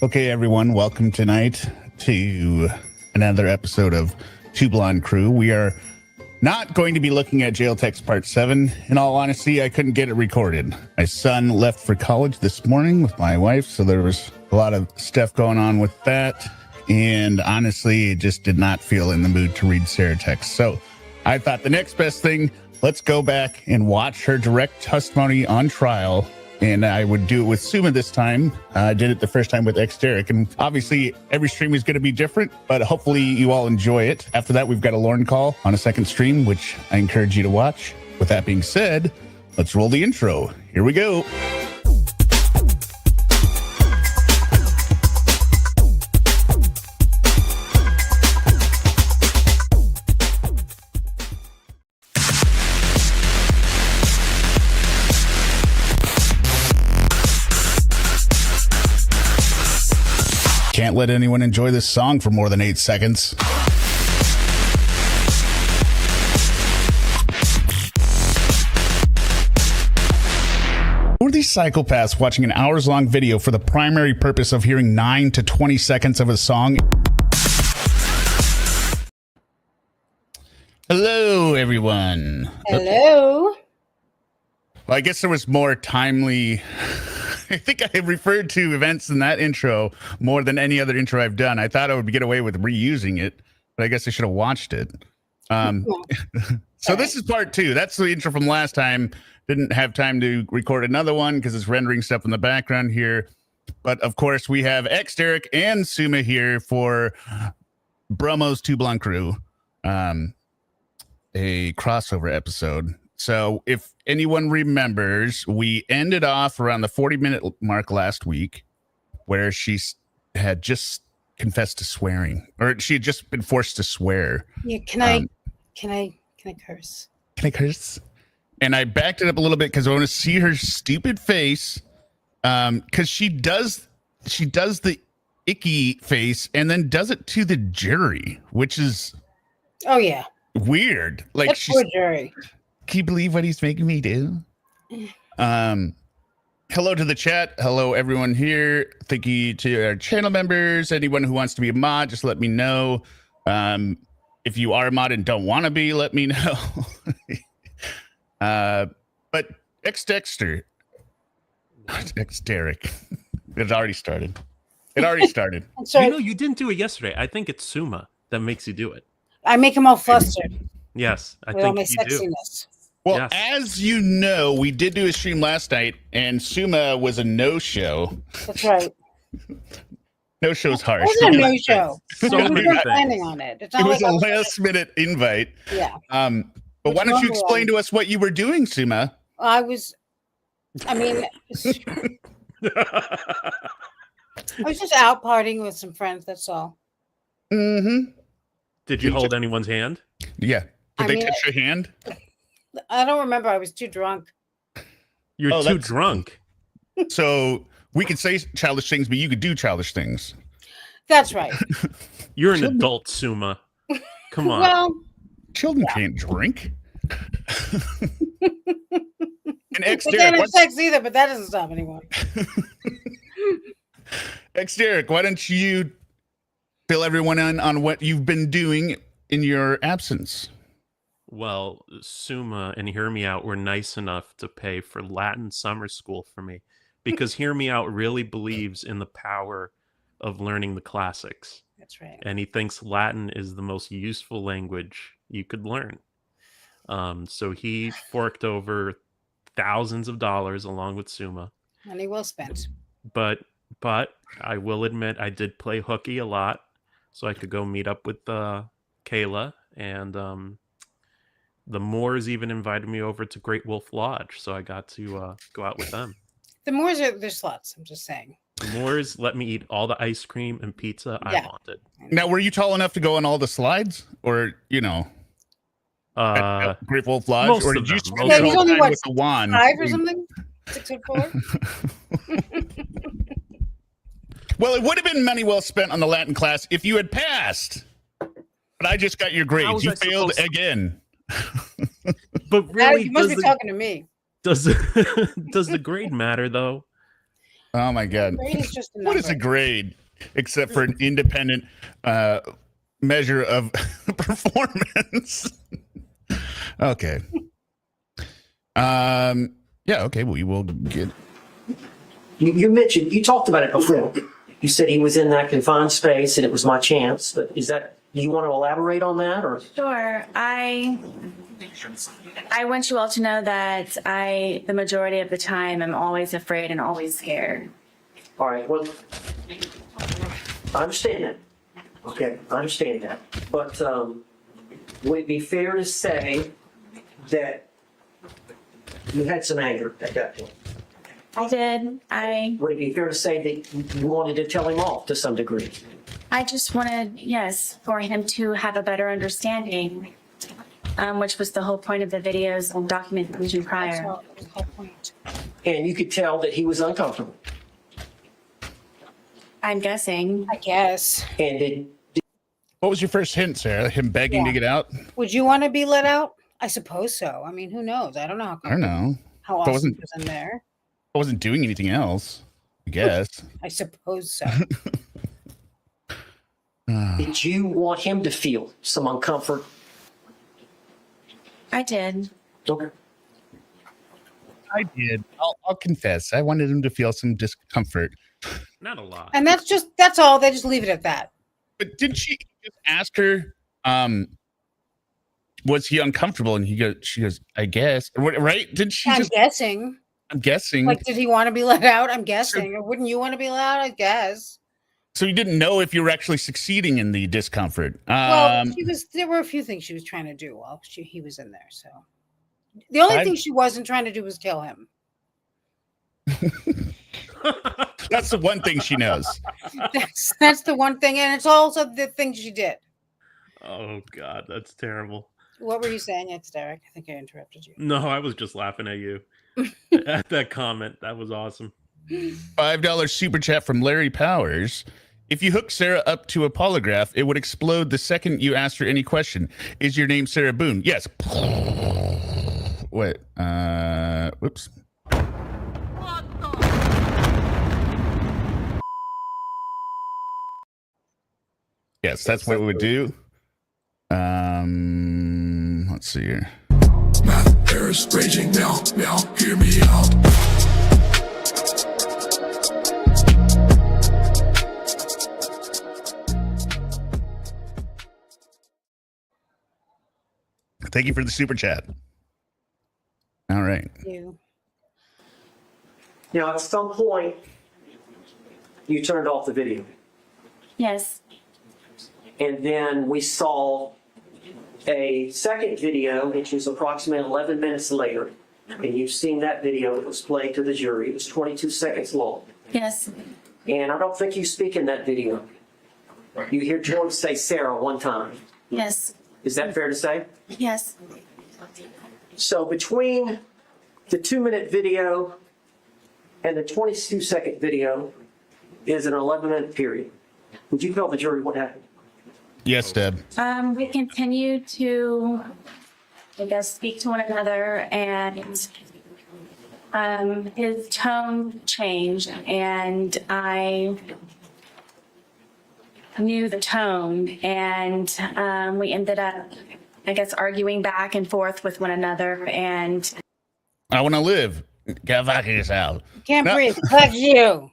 Okay, everyone, welcome tonight to another episode of Two Blonde Crew. We are not going to be looking at Jail Text Part 7. In all honesty, I couldn't get it recorded. My son left for college this morning with my wife, so there was a lot of stuff going on with that. And honestly, it just did not feel in the mood to read Sarah text. So I thought the next best thing, let's go back and watch her direct testimony on trial. And I would do it with Suma this time. I did it the first time with ExDerek. And obviously, every stream is going to be different, but hopefully you all enjoy it. After that, we've got a Lorne call on a second stream, which I encourage you to watch. With that being said, let's roll the intro. Here we go. Can't let anyone enjoy this song for more than 8 seconds. Who are these psychopaths watching an hours-long video for the primary purpose of hearing 9 to 20 seconds of a song? Hello, everyone. Hello. Well, I guess there was more timely... I think I referred to events in that intro more than any other intro I've done. I thought I would get away with reusing it, but I guess I should have watched it. So this is part 2. That's the intro from last time. Didn't have time to record another one because it's rendering stuff in the background here. But of course, we have ExDerek and Suma here for Bromo's Two Blonde Crew, a crossover episode. So if anyone remembers, we ended off around the 40-minute mark last week where she had just confessed to swearing, or she had just been forced to swear. Yeah, can I curse? Can I curse? And I backed it up a little bit because I want to see her stupid face. Because she does the icky face and then does it to the jury, which is weird. Like that's poor jury. Can you believe what he's making me do? Hello to the chat. Hello, everyone here. Thank you to our channel members. Anyone who wants to be a mod, just let me know. If you are a mod and don't want to be, let me know. But ExDerek. It already started. Sorry. You know, you didn't do it yesterday. I think it's Suma that makes you do it. I make them all flustered. Yes, I with all think my you do. sexiness. Well, Yes. as you know, we did do a stream last night, and Suma was a no-show. That's right. No-show's harsh. It wasn't a no-show. So We many were things. planning on it. It's It not was like a I was- last-minute invite. Yeah. But why don't you explain to us what you were doing, Suma? I was just out partying with some friends. That's all. Mm-hmm. Did you hold anyone's hand? Yeah. Did they touch your hand? I don't remember. I was too drunk. You're too that's- drunk. So we could say childish things, but you could do childish things. That's right. You're an adult, Suma. Come on. Well, Children can't drink. And they can't ExDerek, have sex either, but that doesn't stop anyone. ExDerek, why don't you fill everyone in on what you've been doing in your absence? Well, Suma and HearMeowt were nice enough to pay for Latin summer school for me because HearMeowt really believes in the power of learning the classics. That's right. And he thinks Latin is the most useful language you could learn. So he forked over thousands of dollars along with Suma. Money well spent. But I will admit I did play hooky a lot, so I could go meet up with Kayla, and the Moors even invited me over to Great Wolf Lodge, so I got to go out with them. The Moors are they're sluts. I'm just saying. The Moors let me eat all the ice cream and pizza I wanted. Now, were you tall enough to go on all the slides, or at Great Wolf Lodge, most or of did you them, spend most your of whole them. time with the wand? 5 or something? 6 or 4? Well, it would have been money well spent on the Latin class if you had passed. But I just got your How grades. was You I failed supposed to- again. But Now really, you must be talking to me. does the grade matter though? Oh my God. Grade is just a What is a number. grade except for an independent measure of performance? Okay. Yeah, okay, we will get. You mentioned, you talked about it before. You said he was in that confined space and it was my chance, but do you want to elaborate on that or? Sure. I want you all to know that the majority of the time, I'm always afraid and always scared. All right, well, I understand that. Okay, I understand that. But would it be fair to say that you had some anger at that point? I did. Would it be fair to say that you wanted to tell him off to some degree? I just wanted, yes, for him to have a better understanding, which was the whole point of the videos and documentation That's prior. the whole point. And you could tell that he was uncomfortable. I'm guessing. I guess. And What was your first hint, Sarah? Him begging to get out? Would you want to be let out? I suppose so. I mean, who knows? I don't know. I don't know. How If I often wasn't- he was in there. I wasn't doing anything else, I guess. I suppose so. did you want him to feel some uncomfort? I did. Okay. I did. I'll confess. I wanted him to feel some discomfort. Not a lot. And that's all. They just leave it at that. But didn't she just ask her, was he uncomfortable? And she goes, I guess. Right? Didn't she I'm just, guessing. I'm guessing. Like, did he want to be let out? I'm guessing. Or wouldn't you want to be let out? I guess. So you didn't know if you were actually succeeding in the discomfort. Well, there were a few things she was trying to do while he was in there. So the only thing she wasn't trying to do was kill him. That's the one thing she knows. That's the one thing. And it's also the thing she did. Oh God, that's terrible. What were you saying, ExDerek? I think I interrupted you. No, I was just laughing at you at that comment. That was awesome. $5 super chat from Larry Powers. If you hook Sarah up to a polygraph, it would explode the second you asked her any question. Is your name Sarah Boone? Yes. What? Whoops. Yes, that's what we would do. Let's see here. There is raging now, hear me out. Thank you for the super chat. All right. You. Now, at some point, you turned off the video. Yes. And then we saw a second video, which was approximately 11 minutes later. And you've seen that video. It was played to the jury. It was 22 seconds long. Yes. And I don't think you speak in that video. You hear George say Sarah one time. Yes. Is that fair to say? Yes. So between the 2-minute video and the 22-second video is an 11-minute period. Would you tell the jury what happened? Yes, Deb. We continue to, I guess, speak to one another, and his tone changed, and I knew the tone, and we ended up, I guess, arguing back and forth with one another, and I want to live. Get back in this house. Can't No. breathe. Fuck you.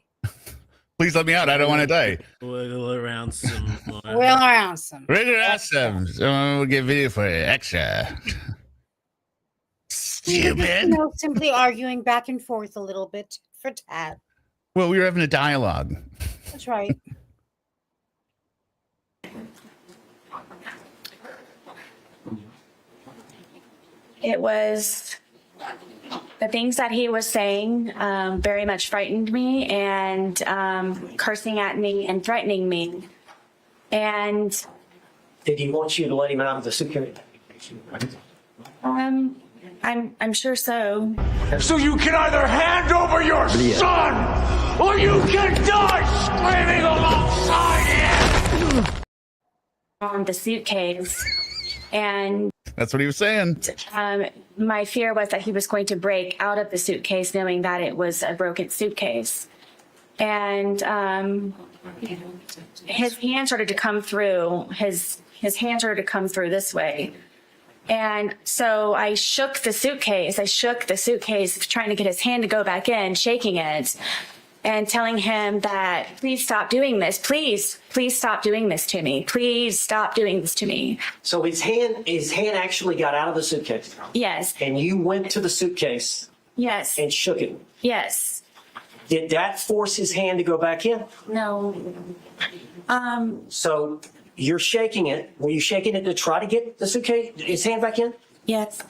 Please let me out. I don't want to die. Wiggle around some. Will around some. Really awesome. Someone will get video for it. Extra. Stupid. Simply arguing back and forth a little bit for tat. Well, we were having a dialogue. That's right. it was the things that he was saying very much frightened me, and cursing at me and threatening me. And Did he want you to let him out of the security? I'm sure so. So you can either hand over your son, or you can die screaming alongside him! On the suitcase, and That's what he was saying. my fear was that he was going to break out of the suitcase knowing that it was a broken suitcase. and his hand started to come through. His hand started to come through this way. And so I shook the suitcase. Trying to get his hand to go back in, shaking it, and telling him that, please stop doing this. Please stop doing this to me. Please stop doing this to me. So his hand actually got out of the suitcase. Yes. And you went to the suitcase. Yes. And shook it. Yes. Did that force his hand to go back in? No. So you're shaking it. Were you shaking it to try to get the suitcase, his hand back in? Yes.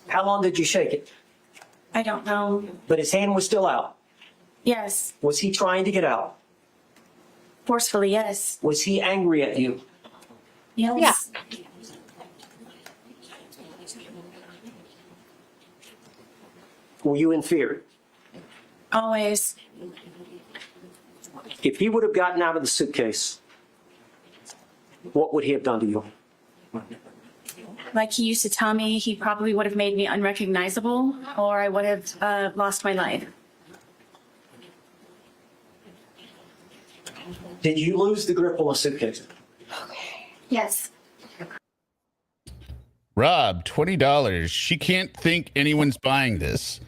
How long did you shake it? I don't know. But his hand was still out. Yes. Was he trying to get out? Forcefully, yes. Was he angry at you? Yes. Yeah. Were you in fear? Always. If he would have gotten out of the suitcase, what would he have done to you? Like he used to tell me, he probably would have made me unrecognizable, or I would have lost my life. Did you lose the grip on the suitcase? Yes. Rob, $20. She can't think anyone's buying this.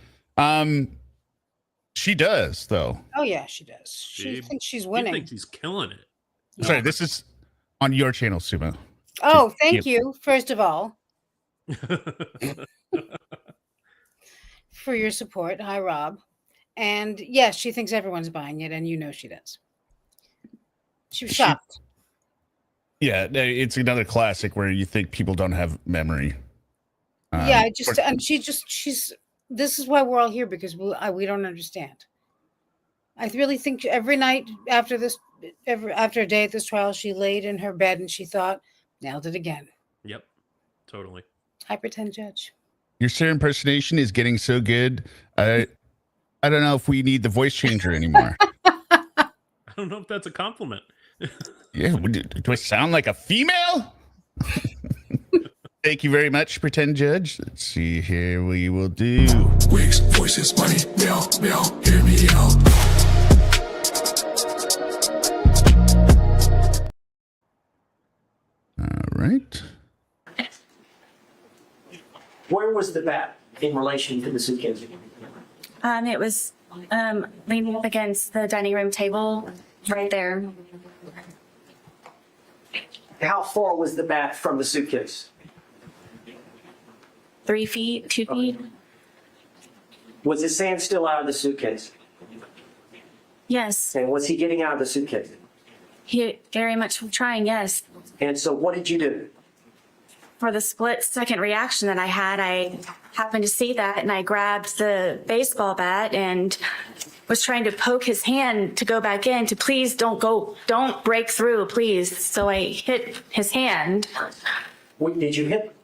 She does, though. Oh yeah, she does. She thinks she's I winning. think she's killing it. Sorry, this is on your channel, Sumo. Oh, thank you, first of all, for your support. Hi, Rob. And yes, she thinks everyone's buying it, and you know she does. She was shocked. Yeah, it's another classic where you think people don't have memory. Yeah, she's. This is why we're all here, because we don't understand. I really think every night after a day at this trial, she laid in her bed and she thought, nailed it again. Yep, totally. Hyper 10 judge. Your Sarah impersonation is getting so good. I don't know if we need the voice changer anymore. I don't know if that's a compliment. Yeah, do I sound like a female? Thank you very much, pretend judge. Let's see here. We will do Wigs, voices, money, meow, meow, hear me out. All right. Where was the bat in relation to the suitcase? It was leaning up against the dining room table, right there. How far was the bat from the suitcase? 3 feet, 2 feet. Was his hand still out of the suitcase? Yes. And was he getting out of the suitcase? He very much trying, yes. And so what did you do? For the split second reaction that I had, I happened to see that and I grabbed the baseball bat and was trying to poke his hand to go back in to please don't break through, please. So I hit his hand. Did you hit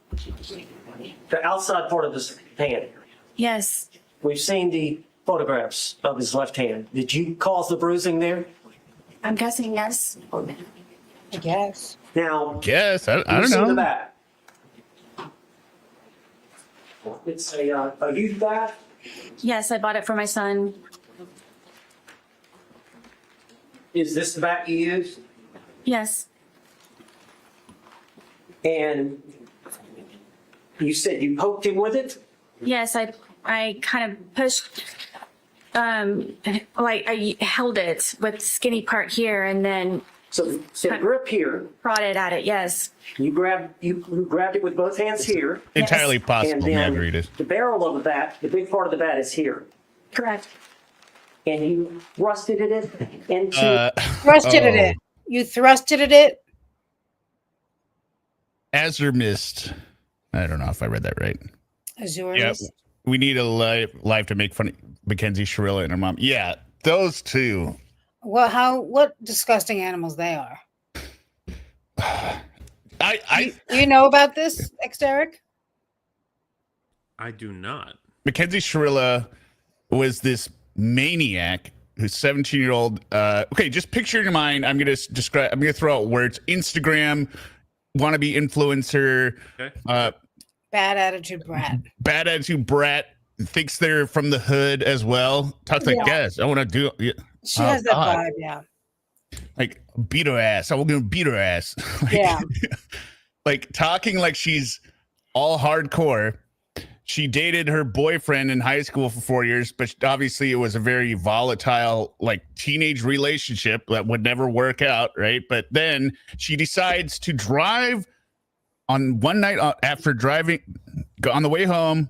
the outside part of his hand? Yes. We've seen the photographs of his left hand. Did you cause the bruising there? I'm guessing yes. I guess. Now, Guess I you've don't seen the know. bat. It's a youth bat. Yes, I bought it for my son. Is this the bat you use? Yes. And you said you poked him with it? Yes, I kind of pushed, I held it with skinny part here and then So grip here. prodded at it, yes. You grabbed it with both hands here. Entirely And possible, then Margaritas. the barrel of the bat, the big part of the bat is here. Correct. And you thrusted it into. Thrusted at it. You thrusted at it. Azure Mist. I don't know if I read that right. Azure. Yeah, we need a live to make fun of Mackenzie Shirilla and her mom. Yeah, those two. Well, what disgusting animals they are. Do you know about this, ExDerek? I do not. Mackenzie Shirilla was this maniac who's 17-year-old. Okay, just picture in your mind. I'm gonna throw out words. Instagram, wannabe influencer, Okay. Bad attitude brat. bad attitude brat, thinks they're from the hood as well. Talks like, guys, I want to do. Yeah. She Oh, has that God. vibe, yeah. Like, beat her ass. I'm gonna beat her ass. Like, Yeah. like talking like she's all hardcore. She dated her boyfriend in high school for 4 years, but obviously it was a very volatile, like teenage relationship that would never work out, right? But then she decides to drive on one night after driving on the way home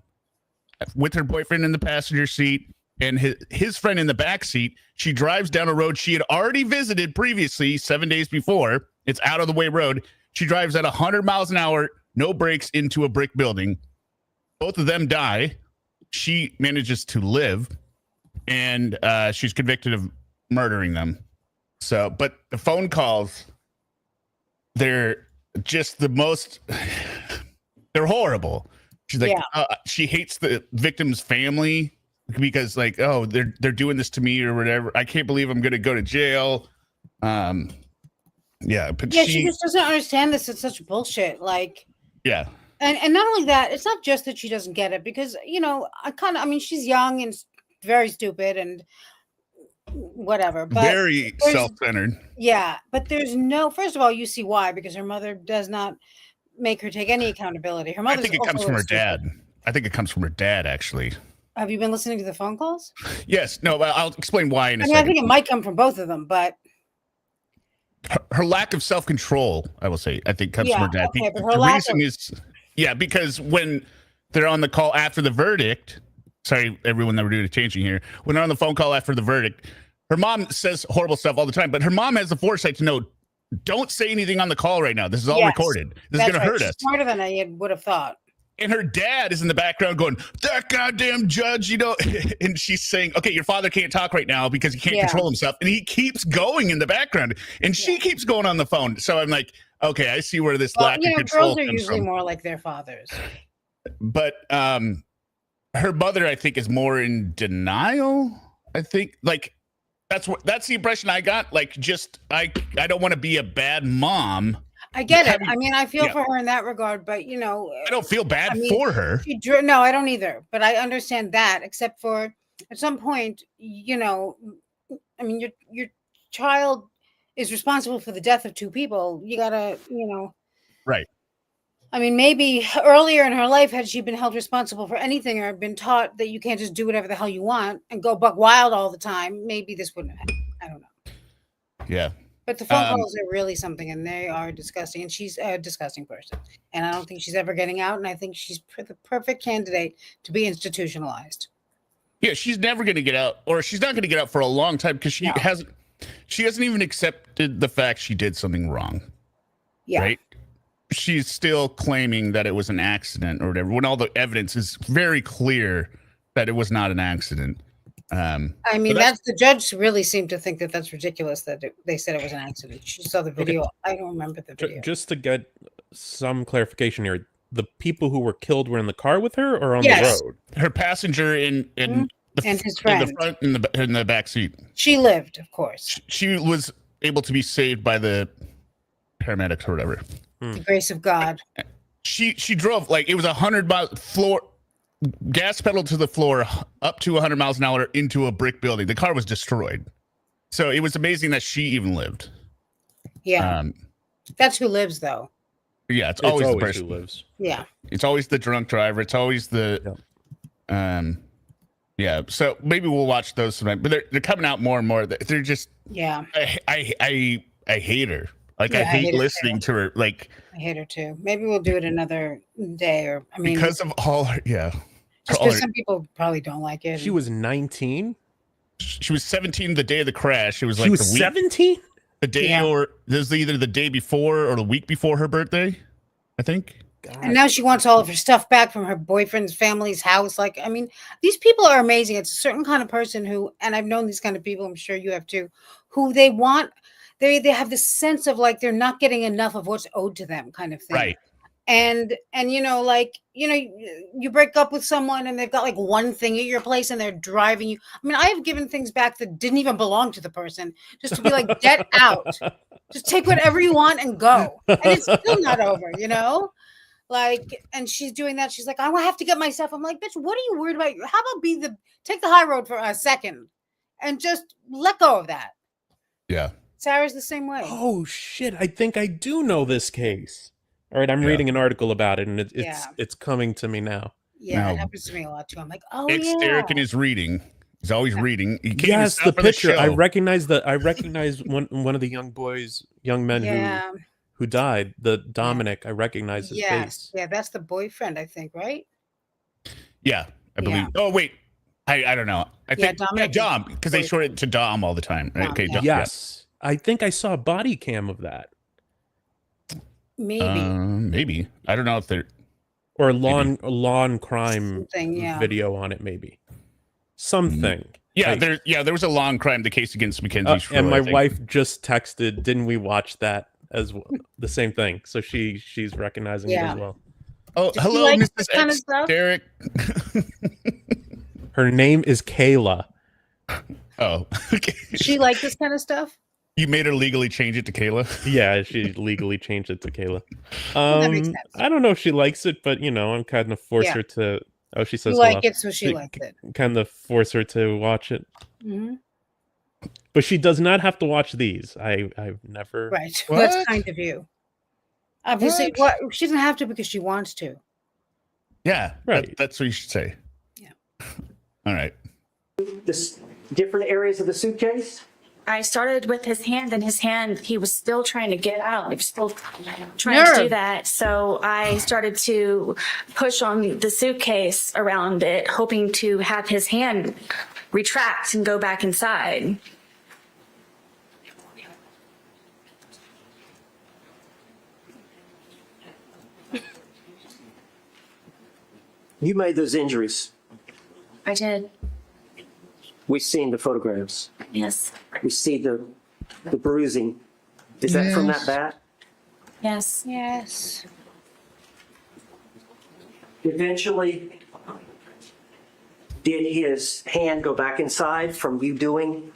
with her boyfriend in the passenger seat and his friend in the back seat. She drives down a road she had already visited previously 7 days before. It's out of the way road. She drives at 100 miles an hour, no brakes, into a brick building. Both of them die. She manages to live, and she's convicted of murdering them. So, but the phone calls, they're just the most, they're horrible. She's like, she hates the victim's family because, like, oh, they're doing this to me or whatever. I can't believe I'm going to go to jail. But she just doesn't understand this. It's such bullshit. Like, yeah. And not only that, it's not just that she doesn't get it because, she's young and very stupid and whatever. But very self-centered. Yeah. But first of all, you see why, because her mother does not make her take any accountability. Her mother. I think it comes from her dad. I think it comes from her dad, actually. Have you been listening to the phone calls? Yes. No, I'll explain why in a second. I think it might come from both of them, but her lack of self-control, I will say, I think comes from her dad. Okay, but her the lack reason is, because when they're on the call after the verdict, sorry, everyone that we're doing a changing here, when they're on the phone call after the verdict, her mom says horrible stuff all the time, but her mom has the foresight to know, don't say anything on the call right now. This is all recorded. This is going to hurt us. Smarter than I would have thought. And her dad is in the background going, that goddamn judge, and she's saying, okay, your father can't talk right now because he can't control himself. And he keeps going in the background and she keeps going on the phone. So I'm like, okay, I see where this lack of control girls are comes usually from. more like their fathers. But her mother, I think, is more in denial. I think like that's the impression I got. Like, just I don't want to be a bad mom. I get it. I mean, I feel for her in that regard, but I don't feel bad for her. No, I don't either. But I understand that, except for at some point, your child is responsible for the death of two people. You gotta, Right. I mean, maybe earlier in her life, had she been held responsible for anything or been taught that you can't just do whatever the hell you want and go buck wild all the time, maybe this wouldn't have happened. I don't know. Yeah. But the phone calls are really something, and they are disgusting. And she's a disgusting person, and I don't think she's ever getting out. And I think she's the perfect candidate to be institutionalized. Yeah, she's never going to get out, or she's not going to get out for a long time because she hasn't even accepted the fact she did something wrong. Yeah, right. She's still claiming that it was an accident or whatever, when all the evidence is very clear that it was not an accident. I mean, the judge really seemed to think that that's ridiculous that they said it was an accident. She saw the video. Okay. I don't remember the video. Just to get some clarification here, the people who were killed were in the car with her or on the road? Her passenger and his friend in the front and in the back seat. She lived, of course. She was able to be saved by the paramedics or whatever. The grace of God. She drove like it was 100 miles floor. Gas pedal to the floor, up to 100 miles an hour into a brick building. The car was destroyed. So it was amazing that she even lived. Yeah. That's who lives, though. Yeah, it's always the person who lives. Yeah. It's always the drunk driver. It's always the... Yeah, so maybe we'll watch those tonight. But they're coming out more and more. They're just... Yeah. I hate her. Like, I hate listening to her. Like, I hate her, too. Maybe we'll do it another day. Or because of all her... Yeah. Because some people probably don't like it. She was 19? She was 17 the day of the crash. It was like she was 17? The day or this is either the day before or the week before her birthday, I think. God. And now she wants all of her stuff back from her boyfriend's family's house. Like, I mean, these people are amazing. It's a certain kind of person who, and I've known these kind of people, I'm sure you have too, who they have this sense of like they're not getting enough of what's owed to them kind of thing. Right. And you break up with someone and they've got like one thing at your place and they're driving you. I mean, I have given things back that didn't even belong to the person just to be like, get out. Just take whatever you want and go. And it's still not over, Like, and she's doing that. She's like, I have to get my stuff. I'm like, bitch, what are you worried about? How about take the high road for a second and just let go of that. Yeah. Sarah's the same way. Oh shit! I think I do know this case. All right, I'm reading an article about it, and it's coming to me now. Yeah, No. it happens to me a lot too. I'm like, oh ExDerek in his reading. He's always reading. He can't even Yes, stop the for picture. I show. recognize one of the young men who died. The Dominic. I recognize his face. Yeah, that's the boyfriend, I think, right? Yeah, I believe. Oh wait, I don't know. I think Dom, because they short it to Dom all the time. Right? Okay. Dom, yes. I think I saw a body cam of that. Maybe. I don't know if they're or lawn crime yeah. video on it. Maybe something. Yeah, there was a long crime, the case against Mackenzie Shrill, and my wife just texted, "Didn't we watch that as well?" The same thing. So she's recognizing it as well. Oh, Does hello, like Mrs. ExDerek. Her name is Kayla. Oh, okay. She like this kind of stuff? You made her legally change it to Kayla? Yeah, she legally changed it to Kayla. That makes sense. I don't know if she likes it, but I'm kind of force her to. Oh, she says you like it, so she likes it. Kind of force her to watch it. Mm-hmm. But she does not have to watch these. I've never. Right. What? That's kind of you. Obviously, what? She doesn't have to because she wants to. Yeah, right. That's what you should say. Yeah. All right. This different areas of the suitcase. I started with his hand, and his hand, he was still trying to get out. He was still trying to do that. So I started to push on the suitcase around it, hoping to have his hand retract and go back inside. You made those injuries. I did. We've seen the photographs. Yes. We see the bruising. Is that from that bat? Yes. Yes. Eventually, did his hand go back inside from you doing?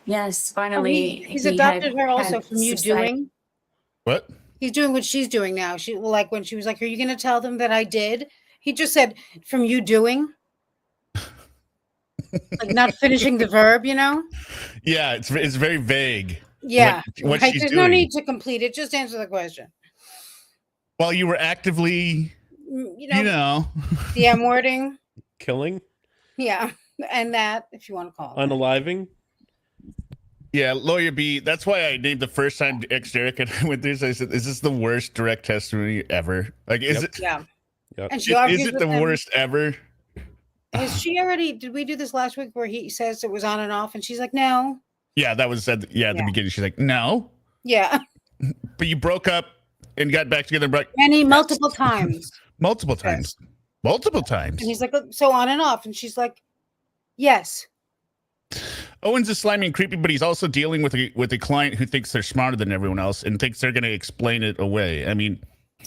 Yes, finally. He's adopted her also from you doing. What? He's doing what she's doing now. She like when she was like, "Are you going to tell them that I did?" He just said, "From you doing." Like not finishing the verb, Yeah, it's very vague. Yeah, what right? she's There's doing. no need to complete it. Just answer the question. While you were actively, the M wording, killing. Yeah, and that if you want to call it unaliving. Yeah, Lawyer B. That's why I named the first time ExDerek and I went through this. I said, "Is this the worst direct testimony ever? Like, is it? Yeah. Yep. And she is it the worst ever?" Has she already? Did we do this last week where he says it was on and off, and she's like, "No." Yeah, that was said. Yeah, at the beginning, she's like, "No." Yeah. But you broke up and got back together. Multiple times. Multiple times. Yes. Multiple times. And he's like, "So on and off," and she's like, "Yes." Owen's is slimy and creepy, but he's also dealing with a client who thinks they're smarter than everyone else and thinks they're going to explain it away. I mean.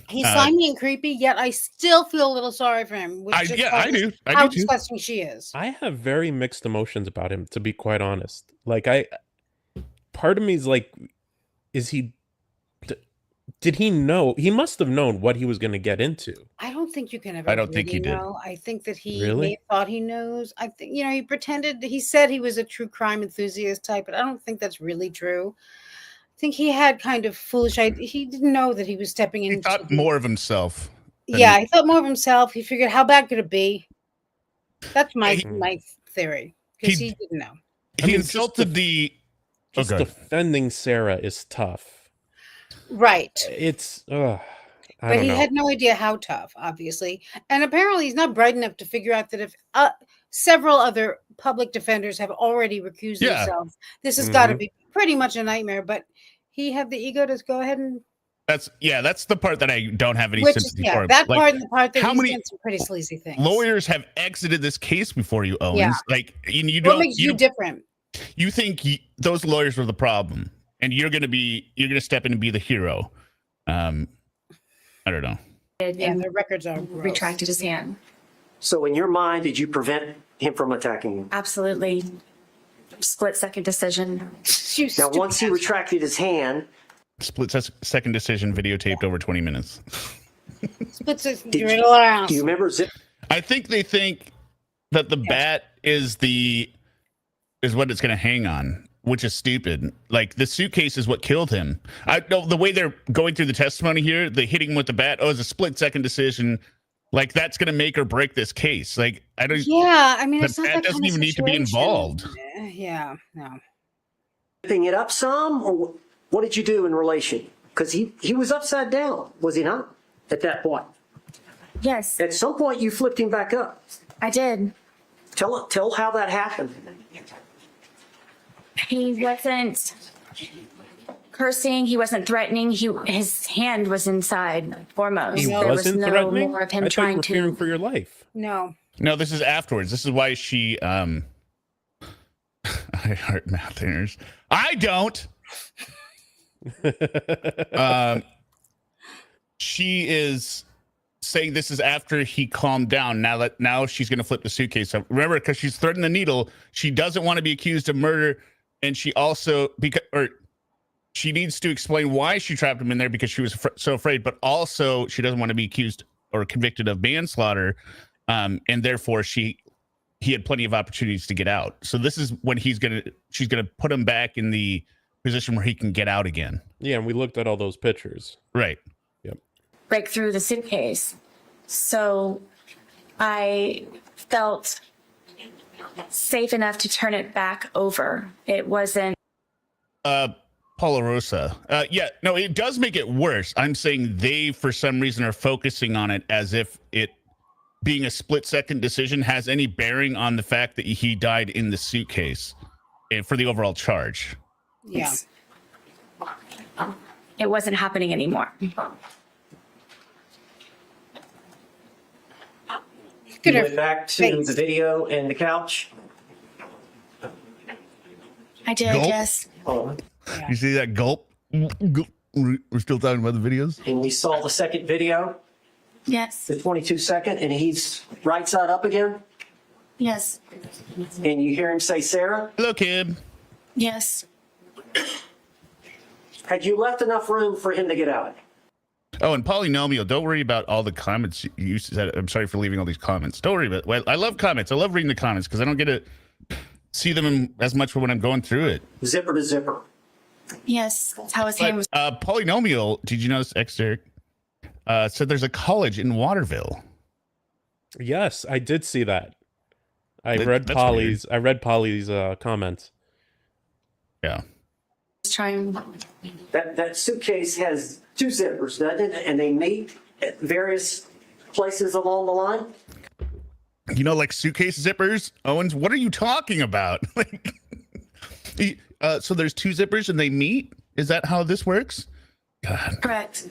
He's slimy and creepy, yet I still feel a little sorry for him. I do. How disgusting she is. I have very mixed emotions about him, to be quite honest. Like, part of me is like, did he know? He must have known what he was going to get into. I don't think you can ever. I don't think he did. I think that he really? may have thought he knows. I think, he pretended, he said he was a true crime enthusiast type, but I don't think that's really true. I think he had kind of foolish idea. He didn't know that he was stepping into. He thought more of himself. Yeah, he thought more of himself. He figured, how bad could it be? That's my theory, because he didn't know. He insulted just defending Sarah is tough. Right. It's but he had no idea how tough, obviously, and apparently he's not bright enough to figure out that if several other public defenders have already recused themselves, this has got to be pretty much a nightmare. But he had the ego to go ahead and. That's the part that I don't have any sympathy for. That part and the part that he's done some pretty sleazy things. Lawyers have exited this case before you, Owens. Yeah. Like you don't. What makes you different? You think those lawyers were the problem, and you're going to step in and be the hero. I don't know. Yeah, their records are gross. Retracted his hand. So in your mind, did you prevent him from attacking you? Absolutely. Split-second decision. Now, once he retracted his hand. Split-second decision videotaped over 20 minutes. Do you remember I think they think that the bat is the is what it's going to hang on, which is stupid. Like the suitcase is what killed him. I know the way they're going through the testimony here, the hitting him with the bat. Oh, it's a split-second decision. Like that's going to make or break this case. Like I don't. Yeah, I mean, it's not that that doesn't kind of even need to be situation. involved. Yeah, no. Picking it up some, or what did you do in relation? Because he was upside down, was he not? At that point. Yes, At some point, you flipped him back up. I did. Tell how that happened. He wasn't cursing. He wasn't threatening. His hand was inside foremost. He There was wasn't no threatening. more of him I thought you trying were fearing to. for your life. No. No, this is afterwards. This is why she I heart mouthers. I don't. She is saying this is after he calmed down. Now she's going to flip the suitcase up. Remember, because she's threading the needle, she doesn't want to be accused of murder, and she also she needs to explain why she trapped him in there because she was so afraid. But also, she doesn't want to be accused or convicted of manslaughter, and therefore he had plenty of opportunities to get out. So this is when she's gonna put him back in the position where he can get out again. Yeah, and we looked at all those pictures. Right. Break through the suitcase. So I felt safe enough to turn it back over. It wasn't. Paula Rosa. Yeah, no, it does make it worse. I'm saying they, for some reason, are focusing on it as if it being a split-second decision has any bearing on the fact that he died in the suitcase and for the overall charge. Yeah. It wasn't happening anymore. You went back to the video and the couch. I did, Gulp. yes. Oh, You see that gulp? We're still talking about the videos? and we saw the second video, Yes. the 22-second, and he's right side up again. Yes. And you hear him say, Sarah, Hello, kid. Yes. had you left enough room for him to get out? Oh, and polynomial, don't worry about all the comments you said. I'm sorry for leaving all these comments. Don't worry about it. Well, I love comments. I love reading the comments because I don't get to see them as much when I'm going through it. Zipper to zipper. Yes. That's how his hand was. Polynomial, did you notice, ExDerek, said there's a college in Waterville. Yes, I did see that. I That- read that's Polly's. I read Polly's comments. Yeah. Trying. That suitcase has two zippers, doesn't it? And they meet at various places along the line. You know, like suitcase zippers, Owens. What are you talking about? So there's two zippers and they meet. Is that how this works? God. Correct.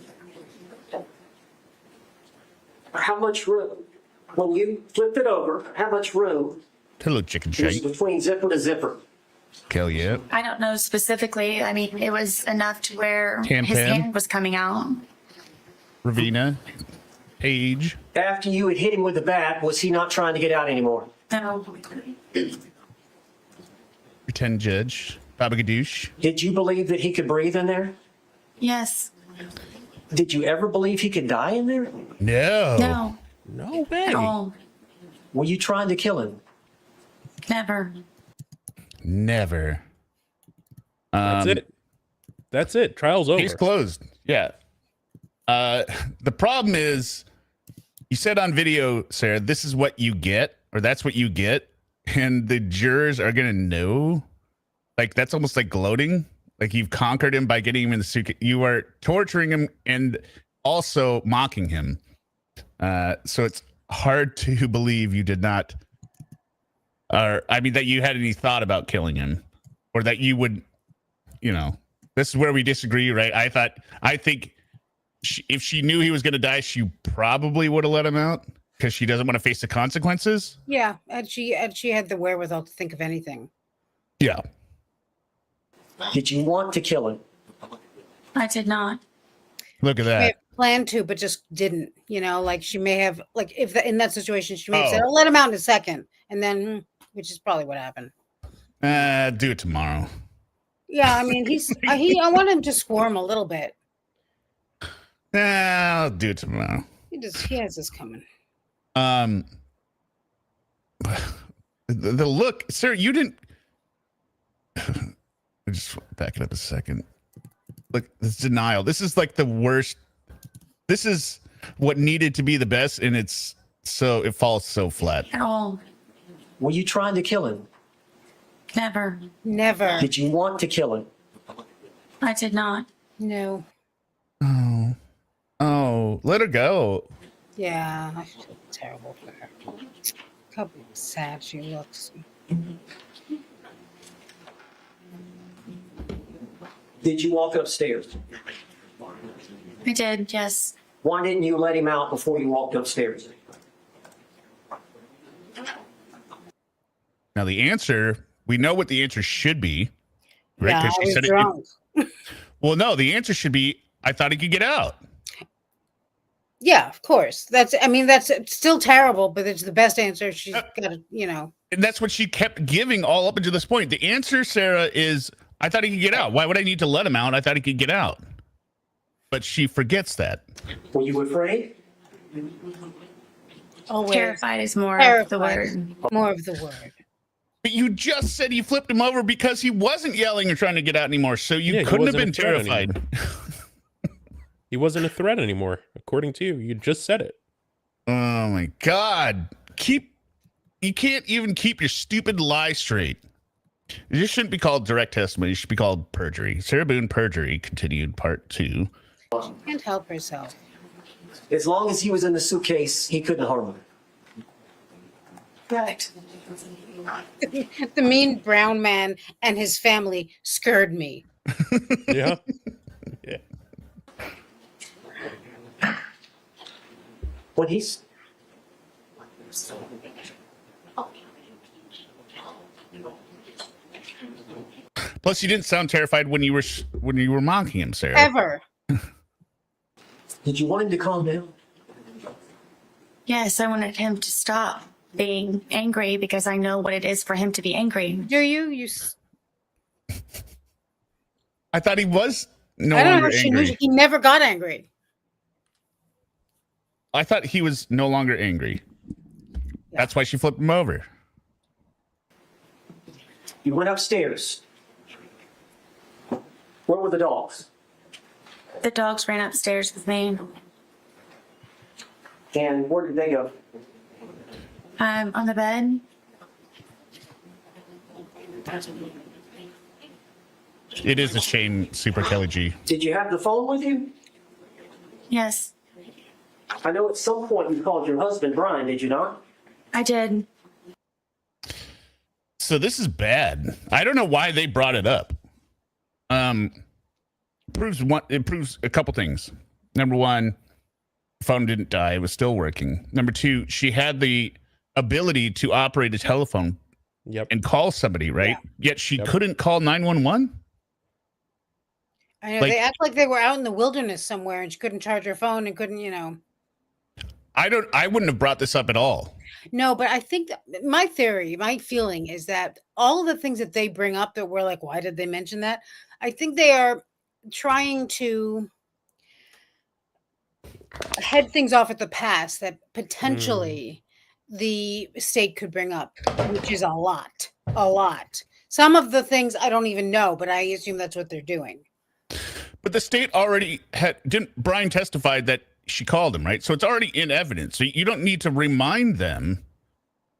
How much room? When you flipped it over, how much room Hello, chicken was shake. between zipper to zipper? Hell yeah. I don't know specifically. I mean, it was enough to where Tam his Tam? hand was coming out. Ravina, Paige. After you had hit him with the bat, was he not trying to get out anymore? No. Pretend judge. Baba Gadoosh. Did you believe that he could breathe in there? Yes. Did you ever believe he could die in there? No. No. No way. At all. Were you trying to kill him? Never. Never. That's it. That's it. Trial's over. Case closed. Yeah. The problem is, you said on video, Sarah, this is what you get, or that's what you get, and the jurors are gonna know. Like that's almost like gloating. Like you've conquered him by getting him in the suitcase. You are torturing him and also mocking him. So it's hard to believe you did not, or I mean, that you had any thought about killing him, or that you would, you know. This is where we disagree, right? I think if she knew he was going to die, she probably would have let him out because she doesn't want to face the consequences. Yeah, and she had the wherewithal to think of anything. Yeah. Did you want to kill him? I did not. Look at She may that. have planned to, but just didn't. You know, like she may have, like if in that situation, she may have said, Oh. "I'll let him out in a second," and then, which is probably what happened. Do it tomorrow. Yeah, I mean, I want him to squirm a little bit. I'll do it tomorrow. He has this coming. The look, sir, you didn't. Just back it up a second. Look, this denial. This is like the worst. This is what needed to be the best, and it falls so flat. At all. Were you trying to kill him? Never. Never. Did you want to kill him? I did not. No. Oh, let her go. Yeah, I feel terrible for her. How sad she looks. Did you walk upstairs? I did, yes. Why didn't you let him out before you walked upstairs? Now the answer, we know what the answer should be, right? Yeah, Because I she was said drunk. Well, no, the answer should be, I thought he could get out. Yeah, of course. That's still terrible, but it's the best answer. She's got to, And that's what she kept giving all up until this point. The answer, Sarah, is, I thought he could get out. Why would I need to let him out? I thought he could get out. But she forgets that. Were you afraid? always Terrified is more of the word. More of the word. But you just said you flipped him over because he wasn't yelling or trying to get out anymore. So you couldn't have been terrified. He wasn't a threat anymore, according to you. You just said it. Oh my God. You can't even keep your stupid lie straight. This shouldn't be called direct testimony. It should be called perjury. Sarah Boone perjury continued part 2. She can't help herself. As long as he was in the suitcase, he couldn't harm her. Right. The mean brown man and his family scared me. Yeah. Yeah. When he's Plus, you didn't sound terrified when you were mocking him, Sarah. Ever. Did you want him to calm down? Yes, I wanted him to stop being angry because I know what it is for him to be angry. Do you? I thought he was no I don't longer know. She angry. knew he never got angry. I thought he was no longer angry. That's why she flipped him over. You went upstairs. Where were the dogs? The dogs ran upstairs with me. And where did they go? On the bed. It is a shame, Super Kelly G. Did you have the phone with you? Yes, I know at some point you called your husband Brian, did you not? I did. So this is bad. I don't know why they brought it up. It proves a couple things. Number one, the phone didn't die. It was still working. Number two, she had the ability to operate a telephone and call somebody, right? Yeah. Yet she couldn't call 911. I know, they act like they were out in the wilderness somewhere and she couldn't charge her phone and couldn't, I wouldn't have brought this up at all. No, but I think my feeling is that all of the things that they bring up that we're like, why did they mention that? I think they are trying to head things off at the past that potentially the state could bring up, which is a lot. Some of the things I don't even know, but I assume that's what they're doing. But the state already didn't Brian testified that she called him, right? So it's already in evidence. So you don't need to remind them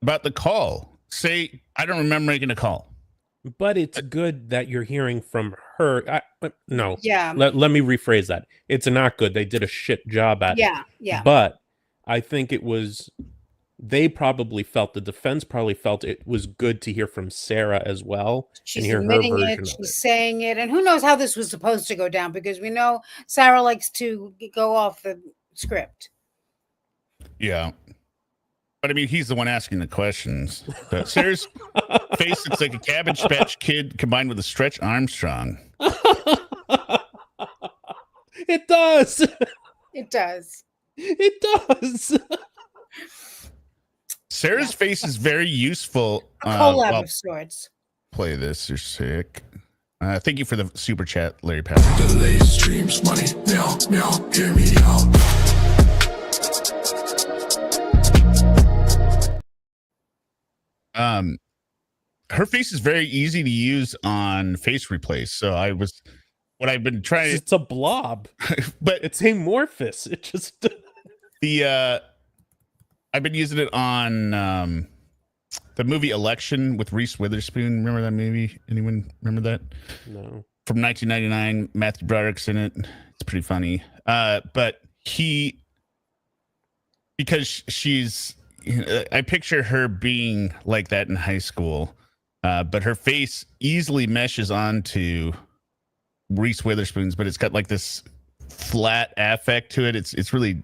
about the call. Say, I don't remember making a call. But it's good that you're hearing from her. No. Yeah. Let me rephrase that. It's not good. They did a shit job at it. Yeah. But I think the defense probably felt it was good to hear from Sarah as well. She's and hear her admitting version it. of She's it. saying it. And who knows how this was supposed to go down, because we know Sarah likes to go off the script. Yeah. But I mean, he's the one asking the questions. Sarah's face looks like a Cabbage Patch Kid combined with a Stretch Armstrong. It does. It does. It does. Sarah's face is very useful. A collab of sorts. Play this. You're sick. Thank you for the super chat, Larry Patrick. The latest streams, money, meow, meow, hear me out. her face is very easy to use on face replace. So what I've been trying. It's a blob, but it's amorphous. It just I've been using it on the movie Election with Reese Witherspoon. Remember that movie? Anyone remember that? no. From 1999, Matthew Broderick's in it. It's pretty funny. But because she's, I picture her being like that in high school, but her face easily meshes onto Reese Witherspoon's, but it's got like this flat affect to it. It's really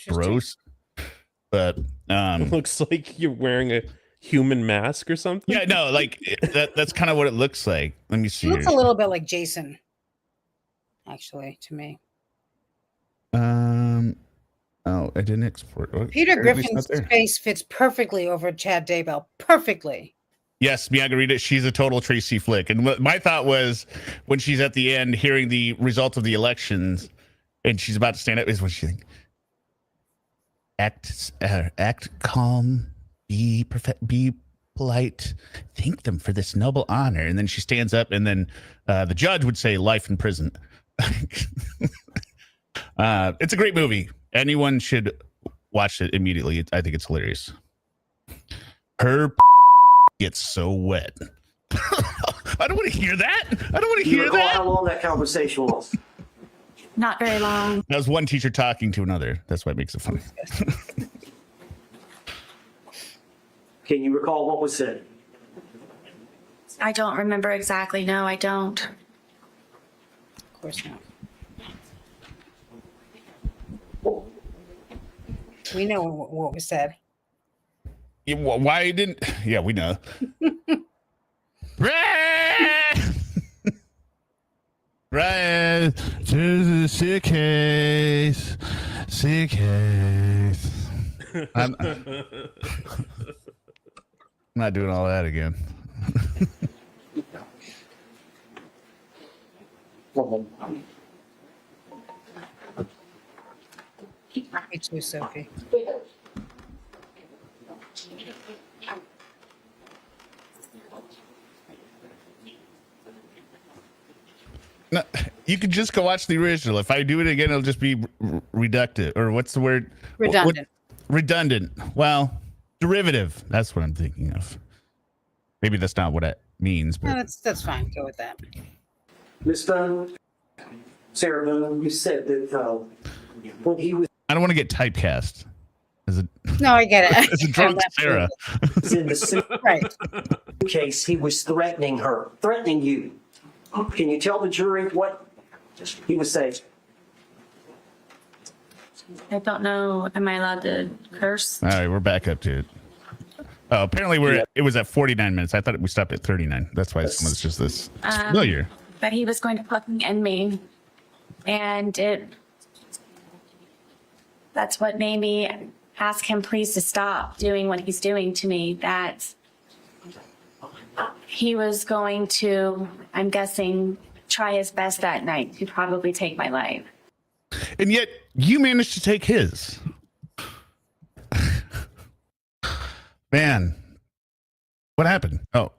gross. But It looks like you're wearing a human mask or something. yeah, no, like that's kind of what it looks like. Let me see. He looks a little bit like Jason, actually, to me. Oh, I didn't export. Oh, Peter or at least Griffin's not there. face fits perfectly over Chad Daybell. Perfectly. Yes, Margarita, she's a total Tracy Flick. And what my thought was when she's at the end hearing the results of the elections and she's about to stand up is when she think, act calm, be polite, thank them for this noble honor. And then she stands up and then the judge would say life in prison. It's a great movie. Anyone should watch it immediately. I think it's hilarious. Her gets so wet. I don't want to hear that. I don't want to You hear recall that. how long that conversation was? Not very long. That was one teacher talking to another. That's why it makes it funny. Can you recall what was said? I don't remember exactly. No, I don't. Of course not. We know what was said. Yeah, why didn't? Yeah, we know. Right to the suitcase. I'm not doing all that again. Me too, Sophie. No, you could just go watch the original. If I do it again, it'll just be reductive. Or what's the word? Redundant. Redundant. Well, derivative. That's what I'm thinking of. Maybe that's not what it means. But No, that's fine. Go with that. Miss Boone, Sarah Boone, you said that when he was I don't want to get typecast as a No, I get it. as a drunk Sarah. in the Right. suitcase, he was threatening you. Can you tell the jury what he was saying? I don't know. Am I allowed to curse? All right, we're back up to it. Oh, apparently it was at 49 minutes. I thought we stopped at 39. That's why someone's just this familiar. That he was going to fucking end me. And that's what made me ask him please to stop doing what he's doing to me. That he was going to, I'm guessing, try his best that night to probably take my life. And yet you managed to take his. Man, what happened? Oh,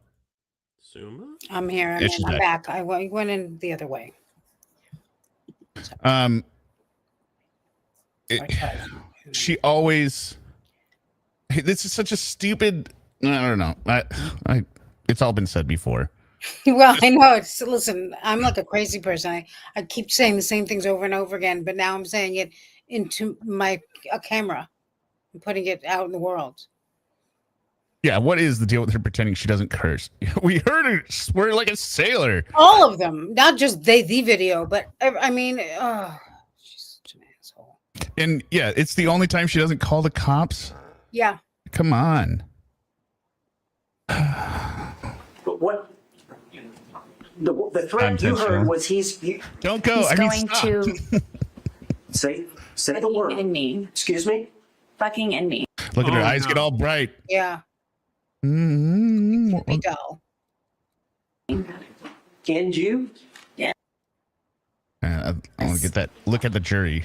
Suma? I'm here. Yeah, she's I'm back. back. I went in the other way. She always. Hey, this is such a stupid. I don't know. I it's all been said before. Well, I know. Listen, I'm like a crazy person. I keep saying the same things over and over again, but now I'm saying it into a camera and putting it out in the world. Yeah, what is the deal with her pretending she doesn't curse? We heard her swear like a sailor. All of them, not just the video, but I mean, oh, she's such an asshole. And yeah, it's the only time she doesn't call the cops. Yeah. Come on. But what the threat you heard was Don't go. He's I mean, going stop. to say the fucking word. end me. Excuse me? Fucking end me. Look at her Oh, eyes no. get all bright. Yeah. Mm-hmm. Be dull. Can you? I want to get that. Look at the jury.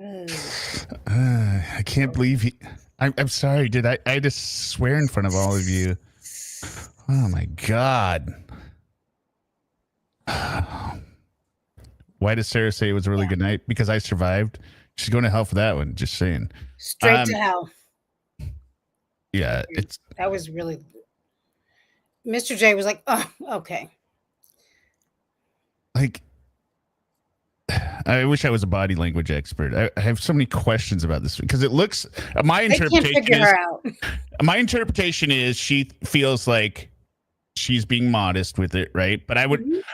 Ugh. can't believe he. I'm sorry, did I just swear in front of all of you? Oh my God. Why does Sarah say it was a really good night? Because I survived. She's going to hell for that one. Just saying. Straight to hell. Yeah, That was really. Mr. J was like, "Oh, okay." Like, I wish I was a body language expert. I have so many questions about this because it looks. My interpretation is she feels like she's being modest with it, right? But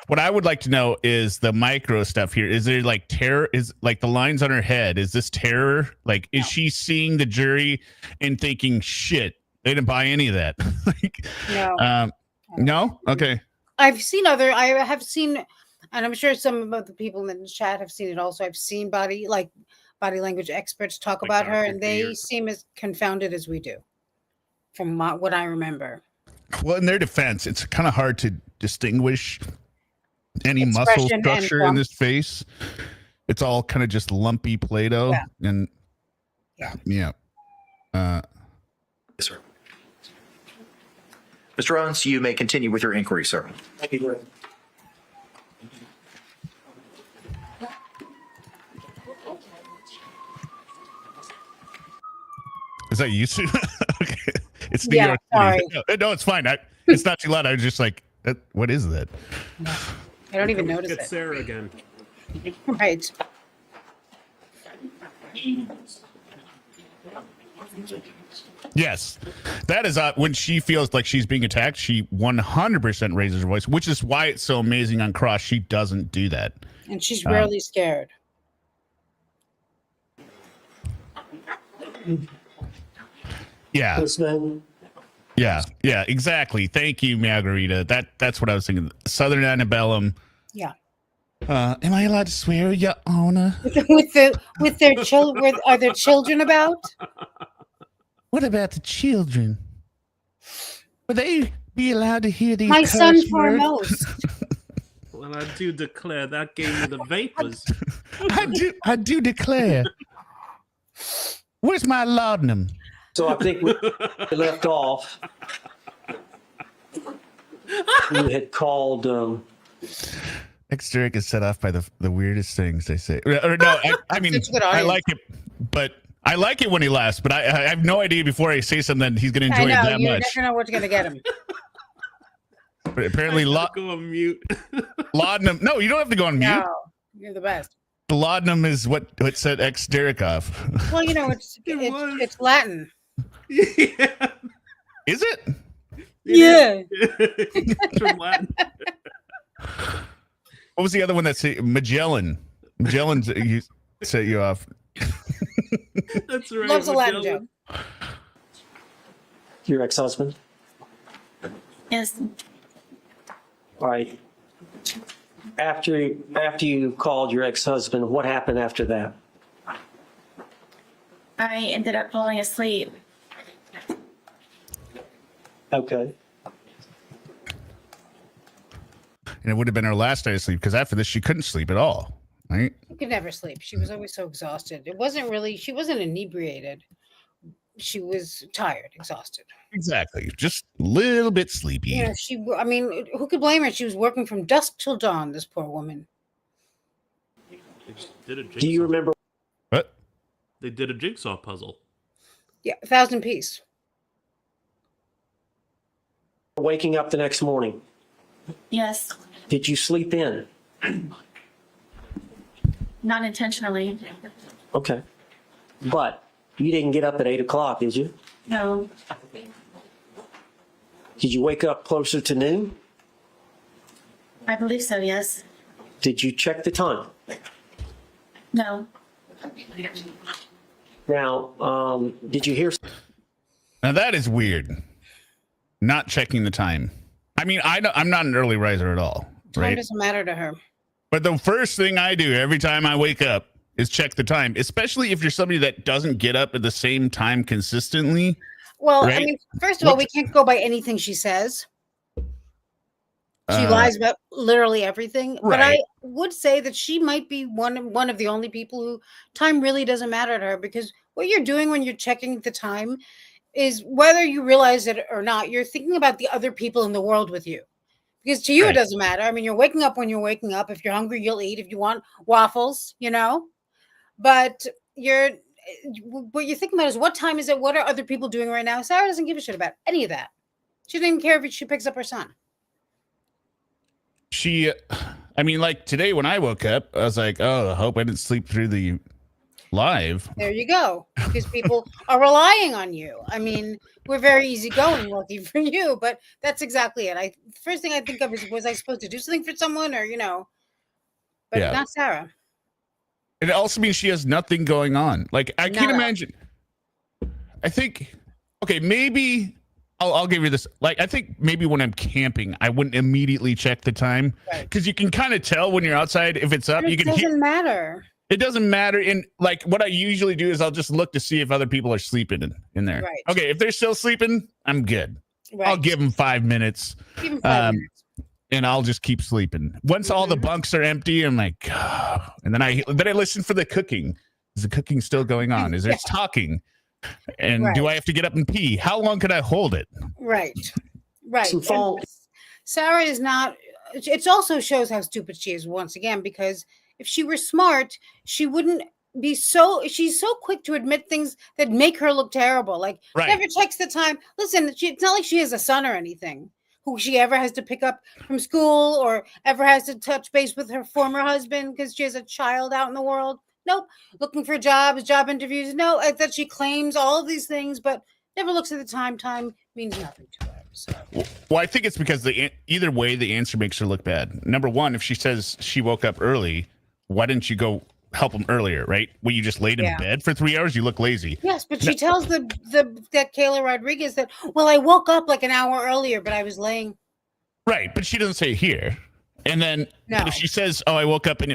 what I would like to know is the micro stuff here. Is there like terror? Is like the lines on her head? Is this terror? Like, is she seeing the jury and thinking, shit, they didn't buy any of that? Like, No. No? Okay. I have seen, and I'm sure some of the people in the chat have seen it also. I've seen body language experts talk about her, and they seem as confounded as we do, from what I remember. Well, in their defense, it's kind of hard to distinguish any muscle structure in this face. It's all kind of just lumpy Play-Doh. Yeah. And yeah. Yes, sir. Mr. Rollins, you may continue with your inquiry, sir. Thank you, Greg. Is that you, Sue? Okay. It's New York City. Sorry. No, it's fine. It's not too loud. I was just like, what is that? No, I don't even notice it. Sarah again. Right. Yes, that is when she feels like she's being attacked. She 100% raises her voice, which is why it's so amazing on Cross. She doesn't do that, and she's rarely scared. Yeah. Yeah, exactly. Thank you, Margarita. That's what I was thinking. Southern Antebellum. Yeah. Am I allowed to swear, Your Honor? with their children? Are there children about? What about the children? Would they be allowed to hear these? My son words? foremost. Well, I do declare that gave me the vapors. I do declare. Where's my laudanum? So I think we left off. You had called. ExDerek is set off by the weirdest things they say. Or no, I mean, I like it, but I like it when he laughs. But I have no idea before I say something he's going to enjoy it that you much. never know what's going to get him. But apparently, go on mute. laudanum. No, you don't have to go on mute. No, you're the best. The laudanum is what set ExDerek off. Well, it's Latin. Yeah. Is it? Yeah. From Latin. What was the other one that said Magellan? Magellan's you set you off. That's right. Loves a Latin joke. Your ex-husband? Yes. All right. After you called your ex-husband, what happened after that? I ended up falling asleep. Okay. And it would have been her last night of sleep because after this she couldn't sleep at all. Right? She could never sleep. She was always so exhausted. She wasn't inebriated. She was tired, exhausted. Exactly. Just a little bit sleepy. Yeah, who could blame her? She was working from dusk till dawn, this poor woman. Do you remember what? They did a jigsaw puzzle. Yeah, 1,000 piece. waking up the next morning? Yes, Did you sleep in? not intentionally. Okay. But you didn't get up at 8 o'clock, did you? No, Did you wake up closer to noon? I believe so, yes. Did you check the time? No, Now, did you hear? Now that is weird. Not checking the time. I mean, I'm not an early riser at all, Time right? doesn't matter to her. But the first thing I do every time I wake up is check the time, especially if you're somebody that doesn't get up at the same time consistently. Well, Right? I mean, first of all, we can't go by anything she says. She lies about literally everything. But I right. would say that she might be one of the only people who time really doesn't matter to her, because what you're doing when you're checking the time is, whether you realize it or not, you're thinking about the other people in the world with you. Because to you, it doesn't matter. I mean, you're waking up when you're waking up. If you're hungry, you'll eat. If you want waffles, But what you're thinking about is, what time is it? What are other people doing right now? Sarah doesn't give a shit about any of that. She doesn't even care if she picks up her son. Like today when I woke up, I was like, oh, I hope I didn't sleep through the live. There you go. Because people are relying on you. I mean, we're very easygoing, lucky for you, but that's exactly it. First thing I think of is, was I supposed to do something for someone, or but not Sarah. It also means she has nothing going on. Like, I can't imagine. I think, okay, maybe I'll give you this. Like, I think maybe when I'm camping, I wouldn't immediately check the time, because you can kind of tell when you're outside if it's up. But it doesn't matter. It doesn't matter. And like, what I usually do is I'll just look to see if other people are sleeping in there. Right. Okay, if they're still sleeping, I'm good. Right. I'll give them 5 minutes. Give them 5 minutes. And I'll just keep sleeping. Once all the bunks are empty, I'm like, oh. And then I listen for the cooking. Is the cooking still going on? Is there talking? And do I have to get up and pee? How long could I hold it? Right. Some phone. Sarah is not. It also shows how stupid she is, once again, because if she were smart, she wouldn't be so. She's so quick to admit things that make her look terrible. Like, never checks the time. Listen, it's not like she has a son or anything who she ever has to pick up from school, or ever has to touch base with her former husband because she has a child out in the world. Nope. Looking for jobs, job interviews. No, that she claims all of these things, but never looks at the time. Time means nothing to her. So. Well, I think it's because either way, the answer makes her look bad. Number one, if she says she woke up early, why didn't you go help him earlier, right? Well, you just laid in bed for 3 hours. You look lazy. Yes, but she tells that Kayla Rodriguez that, well, I woke up like an hour earlier, but I was laying. Right, but she doesn't say it here. And then if she says, oh, I woke up and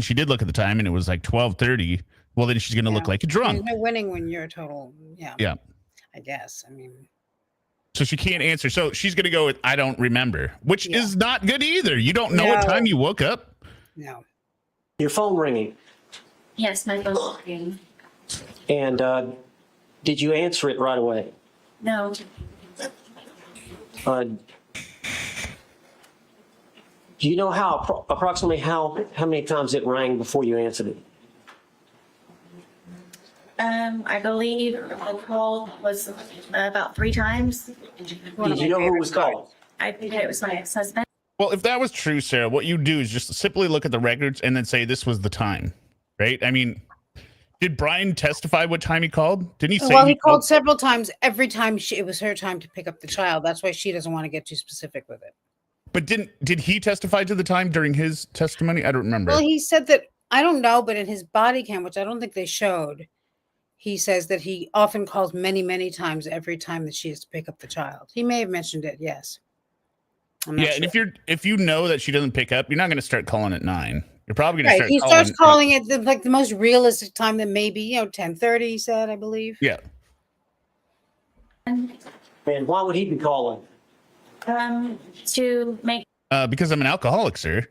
she did look at the time and it was like 12:30, well, then she's going to look like a drunk. There's no winning when you're a total, Yeah. I guess. I mean. So she can't answer. So she's going to go with, I don't remember, which is not good either. You don't know what time you woke up. No. Your phone ringing. Yes, my phone's ringing. And did you answer it right away? No. Do you know approximately how many times it rang before you answered it? I believe the call was about 3 times. Did you know who was calling? I think it was my ex-husband. Well, if that was true, Sarah, what you do is just simply look at the records and then say this was the time, right? I mean, did Brian testify what time he called? Didn't he say? Well, he called several times. Every time it was her time to pick up the child. That's why she doesn't want to get too specific with it. But did he testify to the time during his testimony? I don't remember. Well, he said that, I don't know, but in his body cam, which I don't think they showed, he says that he often calls many, many times every time that she has to pick up the child. He may have mentioned it, yes. Yeah, sure. And if you know that she doesn't pick up, you're not going to start calling at 9. You're probably going to start. He starts calling it the most realistic time that maybe 10:30. He said, I believe. Yeah. And why would he be calling? To make because I'm an alcoholic, sir.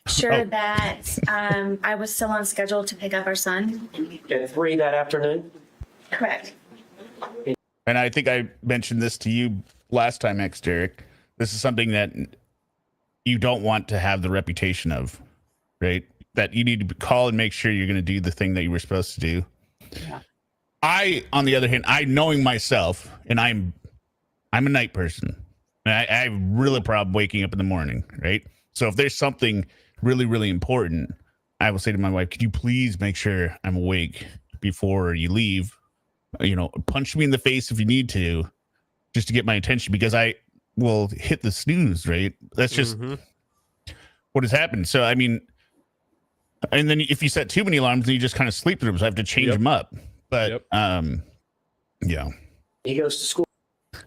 sure that I was still on schedule to pick up our son. At 3 that afternoon? Correct. And I think I mentioned this to you last time, ExDerek. This is something that you don't want to have the reputation of, right? That you need to call and make sure you're going to do the thing that you were supposed to do. Yeah. I, on the other hand, knowing myself, and I'm a night person. And I have really a problem waking up in the morning, right? So if there's something really, really important, I will say to my wife, could you please make sure I'm awake before you leave? Punch me in the face if you need to, just to get my attention, because I will hit the snooze, right? That's just what has happened. So, I mean, and then if you set too many alarms, then you just kind of sleep through them. So I have to change them up. But, yeah. He goes to school.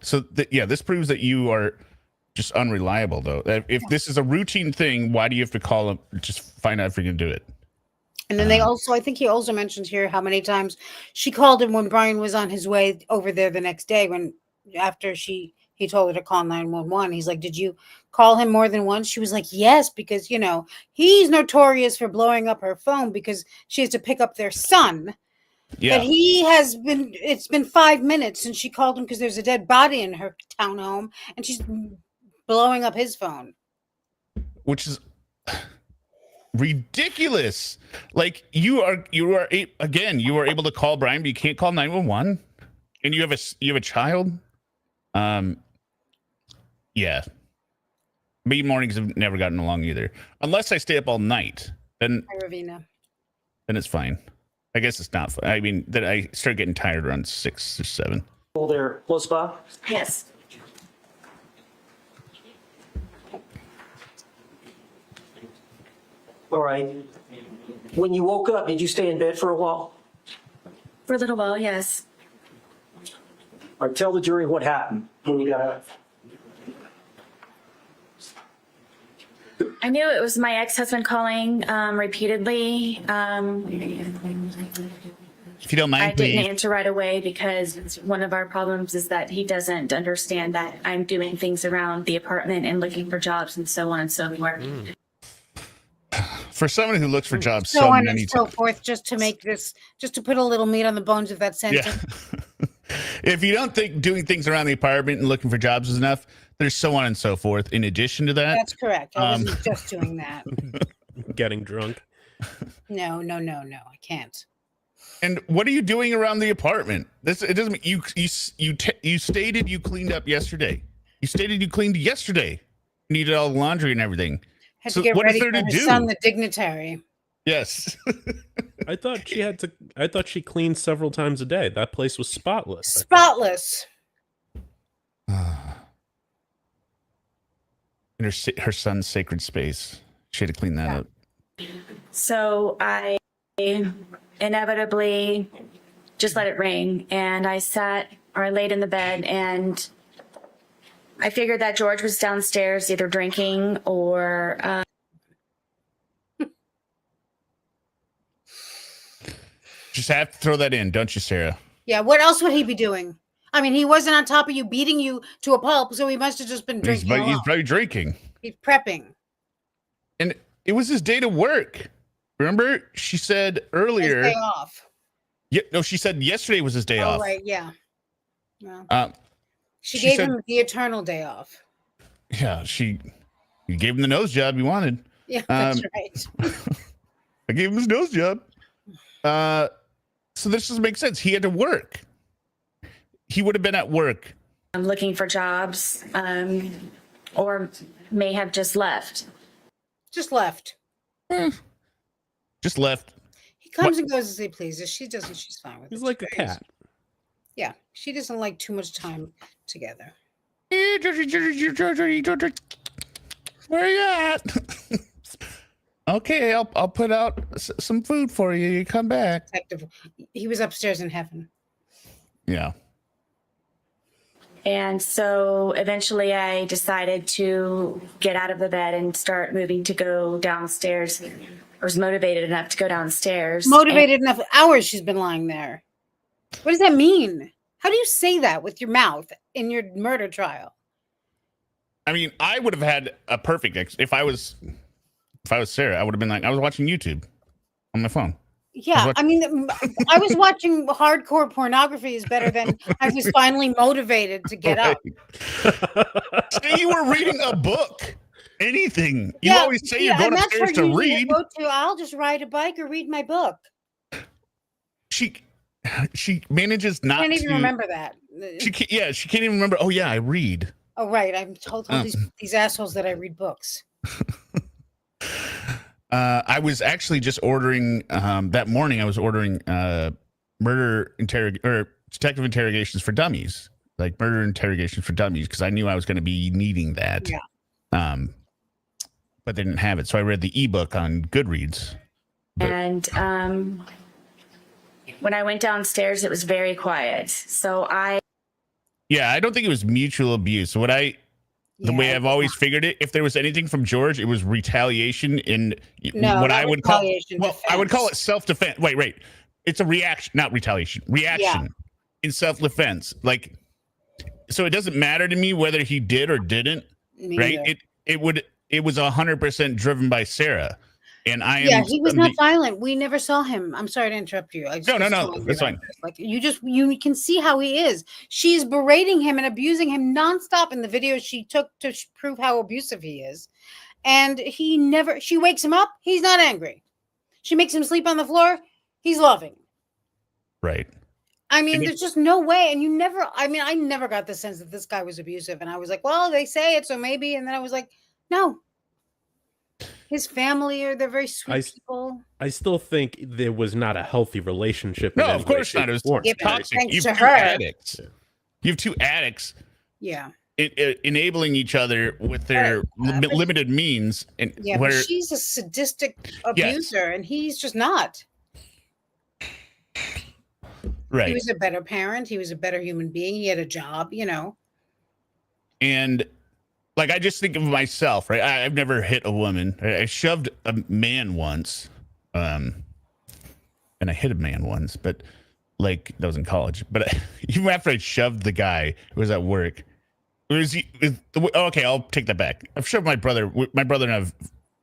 So, this proves that you are just unreliable, though. If this is a routine thing, why do you have to call him? Just find out if you're going to do it. And then I think he also mentioned here how many times she called him when Brian was on his way over there the next day, after he told her to call 911. He's like, did you call him more than once? She was like, yes, because, he's notorious for blowing up her phone because she has to pick up their son. Yeah. But it's been 5 minutes since she called him because there's a dead body in her townhome and she's blowing up his phone. Which is ridiculous. Like you are able to call Brian, but you can't call 911, and you have a child. Yeah. Me mornings have never gotten along either, unless I stay up all night. Then it's fine. I guess it's not fun. I mean, that I start getting tired around 6 or 7. Well, there, close by. Yes. All right. When you woke up, did you stay in bed for a while? For a little while, yes. Or tell the jury what happened when you got up. I knew it was my ex-husband calling repeatedly. If you don't mind, I didn't please. answer right away because one of our problems is that he doesn't understand that I'm doing things around the apartment and looking for jobs and so on and so forth. For someone who looks for jobs So so on many and so times. forth, just to put a little meat on the bones of that sentence. Yeah. If you don't think doing things around the apartment and looking for jobs is enough, there's so on and so forth. In addition to that, That's correct. I wasn't just doing that. Getting drunk. No, I can't. and what are you doing around the apartment? It doesn't. You stated you cleaned up yesterday. You stated you cleaned yesterday. Needed all the laundry and everything. Had So to get what is ready there for to her do? son, the dignitary. Yes. I thought she cleaned several times a day. That place was spotless. Spotless. In her son's sacred space. She had to clean that up. So I inevitably just let it rain, and I laid in the bed, and I figured that George was downstairs either drinking or Just have to throw that in, don't you, Sarah? Yeah, what else would he be doing? I mean, he wasn't on top of you, beating you to a pulp, so he must have just been drinking. He's probably drinking. He's prepping. And it was his day to work. Remember, she said earlier. His day off. Yeah, no, she said yesterday was his day off. Right, yeah. Well, she gave him the eternal day off. Yeah, you gave him the nose job he wanted. Yeah, that's right. I gave him his nose job. So this doesn't make sense. He had to work. He would have been at work. I'm looking for jobs, or may have just left. Just left. Just left. He comes and goes as he pleases. She doesn't. She's fine with it. He's like a cat. Yeah, she doesn't like too much time together. Where you at? Okay, I'll put out some food for you. You come back. He was upstairs in heaven. Yeah. And so eventually I decided to get out of the bed and start moving to go downstairs. I was motivated enough to go downstairs. Motivated enough. Hours she's been lying there. What does that mean? How do you say that with your mouth in your murder trial? I mean, I would have had a perfect if I was Sarah, I would have been like, I was watching YouTube on my phone. Yeah, I mean, I was watching hardcore pornography is better than I was finally motivated to get up. Say you were reading a book. Anything. You always say you're going upstairs to read. I'll just ride a bike or read my book. She manages not to. I can't even remember that. She can't even remember. Oh yeah, I read. Oh right, I'm told these assholes that I read books. I was actually just ordering that morning. I was ordering detective interrogations for dummies, like murder interrogations for dummies, because I knew I was going to be needing that. Yeah. But they didn't have it, so I read the ebook on Goodreads. And when I went downstairs, it was very quiet. So I don't think it was mutual abuse. So the way I've always figured it, if there was anything from George, it was retaliation in what I would call I would call it self-defense. Wait. It's a reaction, not retaliation. Reaction in self-defense. Like, so it doesn't matter to me whether he did or didn't. Right? It was 100% driven by Sarah. And I am. Yeah, he was not violent. We never saw him. I'm sorry to interrupt you. No. That's fine. Like you can see how he is. She's berating him and abusing him nonstop in the video she took to prove how abusive he is. And she wakes him up. He's not angry. She makes him sleep on the floor. He's loving. Right. I mean, there's just no way. And I never got the sense that this guy was abusive. And I was like, well, they say it, so maybe. And then I was like, no. His family they're very sweet people. I still think there was not a healthy relationship. No, of course not. It was toxic. Thanks You to have two her. addicts. You have two addicts. Yeah. Enabling each other with their limited means. And but she's a sadistic abuser, and he's just not. Right. He was a better parent. He was a better human being. He had a job, And like, I just think of myself, right? I've never hit a woman. I shoved a man once. And I hit a man once, but like that was in college. But even after I shoved the guy who was at work, okay, I'll take that back. I've shoved my brother. My brother and I've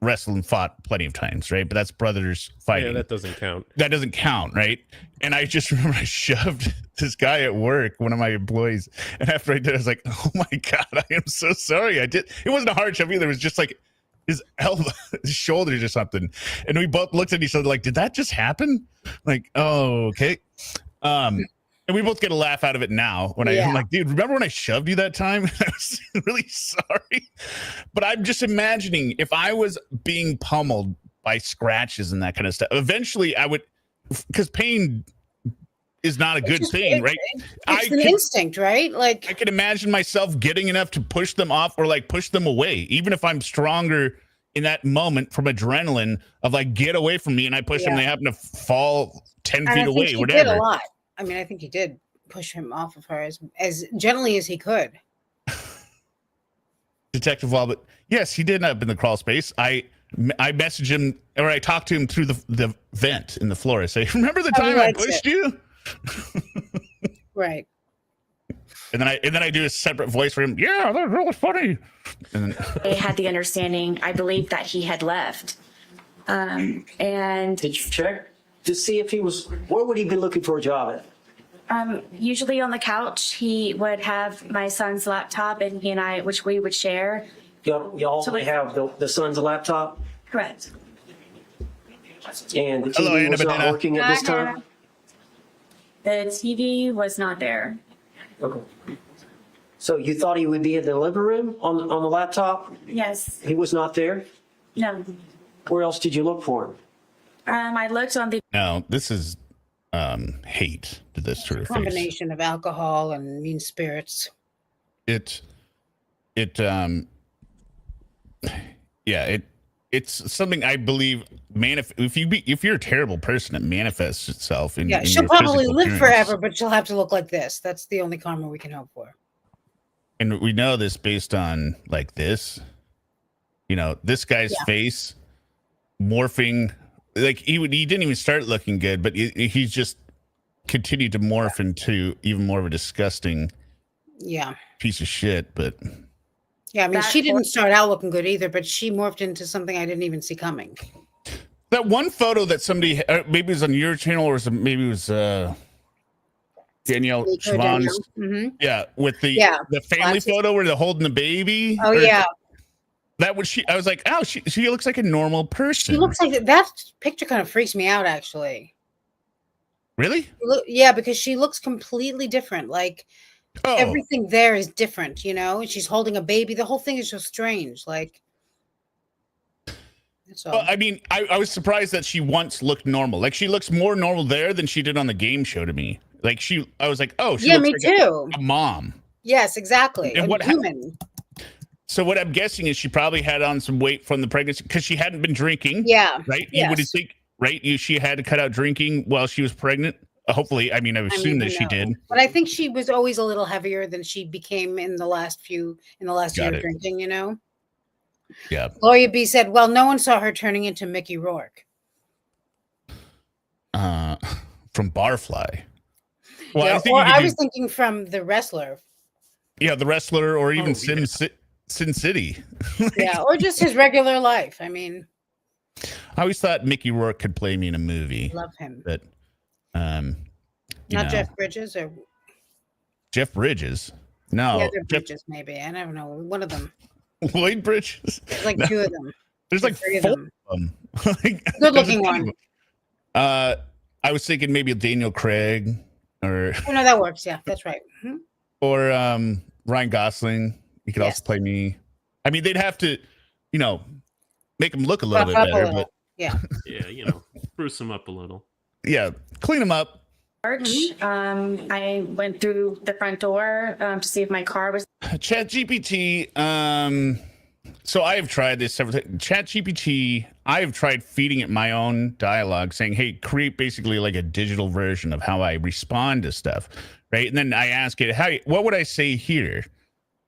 wrestled and fought plenty of times, right? But that's brothers fighting. Yeah, that doesn't count. That doesn't count, right? And I just remember I shoved this guy at work, one of my employees, and after I did, I was like, "Oh my god, I am so sorry." I did. It wasn't a hard shove either. It was just like his elbow, his shoulders or something. And we both looked at each other like, "Did that just happen?" Like, "Oh, okay." And we both get a laugh out of it now when I'm like, dude, remember when I shoved you that time? I was really sorry. But I'm just imagining if I was being pummeled by scratches and that kind of stuff, eventually I would, because pain is not a good thing, right? It's an instinct, right? Like I could imagine myself getting enough to push them off or like push them away, even if I'm stronger in that moment from adrenaline of like, get away from me, and I push them, they happen to fall 10 feet away, whatever. Did a lot. I mean, I think he did push him off of her as gently as he could. Detective Walbot, yes, he did end up in the crawl space. I messaged him, or I talked to him through the vent in the floor. I say, remember the time I pushed you? Right. And then I do a separate voice for him. Yeah, that's really funny. And then They had the understanding, I believe, that he had left. And Did you check to see if he was, where would he be looking for a job at? usually on the couch, he would have my son's laptop, and he and I, which we would share. Y'all have the son's laptop? Correct. And the Hello, TV Anna was not Banana. working at this time? The TV was not there. Okay. So you thought he would be in the living room on the laptop? Yes. He was not there? No. Where else did you look for him? I looked on the no, this is hate to this sort of face. Combination of alcohol and mean spirits. It's something I believe if you're a terrible person, it manifests itself in She'll your probably physical live appearance. forever, but she'll have to look like this. That's the only karma we can hope for. And we know this based on like this, this guy's face morphing. Like he didn't even start looking good, but he's just continued to morph into even more of a disgusting piece of shit. But yeah, I mean, she didn't start out looking good either, but she morphed into something I didn't even see coming. that one photo that somebody, maybe it was on your channel or maybe it was Danielle Siobhan's, with the family photo where they're holding the baby. Oh yeah. That was I was like, oh, she looks like a normal person. She looks like that picture kind of freaks me out, actually. Really? Yeah, because she looks completely different. Like everything there is different, and she's holding a baby. The whole thing is just strange. Like, that's all. Well, I mean, I was surprised that she once looked normal. Like she looks more normal there than she did on the game show to me. Like I was like, oh, she looks me like too. A mom. Yes, exactly. And a human. So what I'm guessing is she probably had on some weight from the pregnancy because she hadn't been drinking. Yeah. Right. Yes. You would think, right? She had to cut out drinking while she was pregnant. Hopefully, I mean, I assume that she did. But I think she was always a little heavier than she became in the last year of drinking. Yeah. Gloria B said, "Well, no one saw her turning into Mickey Rourke." From Barfly. Well, I was thinking from the wrestler. Yeah, the wrestler, or even Sin City. Yeah, or just his regular life. I mean, I always thought Mickey Rourke could play me in a movie. Love him. But Not Jeff Bridges or Jeff Bridges. No, the other Bridges, maybe. I don't know. One of them. Lloyd Bridges. There's like two of them. There's like three of four them. of them. Like, Good looking one. I was thinking maybe Daniel Craig or Oh no, that works. Yeah, that's right. Mhm. or Ryan Gosling. He could Yes. also play me. I mean, they'd have to, make him look a little Buff bit up a better, little. but Yeah. Yeah, spruce him up a little. yeah, clean him up. March, I went through the front door to see if my car was. ChatGPT. So I have tried this several times. ChatGPT. I have tried feeding it my own dialogue, saying, "Hey, create basically like a digital version of how I respond to stuff." Right, and then I ask it, what would I say here?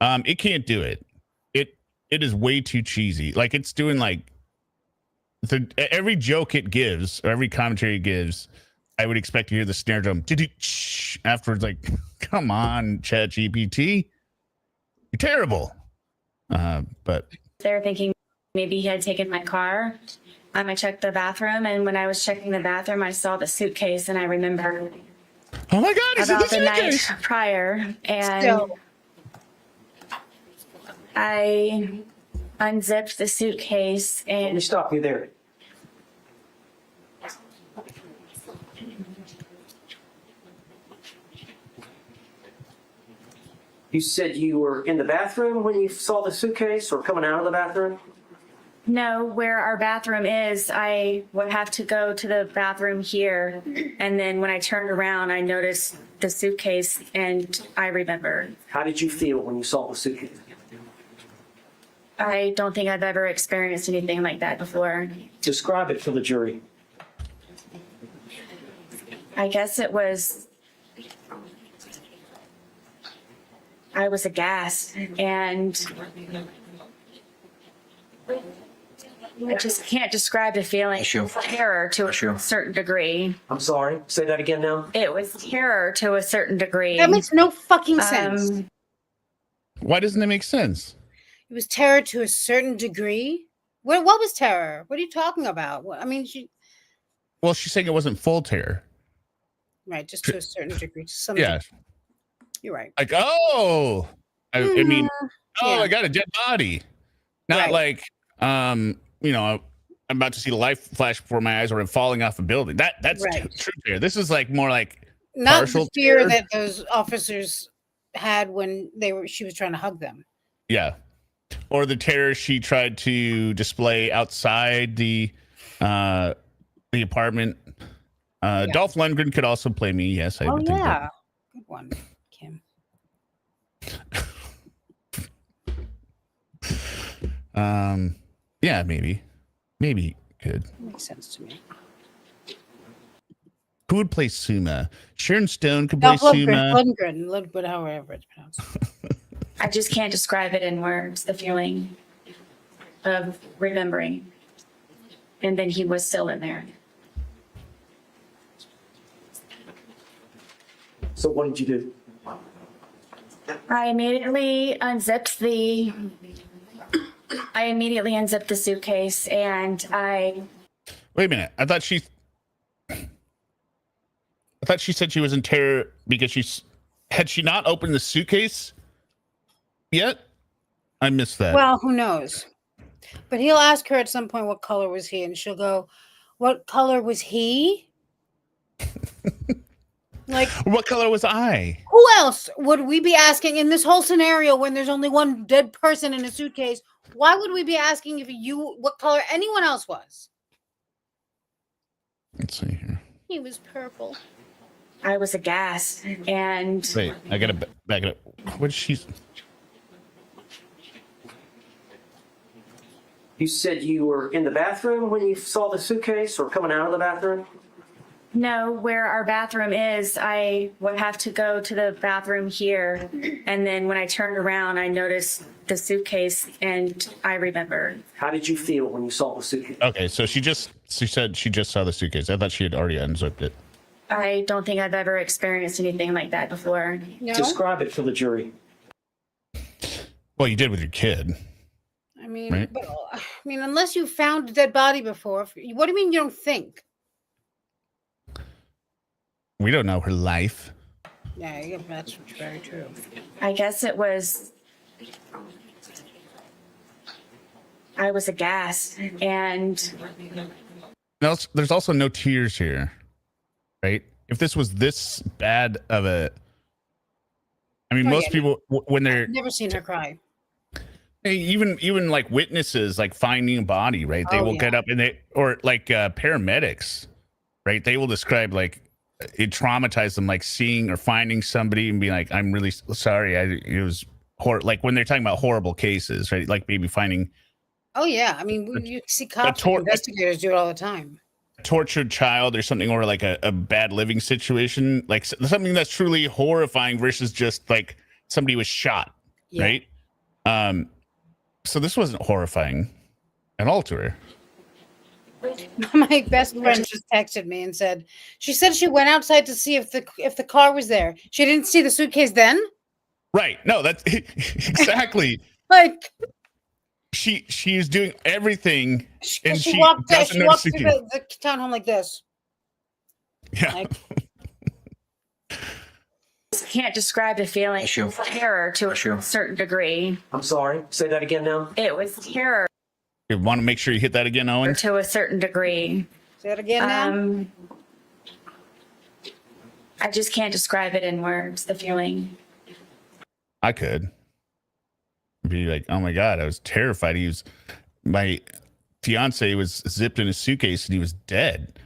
It can't do it. It is way too cheesy. Like it's doing like every joke it gives or every commentary it gives. I would expect to hear the snare drum afterwards. Like, come on, ChatGPT, you're terrible. But They're thinking maybe he had taken my car. I checked the bathroom, and when I was checking the bathroom, I saw the suitcase, and I remember oh my God, is it about the the night suitcase? prior, and Still. I unzipped the suitcase Let me and stop you there. You said you were in the bathroom when you saw the suitcase or coming out of the bathroom? know where our bathroom is. I would have to go to the bathroom here, and then when I turned around, I noticed the suitcase, and I remembered. How did you feel when you saw the suitcase? I don't think I've ever experienced anything like that before. Describe it for the jury. I guess it was, I was aghast, and I just can't describe the feeling. Issue. Terror to Issue. a certain degree. I'm sorry. Say that again now. It was terror to a certain degree. That makes no fucking sense. Why doesn't it make sense? It was terror to a certain degree. What was terror? What are you talking about? I mean, Well, she's saying it wasn't full terror. right, just to a certain degree. To some Yeah. degree. You're right. Like, oh, I mean, oh, Yeah. I got a dead body. Not Right. like, I'm about to see the light flash before my eyes or I'm falling off a building. That's Right. true terror. This is like more like Not partial the fear terror. that those officers had when she was trying to hug them. Yeah. Or the terror she tried to display outside the apartment. Dolph Lundgren could also play me. Yes, I would think that. Good one, Kim. Yeah, maybe could. Makes sense to me. Who would play Suma? Sharon Stone could play Dolph Suma. Lundgren, however it's pronounced. I just can't describe it in words, the feeling of remembering. And then he was still in there. So what did you do? I immediately unzipped the suitcase, and Wait a minute. I thought she said she was in terror because had she not opened the suitcase yet? I missed that. Well, who knows? But he'll ask her at some point what color was he, and she'll go, "What color was he?" Like, What color was I? who else would we be asking in this whole scenario when there's only one dead person in a suitcase? Why would we be asking what color anyone else was? Let's see here. He was purple. I was aghast, and Wait, I gotta back it up. What is she? You said you were in the bathroom when you saw the suitcase or coming out of the bathroom? know where our bathroom is. I would have to go to the bathroom here, and then when I turned around, I noticed the suitcase, and I remembered. How did you feel when you saw the suitcase? Okay, so she said she just saw the suitcase. I thought she had already unzipped it. I don't think I've ever experienced anything like that before. No, Describe it for the jury. Well, you did with your kid. I mean, Right. but mean, unless you found a dead body before, what do you mean you don't think? We don't know her life. Yeah, that's very true. I guess it was. I was aghast, and There's also no tears here, right? If this was this bad of a, I mean, most people when they're I've never seen her cry. Hey, even like witnesses, like finding a body, right? They will get up and or like paramedics, right? They will describe like it traumatized them, like seeing or finding somebody and being like, "I'm really sorry." It was like when they're talking about horrible cases, right? Like maybe finding. Oh yeah, I mean, you see cops and investigators do it all the time. Tortured child or something, or like a bad living situation, like something that's truly horrifying versus just like somebody was shot, right? So this wasn't horrifying at all to her. My best friend just texted me and said she went outside to see if the car was there. She didn't see the suitcase then. Right? No, that's exactly. Like she is doing everything, and she walked doesn't through notice the townhome like this. Yeah. Like, can't describe the feeling. Terror to a certain degree. I'm sorry. Say that again now. It was terror. You want to make sure you hit that again, Owen? To a certain degree. Say it again now. I just can't describe it in words, the feeling. I could be like, oh my God, I was terrified. My fiance was zipped in a suitcase and he was dead.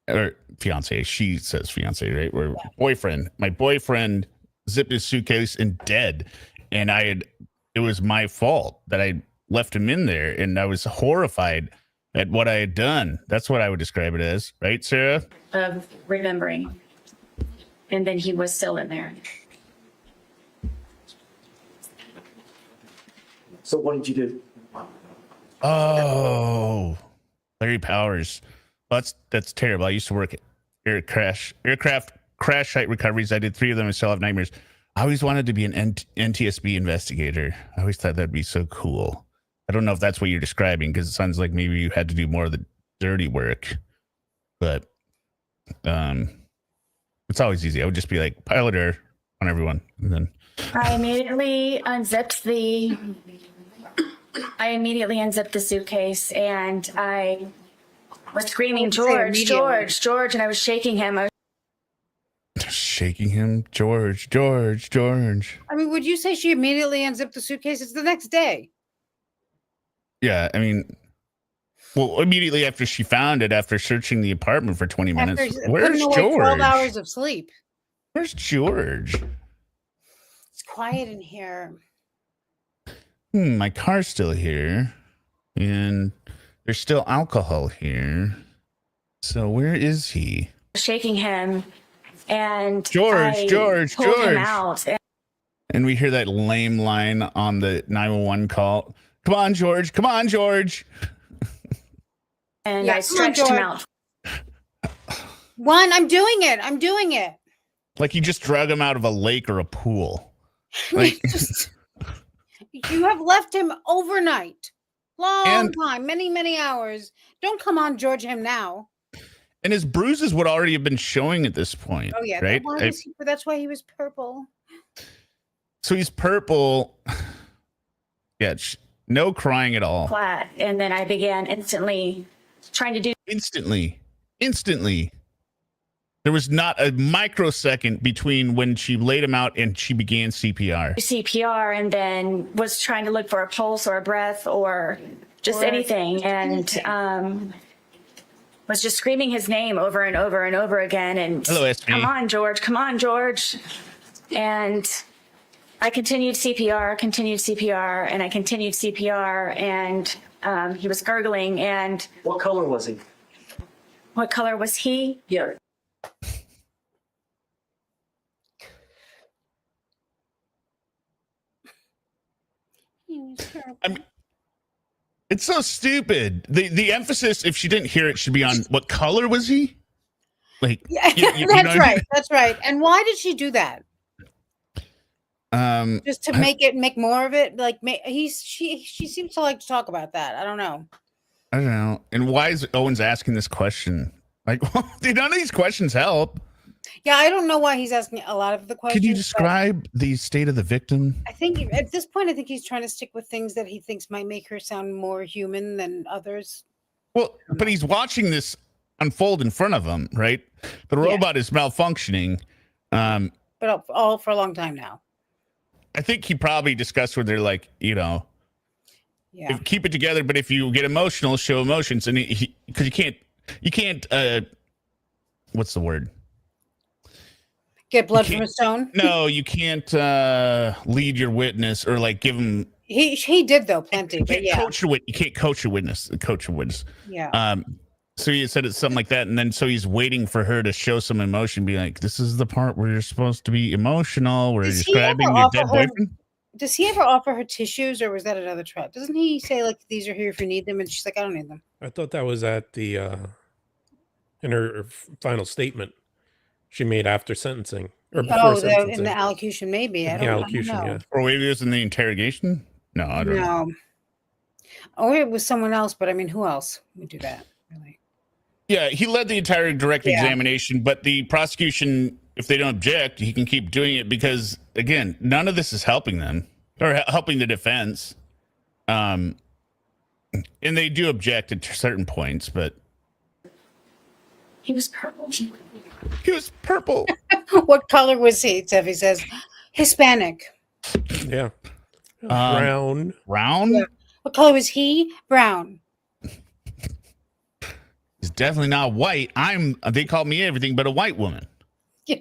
Or fiance, she says fiance, right? Or boyfriend. My boyfriend zipped his suitcase and dead. And it was my fault that I left him in there, and I was horrified at what I had done. That's what I would describe it as, right, Sarah? Of remembering. And then he was still in there. So what did you do? Oh, Larry Powers. Well, that's terrible. I used to work at aircraft crash site recoveries. I did 3 of them and still have nightmares. I always wanted to be an NTSB investigator. I always thought that'd be so cool. I don't know if that's what you're describing, because it sounds like maybe you had to do more of the dirty work. But it's always easy. I would just be like, pilot error on everyone. And then I immediately unzipped the suitcase, and I was screaming, George, George, George, and I was shaking him. Shaking him, George, George, George. I mean, would you say she immediately unzipped the suitcase? It's the next day. Yeah, I mean, well, immediately after she found it, after searching the apartment for 20 minutes. Where's George? 12 hours of sleep. Where's George? It's quiet in here. My car's still here, and there's still alcohol here. So where is he? Shaking him, and George, George, pulled him George. out. And we hear that lame line on the 911 call. Come on, George. Come on, George. And I stretched him out. I'm doing it. I'm doing it. Like you just drug him out of a lake or a pool. Like you have left him overnight. Long time. Many, many hours. Don't come on, George, him now. And his bruises would already have been showing at this point. Oh, yeah. Right? That's why he was purple. So he's purple. Yeah. No crying at all. Flat. And then I began instantly trying to do. Instantly. There was not a microsecond between when she laid him out and she began CPR. CPR, and then was trying to look for a pulse or a breath or just anything. And was just screaming his name over and over and over again. And hello, SP. Come on, George. Come on, George. And I continued CPR, and I continued CPR, and he was gurgling. And What color was he? what color was he? Yeah. I mean, it's so stupid. The emphasis, if she didn't hear it, should be on what color was he? Like, Yeah, you know that's what I right. mean? That's right. And why did she do that? Just to make more of it. Like she seems to like to talk about that. I don't know. And why is Owens asking this question? Like, none of these questions help. Yeah, I don't know why he's asking a lot of the questions. Could you describe the state of the victim? I think at this point, I think he's trying to stick with things that he thinks might make her sound more human than others. Well, but he's watching this unfold in front of him, right? The robot is malfunctioning. But all for a long time now. I think he probably discussed with her, like, keep it together, but if you get emotional, show emotions. And because you can't, what's the word? Get blood from a stone? No, you can't lead your witness or like give him. He did though plenty. You can't coach a witness. Yeah. So he said it's something like that, and then so he's waiting for her to show some emotion, be like, "This is the part where you're supposed to be emotional. Where you're describing your dead boyfriend." Does he ever offer her tissues, or was that another trap? Doesn't he say like these are here if you need them, and she's like, "I don't need them." I thought that was at the in her final statement she made after sentencing. Or before sentencing. In the allocution, maybe. I don't know. Yeah. Or maybe it was in the interrogation. No, I don't know. Oh, it was someone else, but I mean, who else would do that? Really? Yeah, he led the entire direct examination, but the prosecution, if they don't object, he can keep doing it because, again, none of this is helping them or helping the defense. And they do object at certain points, but He was purple. He was purple. What color was he? Tevi says Hispanic. Yeah. Brown. Brown? Yeah. What color was he? Brown. He's definitely not white. They call me everything but a white woman. Yeah.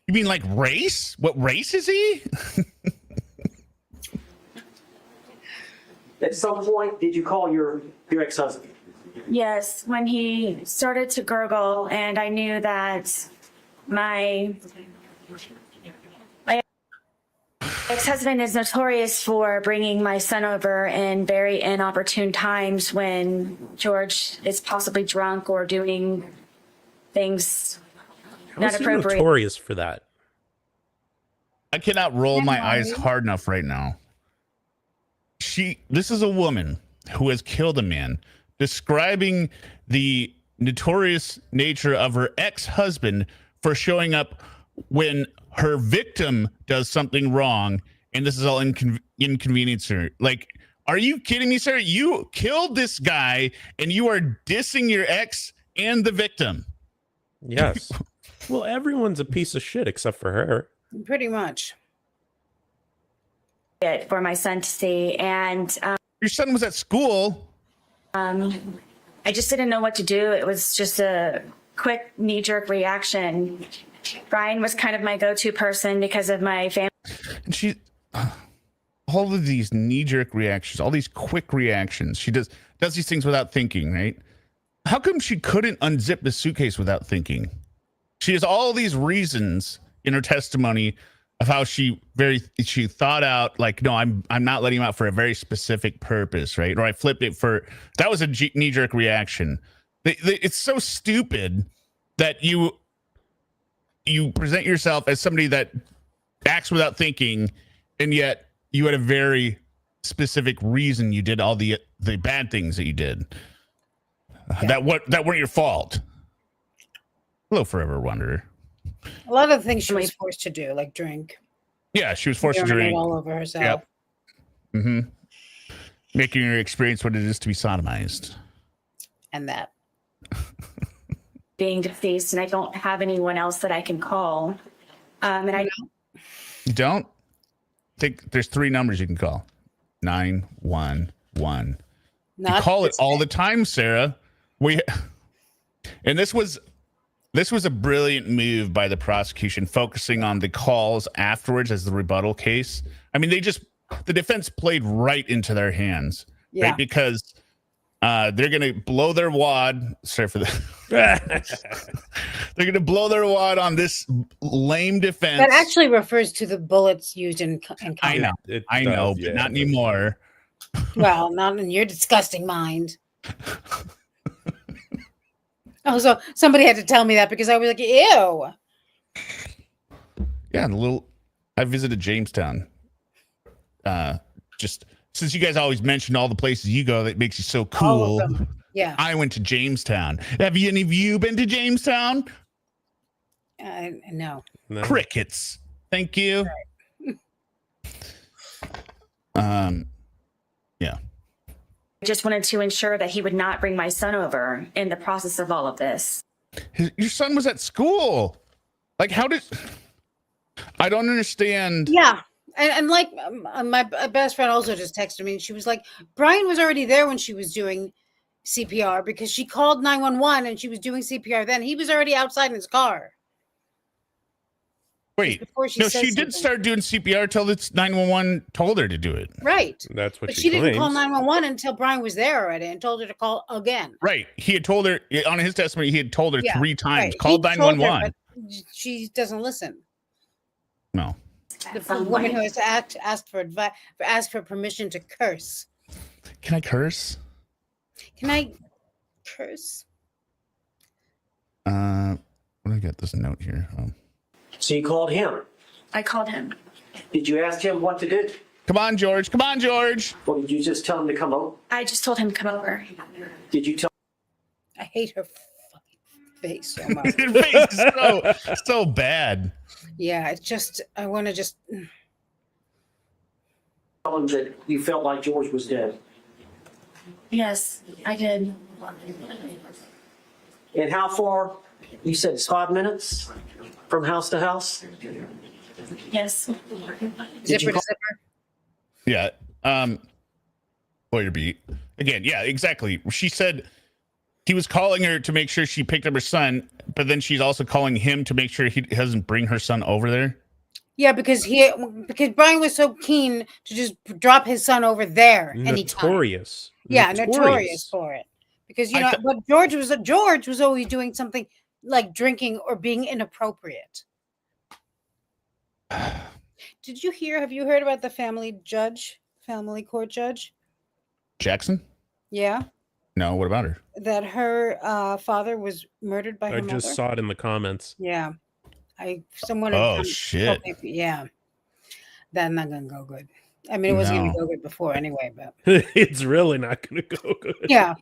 You mean like race? What race is he? At some point, did you call your ex-husband? Yes, when he started to gurgle, and I knew that my ex-husband is notorious for bringing my son over in very inopportune times when George is possibly drunk or doing things not How's he appropriate. Notorious for that. I cannot roll my eyes hard enough right now. This is a woman who has killed a man, describing the notorious nature of her ex-husband for showing up when her victim does something wrong, and this is all inconvenience her. Like, are you kidding me, sir? You killed this guy, and you are dissing your ex and the victim. Yes. Well, everyone's a piece of shit except for her. Pretty much. For my son to see, and Your son was at school. I just didn't know what to do. It was just a quick knee-jerk reaction. Brian was kind of my go-to person because of my family. And all of these knee-jerk reactions, all these quick reactions, she does these things without thinking, right? How come she couldn't unzip the suitcase without thinking? She has all these reasons in her testimony of how she thought out, like, no, I'm not letting him out for a very specific purpose, right? Or I flipped it that was a knee-jerk reaction. It's so stupid that you present yourself as somebody that acts without thinking, and yet you had a very specific reason you did all the bad things that you did. Yeah. That weren't your fault. Hello, Forever Wanderer. A lot of the things she was forced to do, like drink. Yeah, she was forced to drink. All over herself. Yep. Mm-hmm. Making her experience what it is to be sodomized. And that. Being deceased, and I don't have anyone else that I can call. You don't? I think there's 3 numbers you can call. 911. You call it all the time, Sarah. And this was a brilliant move by the prosecution, focusing on the calls afterwards as the rebuttal case. I mean, the defense played right into their hands, right? Because they're going to blow their wad. Sorry for that. They're going to blow their wad on this lame defense. That actually refers to the bullets used in combat. I know, but not anymore. Well, not in your disgusting mind. Oh, so somebody had to tell me that because I was like, ew. Yeah, I visited Jamestown. Just since you guys always mention all the places you go that makes you so All of cool. them. Yeah. I went to Jamestown. Have any of you been to Jamestown? No. No. Crickets. Thank you. Yeah. I just wanted to ensure that he would not bring my son over in the process of all of this. Your son was at school. Like, how did... I don't understand. Yeah. And like my best friend also just texted me and she was like, Brian was already there when she was doing CPR because she called 911 and she was doing CPR then. He was already outside in his car. Wait, she did start doing CPR till it's 911 told her to do it. Right. That's what but she didn't call claims. 911 until Brian was there already and told her to call again. Right. He had told her on his testimony, he had told her 3 times, right. called 911. She doesn't listen. No. The woman who has asked for advice, asked for permission to curse. Can I curse? Can I curse? What do I got this note here? So you called him. I called him. Did you ask him what to do? Come on, George. Come on, George. Or did you just tell him to come over? I just told him to come over. Did you tell I hate her fucking face so much. Your face is so bad. Yeah, it's just, I want to just. tell him that you felt like George was dead? Yes, I did. And how far? You said it's 5 minutes from house to house? Yes. Did you Zipper to call- zipper. Yeah. Lawyer beat. Again, yeah, exactly. She said he was calling her to make sure she picked up her son, but then she's also calling him to make sure he doesn't bring her son over there. Yeah, because Brian was so keen to just drop his son over there anytime. Notorious. Yeah, notorious for it. Because but George was always doing something like drinking or being inappropriate. Did you hear? Have you heard about the family court judge? Jackson? Yeah. No, what about her? That her father was murdered by her I mother. just saw it in the comments. Yeah. Oh, shit. Yeah. That's not gonna go good. I mean, it wasn't gonna go good before anyway, but It's really not going to go good. yeah.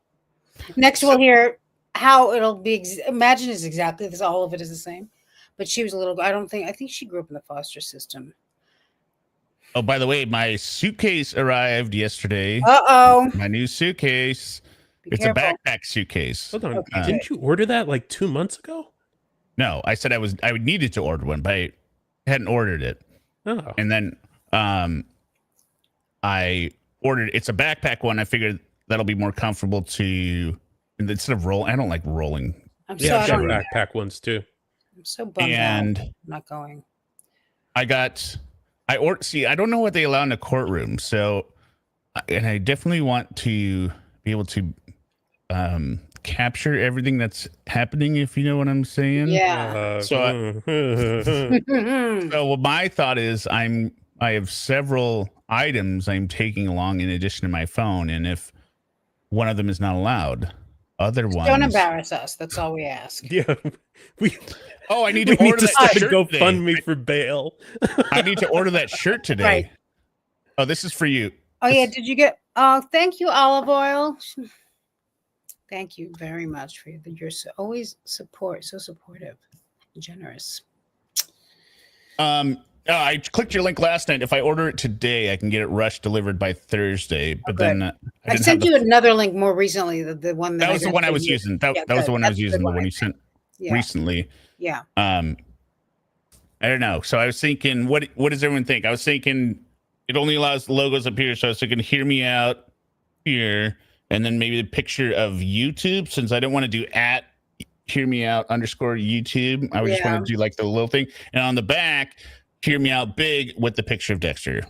Next, we'll hear how it'll be. Imagine it's exactly this. All of it is the same, but she was a little. I think she grew up in the foster system. Oh, by the way, my suitcase arrived yesterday. Uh-oh. My new suitcase. It's a backpack suitcase. Hold on. Okay. Didn't you order that like 2 months ago? No, I said I needed to order one, but I hadn't ordered it. Oh. And then I ordered, it's a backpack one. I figured that'll be more comfortable to, instead of rolling. I don't like rolling. I'm Yeah, I've got so backpack ones too. I'm so bummed And out. I'm not going. I don't know what they allow in the courtroom. So, and I definitely want to be able to capture everything that's happening, if you know what I'm saying. Yeah. So my thought is I have several items I'm taking along in addition to my phone, and if one of them is not allowed, other ones Don't embarrass us. That's all we ask. Yeah. I need We to need order to that start a shirt today. GoFundMe for bail. I need to order that shirt today. Right. Oh, this is for you. Oh yeah, did you get? Oh, thank you, Olive Oil. Thank you very much for your always support. So supportive, and generous. I clicked your link last night. If I order it today, I can get it rush delivered by Thursday. But then I sent you another link more recently. The one that was the one I was using. That was the one I was using. The one you sent recently. Yeah. I don't know. So I was thinking, what does everyone think? I was thinking it only allows the logos up here, so I was thinking hear me out here, and then maybe the picture of YouTube, since I don't want to do at hear me out _YouTube. I just want to do like the little thing, and on the back, hear me out big with the picture of Dexter,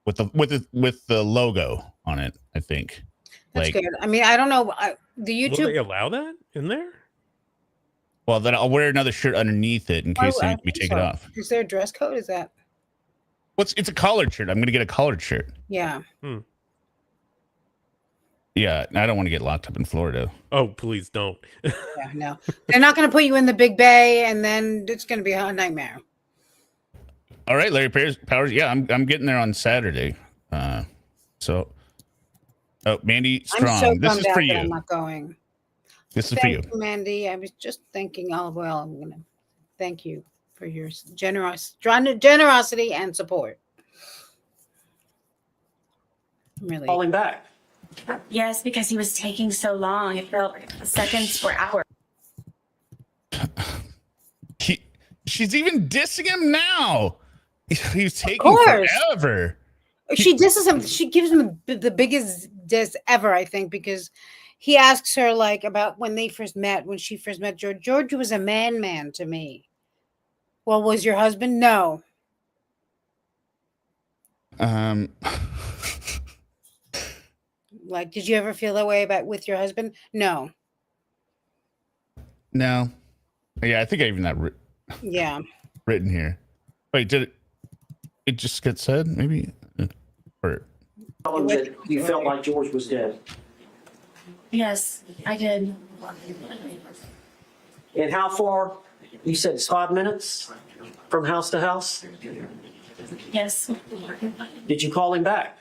with the logo on it. I think that's good. I mean, I don't know the YouTube. Will they allow that in there? Well, then I'll wear another shirt underneath it in case they make me take it off. Is there a dress code? Is that? It's a collared shirt. I'm going to get a collared shirt. Yeah. Yeah, I don't want to get locked up in Florida. Oh, please don't. Yeah, no. They're not going to put you in the Big Bay, and then it's going to be a nightmare. All right, Larry Powers. Yeah, I'm getting there on Saturday. So, Mandy Strong. I'm so This is bummed for out that I'm you. not going. This is for you. Thank you, Mandy. I was just thinking olive oil. I'm gonna thank you for your generosity and support. Really. Calling back. Yes, because he was taking so long. It felt like seconds for hours. She's even dissing him now. He's taking course. forever. She disses him. She gives him the biggest diss ever, I think, because he asks her like about when she first met George. George was a man to me. Well, was your husband? No. Like, did you ever feel that way with your husband? No. No. Yeah, I think I even that written here. Wait, did it just get said? Maybe or Tell him that you felt like George was dead. Yes, I did. And how far? You said it's 5 minutes from house to house? Yes. Did you call him back?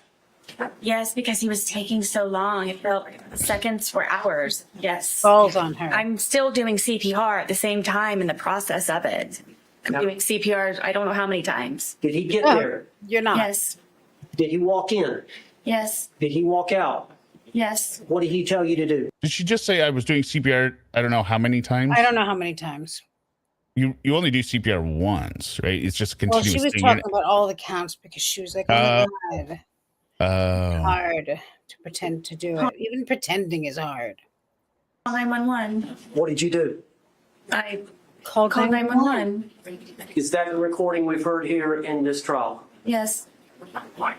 Yes, because he was taking so long. It felt like seconds for hours. Yes. Falls on her. I'm still doing CPR at the same time in the process of it. I'm doing CPR, I don't know how many times. Did he get No, there? you're not. Yes. Did he walk in? Yes. Did he walk out? Yes. What did he tell you to do? did she just say I was doing CPR? I don't know how many times. I don't know how many times. You only do CPR once, right? It's just a Well, continuous she was thing. talking about all the counts because she was like, oh my God. Hard to pretend to do it. Even pretending is hard. 911. What did you do? I Called called 911. Is that the recording we've heard here in this trial? Yes. I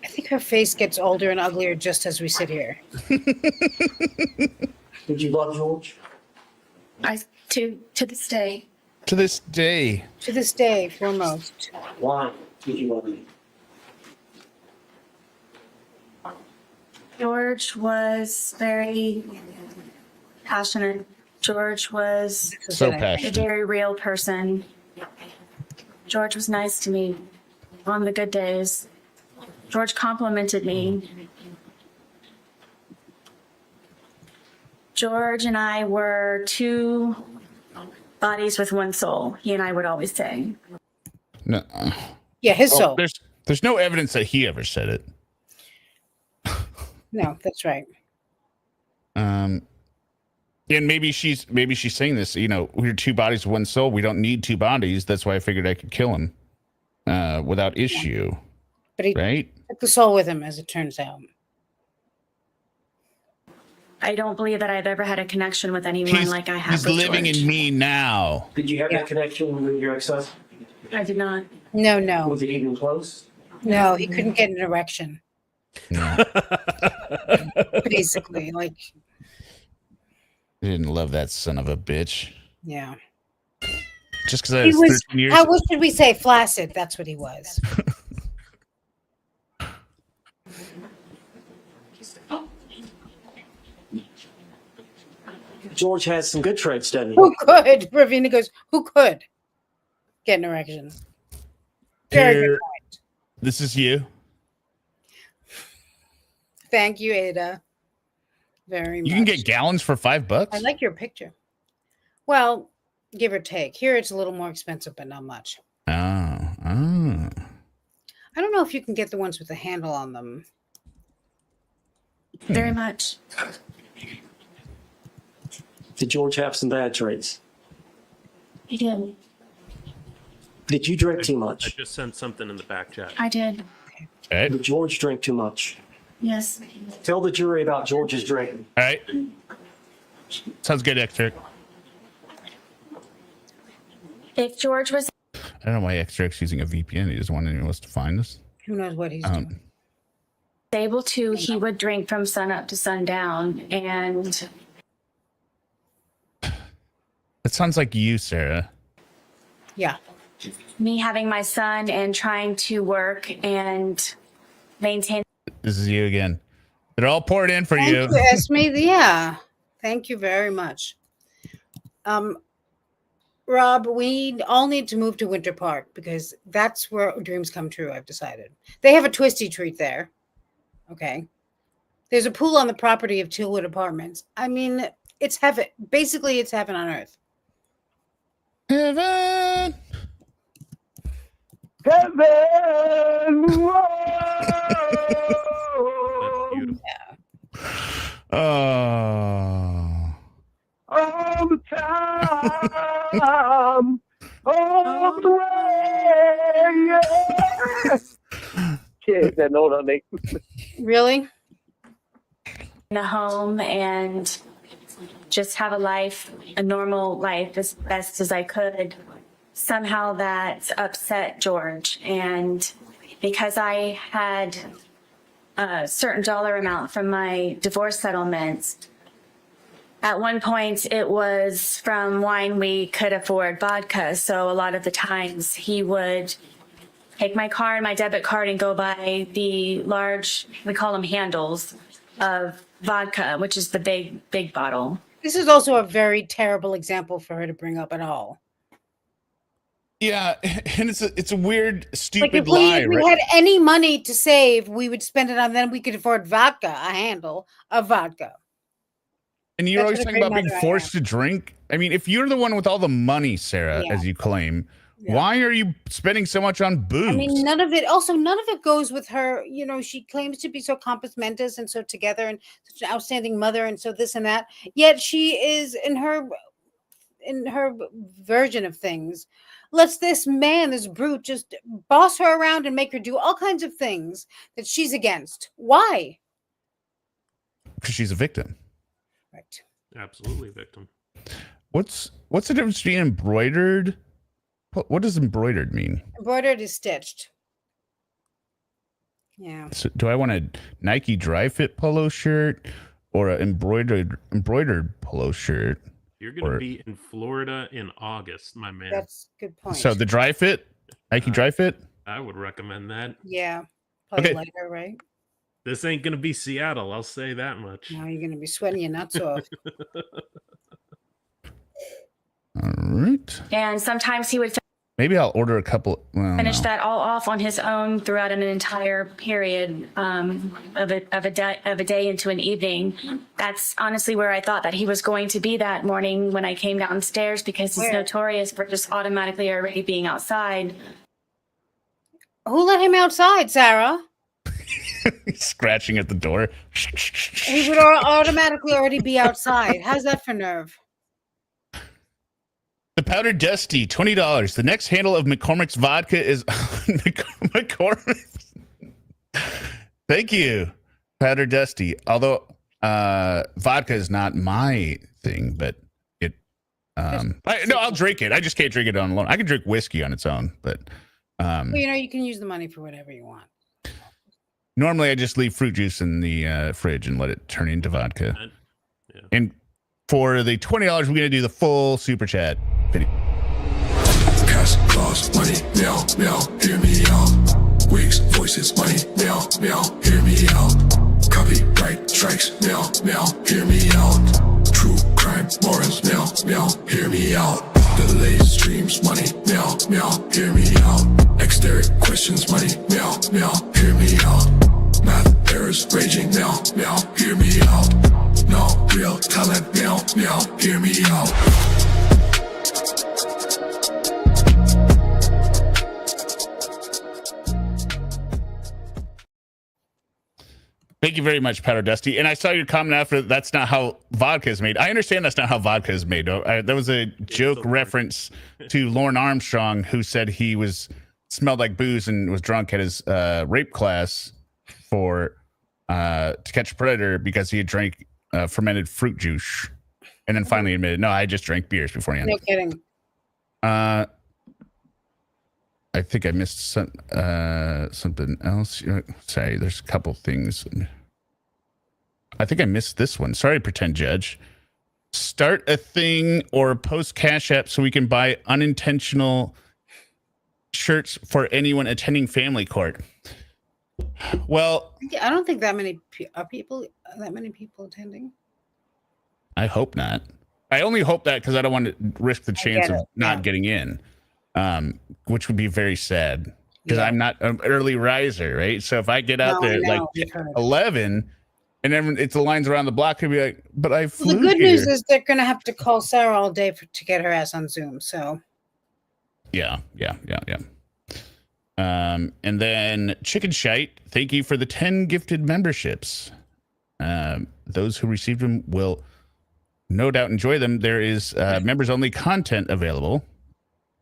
think her face gets older and uglier just as we sit here. Did you love George? To this day. To this day. To this day, foremost. Why did you love him? George was very passionate. George was So a passionate. very real person. George was nice to me on the good days. George complimented me. George and I were two bodies with one soul, he and I would always say. No. Yeah, his soul. There's no evidence that he ever said it. No, that's right. And maybe she's saying this, we're two bodies, one soul. We don't need two bodies. That's why I figured I could kill him without issue. But he right? took the soul with him, as it turns out. I don't believe that I've ever had a connection with anyone like I have He's with living George. in me now. Did you have that connection with your ex-husband? I did not. No. Was it even close? No, he couldn't get an erection. No. Basically, like, I didn't love that son of a bitch. yeah. Just because I He was was, 13 years. what should we say? Flaccid. That's what he was. George has some good traits, doesn't he? Who could? Ravina goes, who could get an erection? Very good Here, point. this is you. Thank you, Ada. Very much. You can get gallons for $5. I like your picture. Well, give or take. Here it's a little more expensive, but not much. Oh. I don't know if you can get the ones with the handle on them. Very much. Did George have some bad traits? He did. Did you drink too I much? just sent something in the back chat. I did. Okay. Did George drink too much? Yes. Tell the jury about George's drinking. All right. Sounds good, ExDerek. If George was I don't know why ExDerek's using a VPN. He doesn't want anyone else to find us. Who knows what he's doing? able to, he would drink from sun up to sundown. And That sounds like you, Sarah. Yeah. me having my son and trying to work and maintain. This is you again. They're all poured in for Thank you. you, Esme. Yeah. Thank you very much. Rob, we all need to move to Winter Park because that's where dreams come true. I've decided they have a twisty treat there. Okay, there's a pool on the property of Tillwood Apartments. I mean, it's heaven. Basically, it's heaven on earth. Heaven. Heaven. Beautiful. Oh. All the time. All the way. Yeah. Can't that note on me. Really? In a home and just have a normal life as best as I could. Somehow that upset George. And because I had a certain dollar amount from my divorce settlement, at one point it was from wine we could afford vodka. So a lot of the times he would take my card and my debit card and go buy the large, we call them handles, of vodka, which is the big bottle. This is also a very terrible example for her to bring up at all. Yeah, and it's a weird, stupid Like if lie, we right? had any money to save, we would spend it on. Then we could afford vodka, a handle of vodka. And you're That's always what a talking about great being mother I forced to drink. I mean, if you're the one with all the money, Sarah, Yeah. as you claim, Yeah. why are you spending so much on booze? I mean, none of it goes with her. You know, she claims to be so compos mentis and so together and such an outstanding mother and so this and that. Yet she is in her version of things. Lets this man, this brute, just boss her around and make her do all kinds of things that she's against. Why? Because she's a victim. Right. Absolutely victim. What's the difference between embroidered? What does embroidered mean? Embroidered is stitched. Yeah. So do I want a Nike dry fit polo shirt or an embroidered polo shirt? You're going to be in Florida in August, my man. That's a good point. So the dry fit, Nike dry fit. I would recommend that. Yeah. Probably Okay. lighter, right? This ain't going to be Seattle. I'll say that much. Now you're going to be sweating your nuts off. All right. And sometimes he would Maybe I'll order a couple. Well, finish no. that all off on his own throughout an entire period of a day into an evening. That's honestly where I thought that he was going to be that morning when I came downstairs, because he's Where? notorious for just automatically already being outside. Who let him outside, Sarah? He's scratching at the door. He would automatically already be outside. How's that for nerve? The Powder Dusty, $20. The next handle of McCormick's vodka is McCormick's. Thank you, Powder Dusty. Although vodka is not my thing, but it. I'll drink it. I just can't drink it on alone. I can drink whiskey on its own, but Well, you know, you can use the money for whatever you want. normally I just leave fruit juice in the fridge and let it turn into vodka. Yeah. And for the $20, we're gonna do the full super chat. Cash, claws, money, meow, meow, hear me out. Wigs, voices, money, meow, meow, hear me out. Copyright strikes, meow, meow, hear me out. True crime, morals, meow, meow, hear me out. Delayed streams, money, meow, meow, hear me out. ExDerek questions, money, meow, meow, hear me out. Math errors, raging, meow, meow, hear me out. No real talent, meow, meow, hear me out. Thank you very much, Powder Dusty. And I saw your comment after that's not how vodka is made. I understand that's not how vodka is made. That was a joke reference to Lorne Armstrong, who said he smelled like booze and was drunk at his rape class for To Catch a Predator because he had drank fermented fruit juice, and then finally admitted, no, I just drank beers beforehand. No kidding. I think I missed something else. Sorry, there's a couple things. I think I missed this one. Sorry, pretend judge. Start a thing or post CashApp so we can buy unintentional shirts for anyone attending family court. Well, Yeah, I don't think that many people attending. I hope not. I only hope that because I don't want to risk the chance get of it, not yeah. getting in, which would be very sad because Yeah. I'm not an early riser, right? So if I get out No, I there like know, we've heard. 11, and then it's the lines around the block, could be like, but I flew Well, the good here. news is they're going to have to call Sarah all day to get her ass on Zoom. So Yeah. And then Chicken Shite, thank you for the 10 gifted memberships. Those who received them will no doubt enjoy them. There is members only content available,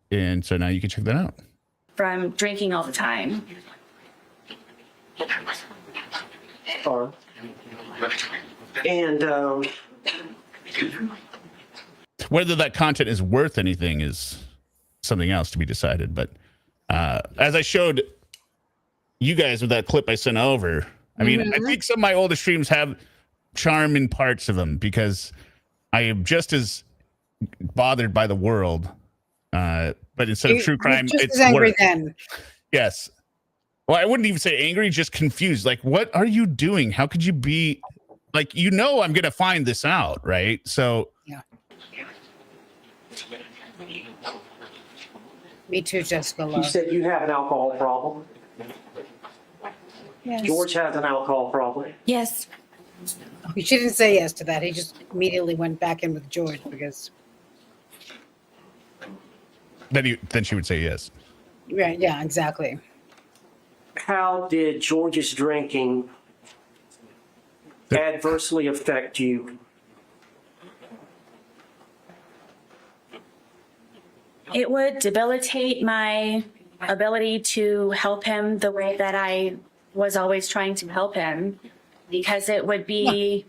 and so now you can check that out. From drinking all the time. And Whether that content is worth anything is something else to be decided. But as I showed you guys with that clip I sent over, I mean, I think some of my oldest streams have charm in parts of them because I am just as bothered by the world. But instead of true crime, just it's as angry work. then. Yes. Well, I wouldn't even say angry, just confused. Like, what are you doing? How could you be like, I'm going to find this out, right? So, Yeah. Me too, Jessica. you Love. said you have an alcohol problem. Yes. George has an alcohol problem. Yes. She didn't say yes to that. He just immediately went back in with George because. then she would say yes. Right. Yeah. Exactly. How did George's drinking adversely affect you? It would debilitate my ability to help him the way that I was always trying to help him, because it would be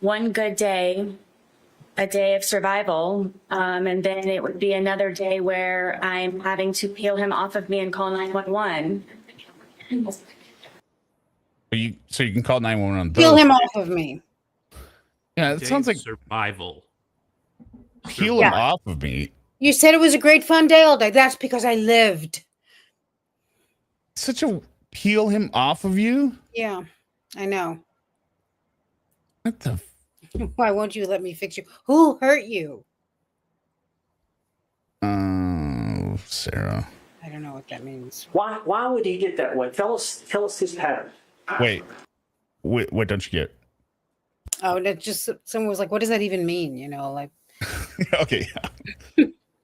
one good day, a day of survival, and then it would be another day where I'm having to peel him off of me and call 911. So you can call 911 on those. Peel him off of me. Yeah, it sounds like survival. peel him off of me. You said it was a great fun day all day. That's because I lived. Such a peel him off of you? Yeah, I know. What the? Why won't you let me fix you? Who hurt you? Oh, Sarah. I don't know what that means. Why would he get that way? Tell us his pattern. Wait, what don't you get? Oh, that just someone was like, "What does that even mean?" You know, like. Okay.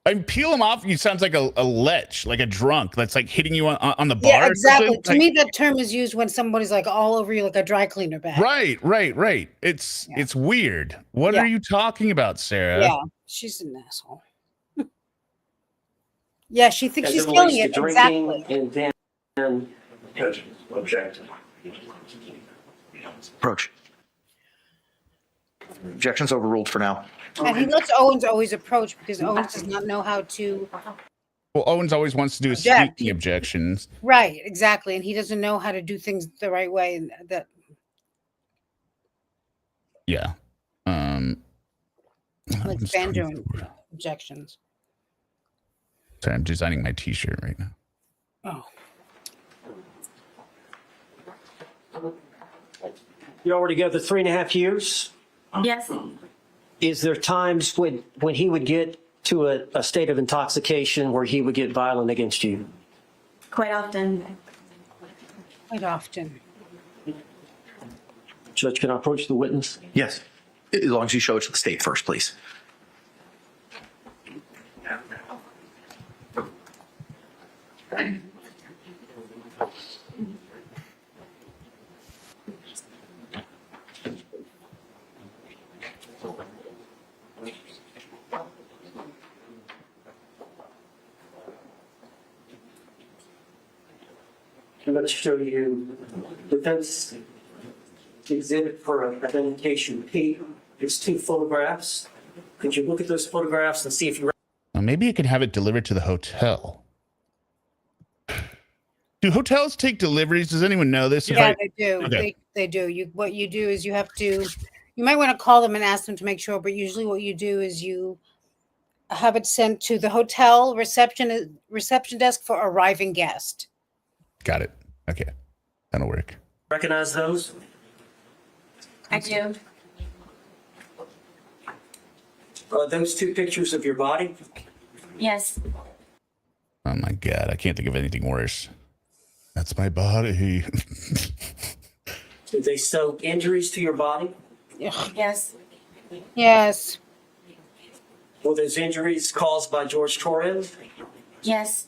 I peel him off. You sounds like a lech, like a drunk that's like hitting you on the bar. Yeah, exactly. To like, me, that term is used when somebody's like all over you, like a dry cleaner bag. Right. It's weird. What are you talking about, Sarah? Yeah, she's an asshole. Yeah, she thinks As she's it relates killing to it. drinking, Exactly. and then Object. Approach. Objections overruled for now. And he lets Owens always approach because Owens does not know how to. Well, Owens always wants to do his Object. speaking objections. Right, exactly, and he doesn't know how to do things the right way, and that. Yeah. Like banjo objections. Sorry, I'm designing my T-shirt right now. Oh. you're already together 3.5 years. Yes. Is there times when he would get to a state of intoxication where he would get violent against you? Quite often. Quite often. Judge, can I approach the witness? Yes. As long as you show it to the state first, please. Let's show you defense exhibit for identification P. There's 2 photographs. Could you look at those photographs and see if you... Well, maybe you could have it delivered to the hotel. Do hotels take deliveries? Does anyone know this? Yeah, they do. Okay. They do. What you do is you have to. You might want to call them and ask them to make sure. But usually, what you do is you have it sent to the hotel reception desk for arriving guest. Got it. Okay, that'll work. Recognize those? I do. Are those two pictures of your body? Yes. Oh my God, I can't think of anything worse. That's my body. Did they show injuries to your body? Yes. Yes. Were those injuries caused by George Torres? Yes.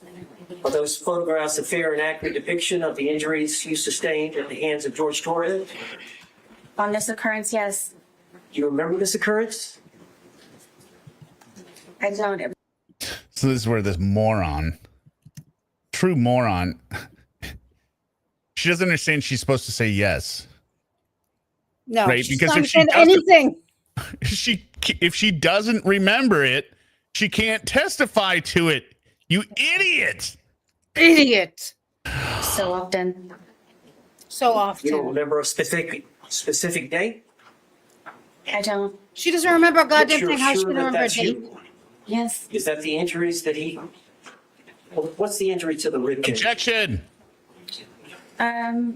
Are those photographs a fair and accurate depiction of the injuries you sustained at the hands of George Torres? On this occurrence, yes. Do you remember this occurrence? I don't. So this is where this moron, true moron, she doesn't understand she's supposed to say yes. No. Right? She's Because not if she saying doesn't- anything. If she doesn't remember it, she can't testify to it. You idiot. Idiot. So often. So You don't often. remember a specific date? I don't. She doesn't remember a But goddamn you're thing. How she sure gonna that remember a that's date? you? Yes. Is that the injuries that he? Well, what's the injury to the rib cage? Objection. I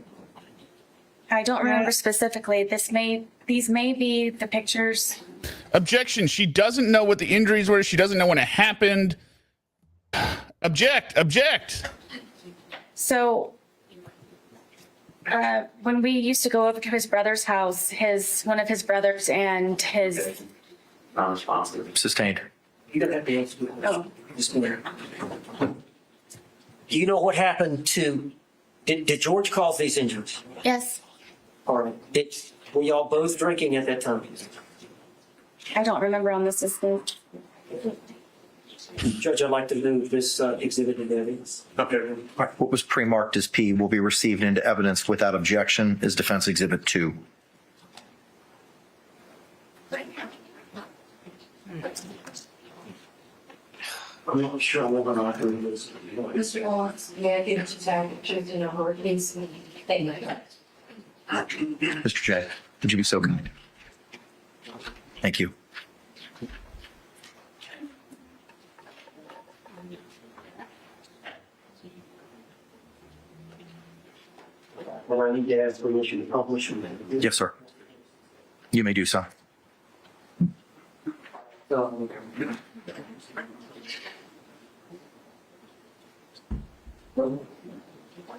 don't remember specifically. These may be the pictures. Objection. She doesn't know what the injuries were. She doesn't know when it happened. Object. So, when we used to go over to his brother's house, one of his brothers and his. Sustained. You don't have to answer. Oh. Just a minute. Do you know what happened to? Did George cause these injuries? Yes. Or were y'all both drinking at that time? I don't remember on this list. Judge, I'd like to move this exhibit into evidence. Okay. All right, what was pre-marked as P will be received into evidence without objection as Defense Exhibit 2. I'm not sure I'm going to do this. Mr. Owens, may I get you pictures in a hurricane? Thank you. Mr. J, would you be so kind? Thank you. Well, I need to ask permission to publish. Yes, sir. You may do so.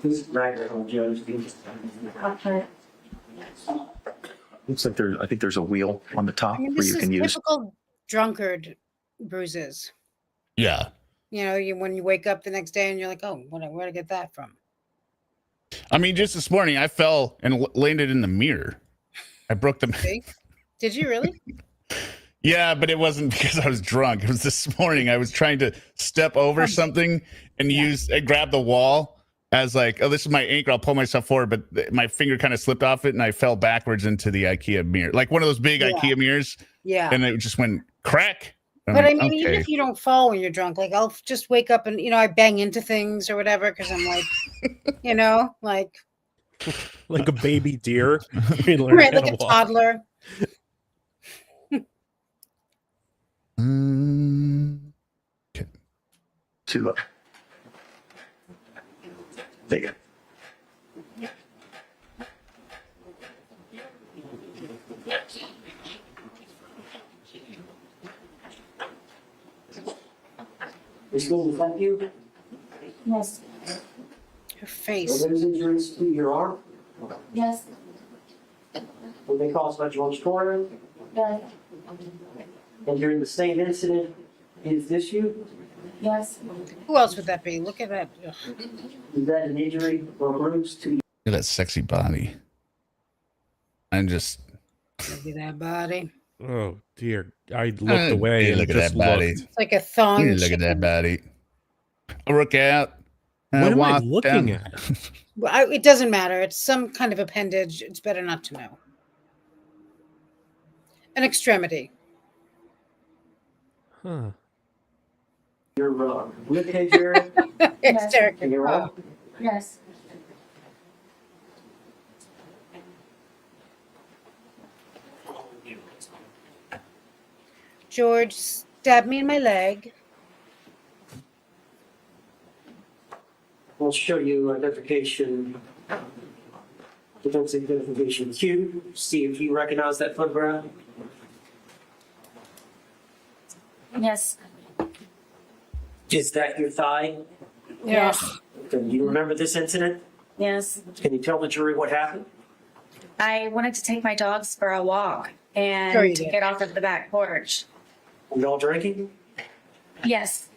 Who's right on Judge? Okay. Looks like I think there's a wheel on the top I mean, where this you is can use. typical drunkard bruises. Yeah. You know, when you wake up the next day and you're like, oh, where'd I get that from? I mean, just this morning, I fell and landed in the mirror. I broke the. See? Did you really? Yeah, but it wasn't because I was drunk. It was this morning. I was trying to step over something and grab the wall as like, oh, this is my ankle. I'll pull myself forward, but my finger kind of slipped off it and I fell backwards into the IKEA mirror, like one of those big IKEA mirrors. Yeah. And it just went crack. But I mean, even if you don't fall when you're drunk, like I'll just wake up and, I bang into things or whatever because I'm like, like a baby deer. right, like a toddler. Okay. To there you go. Is going to thank you? Yes. Her Are face. those injuries to your arm? Yes. Were they caused by George Torres? Yes. And during the same incident, is this you? Yes. Who else would that be? Look at that. Ugh. Is that an injury or bruise to you? Look at that sexy body. I'm just. Look at that body. Oh dear! I looked away Yeah, and look at just that body. looked. It's like a thong. Look at that chicken. body. I work out. What am I walk looking down. at? Well, it doesn't matter. It's some kind of appendage. It's better not to know. An extremity. Huh. Your rib cage area? It's Derek. And your arm? Yes. George stabbed me in my leg. We'll show you identification, defense identification Q. See if you recognize that photograph. Yes. Is that your thigh? Yes. Do you remember this incident? Yes. Can you tell the jury what happened? I wanted to take my dogs for a walk Sure and you to did. get off of the back porch. Were you all drinking? Yes.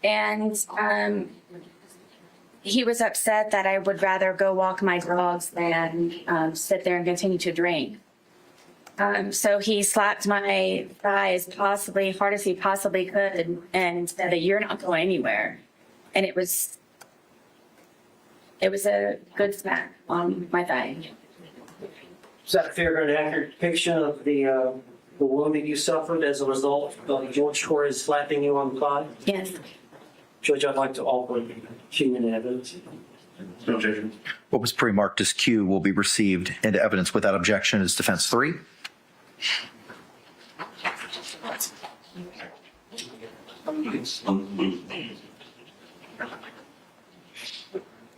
And he was upset that I would rather go walk my dogs than sit there and continue to drink. So he slapped my thighs possibly hard as he possibly could and said that you're not going anywhere. And it was a good smack on my thigh. Is that a fair and accurate depiction of the wound that you suffered as a result of George Torres slapping you on the thigh? Yes. Judge, I'd like to offer human evidence. No objection. What was pre-marked as Q will be received into evidence without objection as defense 3.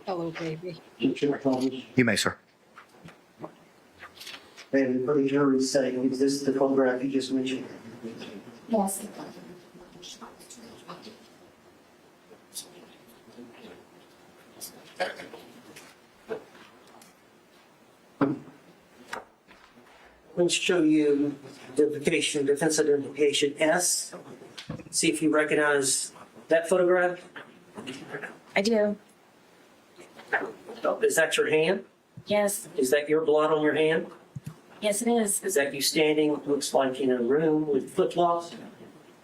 Hello, baby. You may, sir. And for the jury saying, is this the photograph you just mentioned? Yes. Let's show you identification, defense identification S. See if you recognize that photograph. I do. Is that your hand? Yes. Is that your blood on your hand? Yes, it is. Is that you standing, looks like in a room with flip-flops?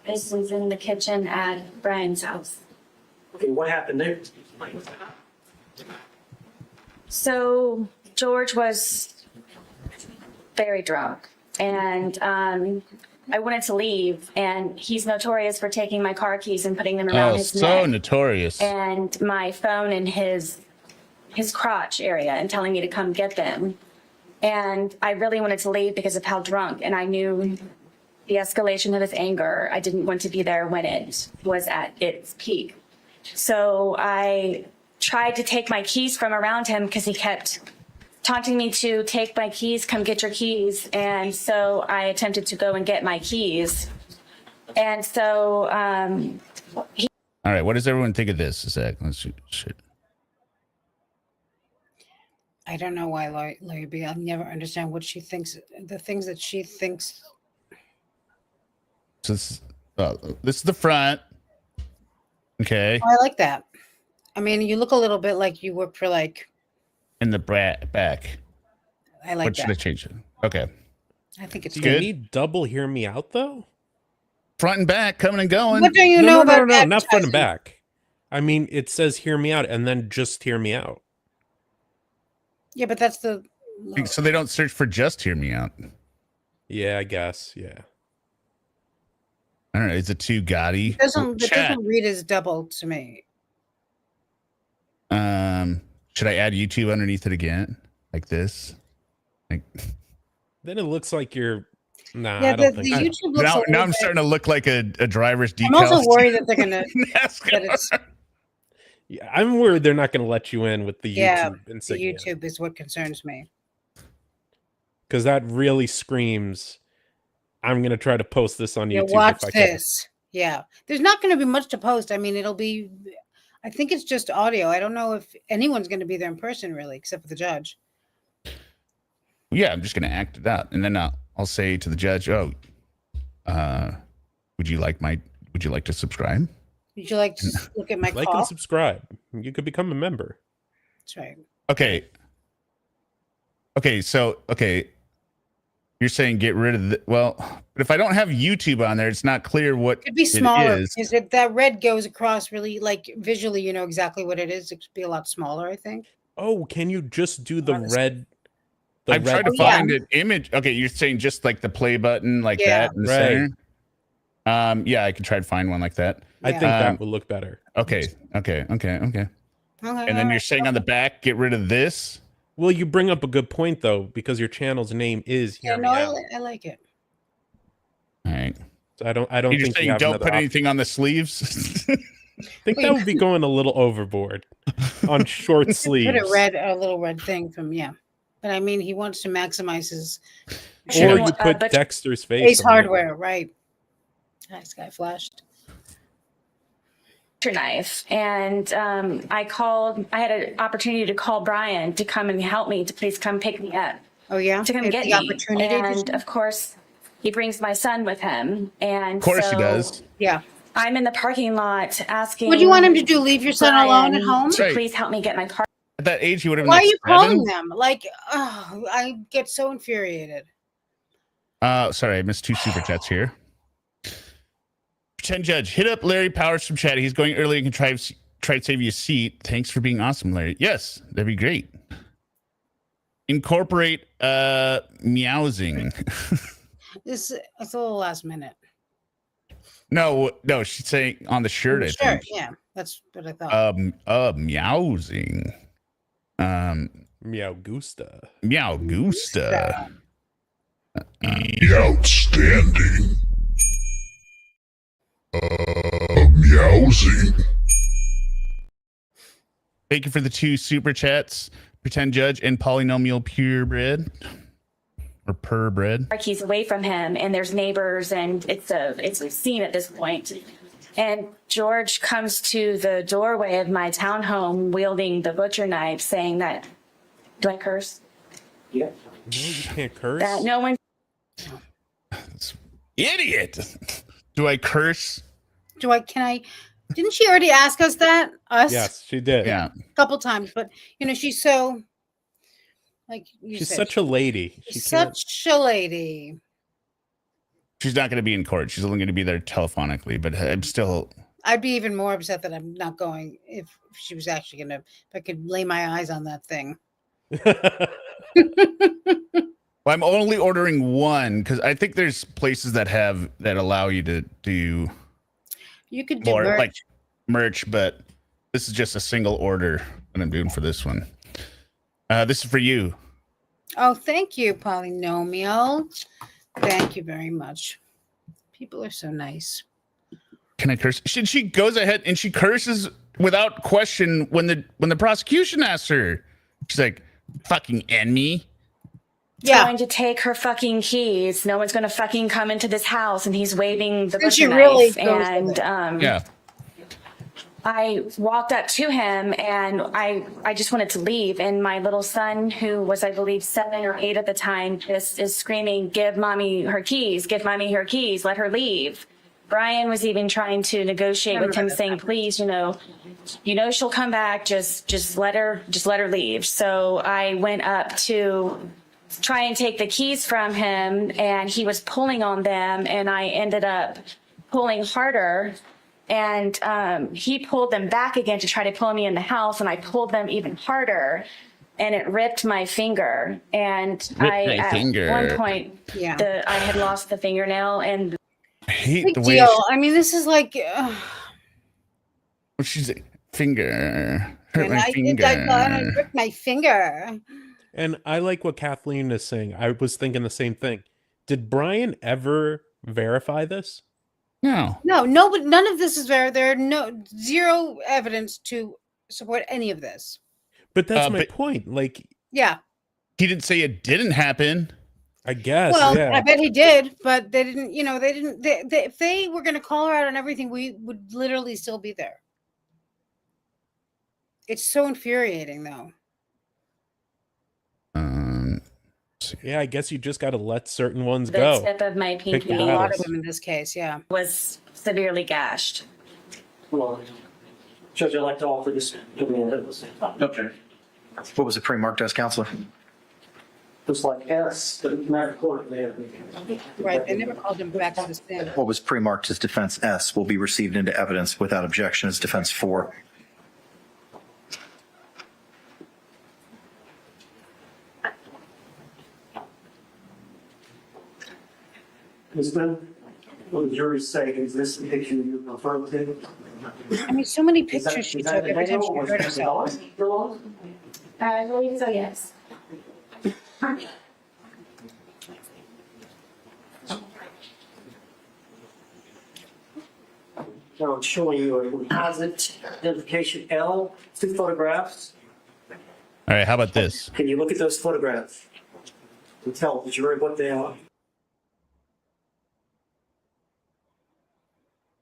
This was in the kitchen at Brian's house. Okay, what happened there? So George was very drunk, and I wanted to leave, and he's notorious for taking my car keys and putting them around his neck. Notorious. And my phone in his crotch area and telling me to come get them. And I really wanted to leave because of how drunk, and I knew the escalation of his anger. I didn't want to be there when it was at its peak. So I tried to take my keys from around him because he kept taunting me to take my keys, come get your keys. And so I attempted to go and get my keys. And so All right, what does everyone think of this? Let's see. Shit. I don't know why Larry B. I'll never understand what she thinks. The things that she thinks. So this is the front. Okay. Oh, I like that. I mean, you look a little bit like you work for like. In the back. I like What that. should I change it? Okay. I think it's Do good. you need double hear me out though? Front and back, coming and going. What do you know about No, not front advertising? and back. I mean, it says hear me out and then just hear me out. Yeah, but that's the. So they don't search for just hear me out. Yeah, I guess. Yeah. I don't know. Is it too gaudy? It doesn't Chat. read as double to me. Should I add YouTube underneath it again? Like this? Like Then it looks like you're. Nah, Yeah, I don't the think. so. YouTube looks. now, a now little I'm bit- starting to look like a driver's decal. I'm also worried that they're gonna. NASCAR. that it's, Yeah, I'm worried they're not going to let you in with the YouTube yeah, the insignia. YouTube is what concerns me. Because that really screams. I'm going to try to post this on Yeah, YouTube. watch if I can. this. Yeah, there's not going to be much to post. I mean, it'll be. I think it's just audio. I don't know if anyone's going to be there in person, really, except for the judge. Yeah, I'm just going to act it out, and then I'll say to the judge, "Oh, would you like to subscribe?" Would you like to look at my Like call? and subscribe. You could become a member. That's right. Okay. You're saying get rid of the but if I don't have YouTube on there, it's not clear what Could be smaller it is. because if that red goes across really like visually, you know exactly what it is. It could be a lot smaller, I think. Oh, can you just do the Honestly. red? I've tried to Oh, yeah. find an image. Okay, you're saying just like the play button, like Yeah. that in the Right. center. Yeah, I can try to find one like that. I think Yeah. that would look better. Okay. Okay, And then you're saying on the back, get rid of this. Well, you bring up a good point though, because your channel's name is yeah, Hear Me no, Out. I like it. All right. So I don't You're think you saying have don't another put option. anything on the sleeves. I think that would be going a little overboard on short You could sleeves. put a little red thing from but I mean, he wants to maximize his Or you but put Dexter's face. Ace on it. Hardware, right? Nice guy flashed. Knife, and I had an opportunity to call Brian to come and help me, to please come pick me up. Oh yeah, To come It's get the me. opportunity. And of course, he brings my son with him, and Of course so he does. Yeah. I'm in the parking lot asking. What do you want him to do? Leave your son alone at Brian home? to Right. please help me get my car. At that age, he would have been Why like are you 7. calling them? Like, oh, I get so infuriated. Sorry, I missed 2 super chats here. Pretend Judge, hit up Larry Powers from chat. He's going early and can try to save you a seat. Thanks for being awesome, Larry. Yes, that'd be great. Incorporate meowsing. It's a little last minute. No, she's saying on the shirt, I Sure, think. yeah, that's what I thought. Meowsing. Meow Gusta. Meow Gusta. Outstanding. Meowsing. Thank you for the 2 super chats. Pretend Judge and Polynomial Purebred. Or Purebred. Keys away from him, and there's neighbors, and it's a scene at this point. And George comes to the doorway of my townhome wielding the butcher knife, saying that, do I curse? Yeah. No, you can't curse. That no one. Idiot. Do I curse? Can I? Didn't she already ask us that? Us? Yes, she did. Yeah. A couple times, but she's so, like you She's said, such a lady. She she's can't. such a lady. She's not going to be in court. She's only going to be there telephonically, but I'm still. I'd be even more upset that I'm not going if she was actually gonna. If I could lay my eyes on that thing. Well, I'm only ordering one because I think there's places that allow you to do You could do more merch. like merch, but this is just a single order that I'm doing for this one. This is for you. Oh, thank you, Polynomial. Thank you very much. People are so nice. Can I curse? She goes ahead and she curses without question when the prosecution asks her. She's like, "Fucking enemy." Yeah. Going to take her fucking keys. No one's going to fucking come into this house, and he's waving the And she butcher really knife. goes And with it. Yeah. I walked up to him, and I just wanted to leave. And my little son, who was, I believe, 7 or 8 at the time, is screaming, "Give mommy her keys! Give mommy her keys! Let her leave!" Brian was even trying to negotiate with him, saying, "Please, she'll come back. Just let her leave." So I went up to try and take the keys from him, and he was pulling on them, and I ended up pulling harder, and he pulled them back again to try to pull me in the house, and I pulled them even harder, and it ripped my finger. And at one point, Yeah. I had lost the fingernail, and I hate Big the way deal. I mean, this is like. she's like, finger. Hurt my I finger. ripped my finger. And I like what Kathleen is saying. I was thinking the same thing. Did Brian ever verify this? No. No, but none of this is there. There are zero evidence to support any of this. But that's my point. Like, Yeah. He didn't say it didn't happen. I guess. Well, yeah. I bet he did, but they didn't. They didn't. If they were going to call her out on everything, we would literally still be there. It's so infuriating, though. Yeah, I guess you just got to let certain ones the go. tip of my Pick pinky the A lot of battles. them in this case, yeah. was severely gashed. Well, Judge, I'd like to offer this. Okay. What was it pre-marked as, Counselor? It's like S, but not court there. Right. They never called him back to the stand. What was pre-marked as defense S will be received into evidence without objection as defense 4. Ms. Lynn, what the jury say? Is this the picture you confirmed with him? I mean, so many pictures she took every time she hurt herself. I believe so, yes. Now I'm showing you a composite identification L, 2 photographs. All right, how about this? Can you look at those photographs and tell the jury what they are?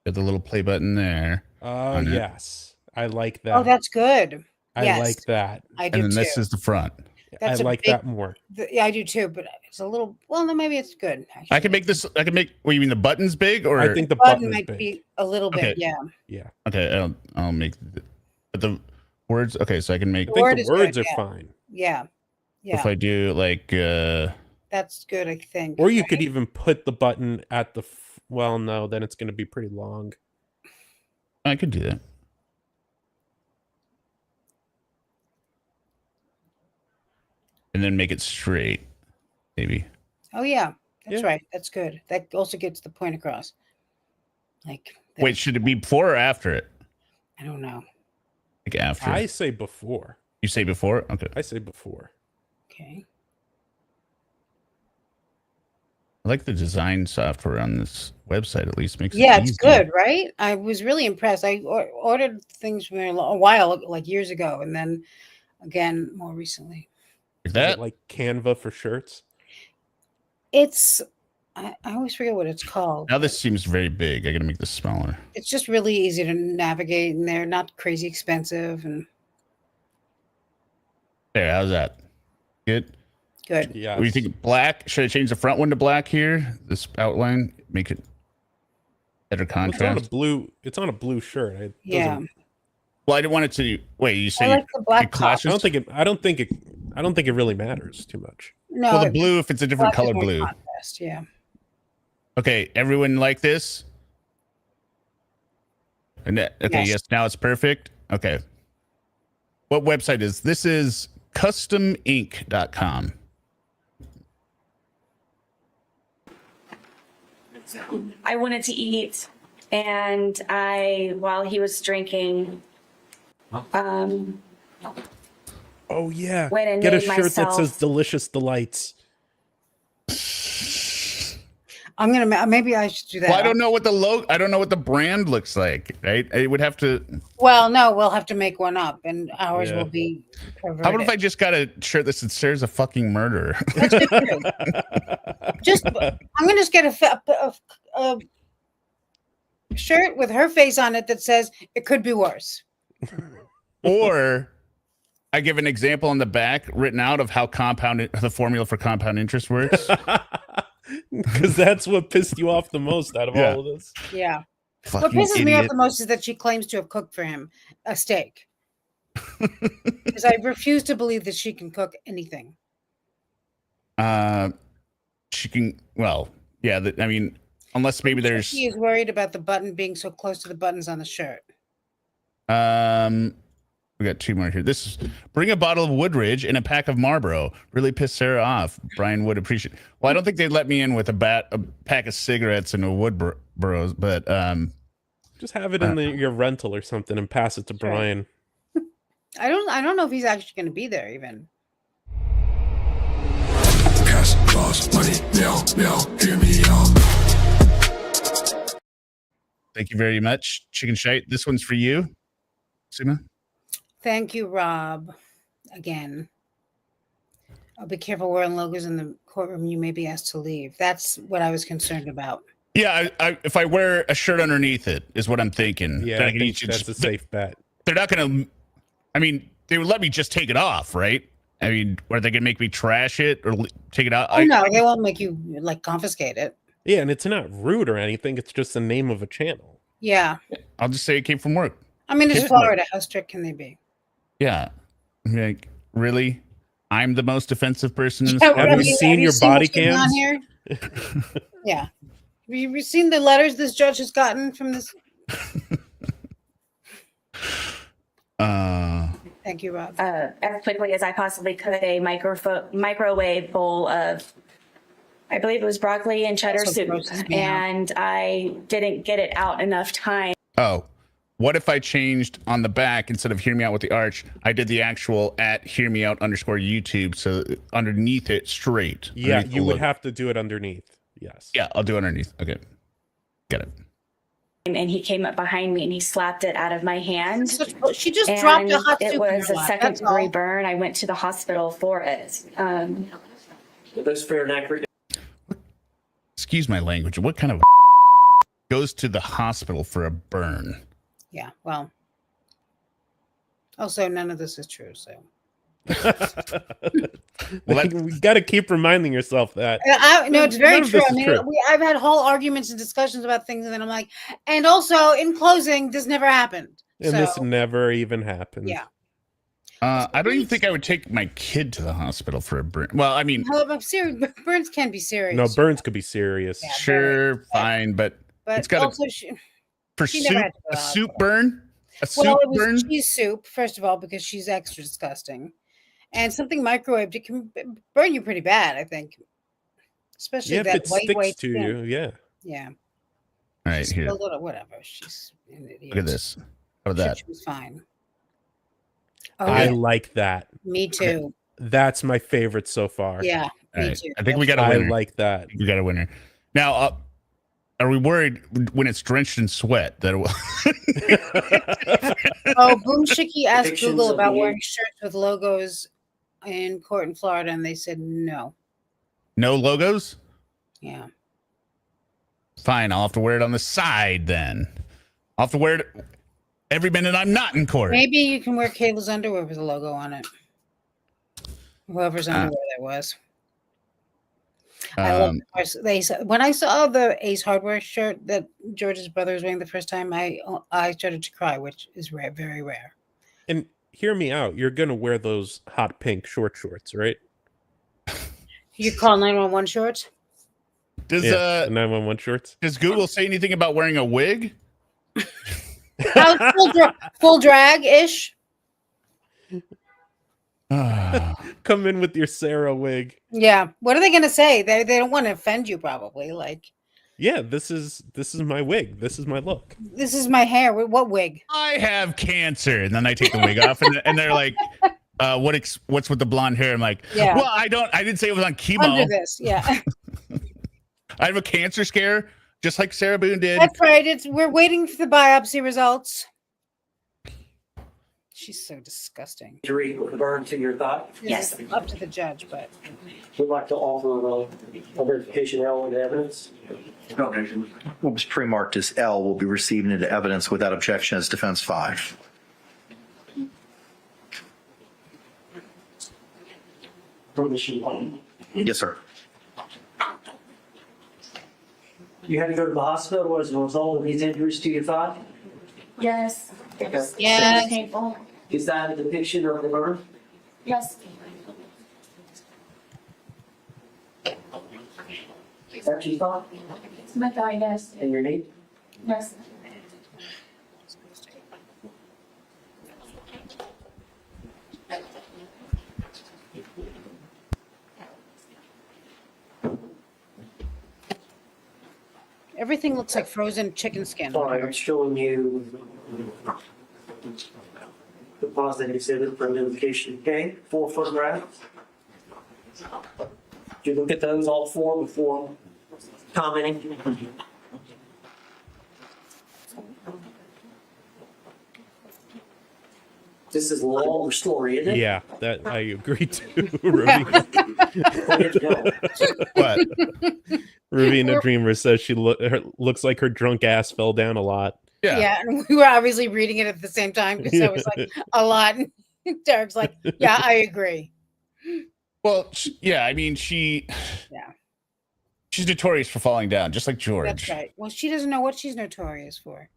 Got the little play button there. Oh, yes. I like that. Oh, that's good. I Yes, like that. I do And then too. this is the front. That's I a like big- that more. Yeah, I do too, but it's a little. Well, no, maybe it's good. Actually. I can make this. I can make. What you mean the buttons big or? I think the button button is might big. be a little bit. Okay. Yeah. Yeah. Okay, I'll make. But the words. Okay, so I can make. I think word the is words good, are yeah. fine. Yeah. Yeah. If I do like. That's good, I think. Or you could even put the button at the. Well, no, then it's going to be pretty long. I could do that. And then make it straight, maybe. Oh yeah, that's Yeah. right. That's good. That also gets the point across. Like. Wait, should it be before or after it? I don't know. Like after. I say before. You say before? Okay. I say before. Okay. I like the design software on this website. At least makes Yeah, it it's easier. good, right? I was really impressed. I ordered things from there a while, like years ago, and then again more recently. Like Is that. it like Canva for shirts? It's I always forget what it's called. Now this seems very big. I gotta make this smaller. It's just really easy to navigate, and they're not crazy expensive and There. How's that? Good. good. Yeah. What do you think? Black? Should I change the front one to black here? This outline, make it better It's on a contrast. blue. It's on a blue shirt. It Yeah, doesn't- Well, I didn't want it to. Wait, you I say like the black it top. clashes? I don't think it. I don't think it really matters too much. No, Well, the it- blue if it's a different black is color more blue. contrast, yeah. Okay, everyone like this? And okay, Yes. yes, now it's perfect. Okay. What website is this? Is custominc.com. I wanted to eat, and while he was drinking, Oh yeah. Went and Get a made shirt that myself- says "Delicious Delights." I'm gonna maybe I should do that. Well, I don't know what the logo. I don't know what the brand looks like. Right? It would have to. Well, no, we'll have to make one up, and ours Yeah. will be. How about if I just got a shirt that said "Sarah's a fucking murderer"? That's good too. I'm gonna just get a shirt with her face on it that says "It could be worse." Or I give an example on the back written out of how the formula for compound interest works. Because that's what pissed you off the most out of Yeah. all of this. Yeah. What Fucking pisses me off idiot. the most is that she claims to have cooked for him a steak. Because I refuse to believe that she can cook anything. She can. Well, yeah. I mean, unless maybe there's. She is worried about the button being so close to the buttons on the shirt. We got two more here. This is bring a bottle of Woodridge and a pack of Marlboro. Really pissed Sarah off. Brian would appreciate. Well, I don't think they'd let me in with a pack of cigarettes and a Woodbros, but Just have it in your rental or something and pass it to Sure. Brian. I don't know if he's actually going to be there even. Cash, laws, money, meow, meow, hear me out. thank you very much, Chicken Shite. This one's for you, Sima. Thank you, Rob. Again. I'll be careful wearing logos in the courtroom. You may be asked to leave. That's what I was concerned about. Yeah, if I wear a shirt underneath it, is what I'm thinking. Yeah, Then I can think each- that's a safe bet. They're not gonna. I mean, they would let me just take it off, right? I mean, are they gonna make me trash it or take it out? Oh, no, they won't make you like confiscate it. Yeah, and it's not rude or anything. It's just the name of a channel. Yeah. I'll just say it came from work. I mean, it's Yeah. Florida. How strict can they be? Yeah. I'm like, really? I'm the most offensive person in this Yeah, world? Have you seen your body what's going on cams? here? Yeah. Have you seen the letters this judge has gotten from this? Thank you, Rob. as quickly as I possibly could, a microwave bowl of, I believe it was broccoli and cheddar That's what soup, grosses me out. and I didn't get it out enough time. Oh, what if I changed on the back instead of Hear Me Out with the arch? I did the actual at Hear Me Out _YouTube. So underneath it, straight. Yeah, underneath the you would logo. have to do it underneath. Yes. Yeah, I'll do it underneath. Okay. Get it. And he came up behind me and he slapped it out of my hand. She just dropped And a hot it soup in was your a lap. second That's all. degree burn. I went to the hospital for it. That's fair and accurate. Excuse my language. What kind of goes to the hospital for a burn. Yeah. Well. Also, none of this is true. So. We got to keep reminding yourself that. No, it's very None of true. this I is mean, true. I've had whole arguments and discussions about things, and then I'm like, and also in closing, this never happened. And so, this never even happened. Yeah. I don't even think I would take my kid to the hospital for a burn. Well, I mean, burns can be serious. No, burns could be serious. Yeah, sure, fine, but it's got also for she never soup, had to go a to soup hospital. burn, a soup Well, it was burn. cheese soup, first of all, because she's extra disgusting, and something microwaved, it can burn you pretty bad, I think, especially Yeah, if that it white sticks to skin. you, yeah. Yeah. All right, She's here. a little whatever. She's an idiot. Look at this. How about that? She was fine. Oh, I yeah. like that. Me too. That's my favorite so far. Yeah, All me right. too. I think we got a I winner. like that. We got a winner. Now, are we worried when it's drenched in sweat that it will? Oh, Boom Shicky asked Depictions Google of about the- wearing shirts with logos in court in Florida, and they said no. No logos? Yeah. Fine, I'll have to wear it on the side then. I'll have to wear it every minute I'm not in court. Maybe you can wear Kayla's underwear with a logo on it. Whoever's underwear that was. I love when I saw the Ace Hardware shirt that George's brother was wearing the first time, I started to cry, which is rare, very rare. And hear me out. You're gonna wear those hot pink shorts, right? You call 911 shorts? Does the 911 shorts? Does Google say anything about wearing a wig? Full drag ish. Come in with your Sarah wig. Yeah. What are they going to say? They don't want to offend you, probably. Like, yeah, this is my wig. This is my look. This is my hair. What wig? I have cancer, and then I take the wig off, and they're like, "What's with the blonde hair?" I'm like, Yeah. "Well, I didn't say it was on chemo. Under this, yeah. I have a cancer scare, just like Sarah Boone did." That's right. We're waiting for the biopsy results. She's so disgusting. To read the burn to your thought. Yes. It's up to the judge, but We'd like to offer a verification element evidence. What was pre-marked as L will be received into evidence without objection as defense 5. Permission. Yes, sir. You had to go to the hospital as a result of these injuries to your thigh? Yes. It was Yes. so painful. Is that a depiction of the burn? Yes. Is that what you thought? It's my thigh, yes. And your knee? Yes. everything looks like frozen chicken skin. Fine, I'm showing you the positive exhibit for identification. Okay, 4 photographs. Did you look at those all 4 before commenting? This is a longer story, isn't it? Yeah, that I agree too, Ruby. What? Ravina Dreamer says she looks like her drunk ass fell down a lot. Yeah, and we were obviously reading it at the same time because I was like, a lot. And Derek's like, yeah, I agree. Well, yeah, I mean, she's notorious for falling down, just like George. That's right. Well, she doesn't know what she's notorious for.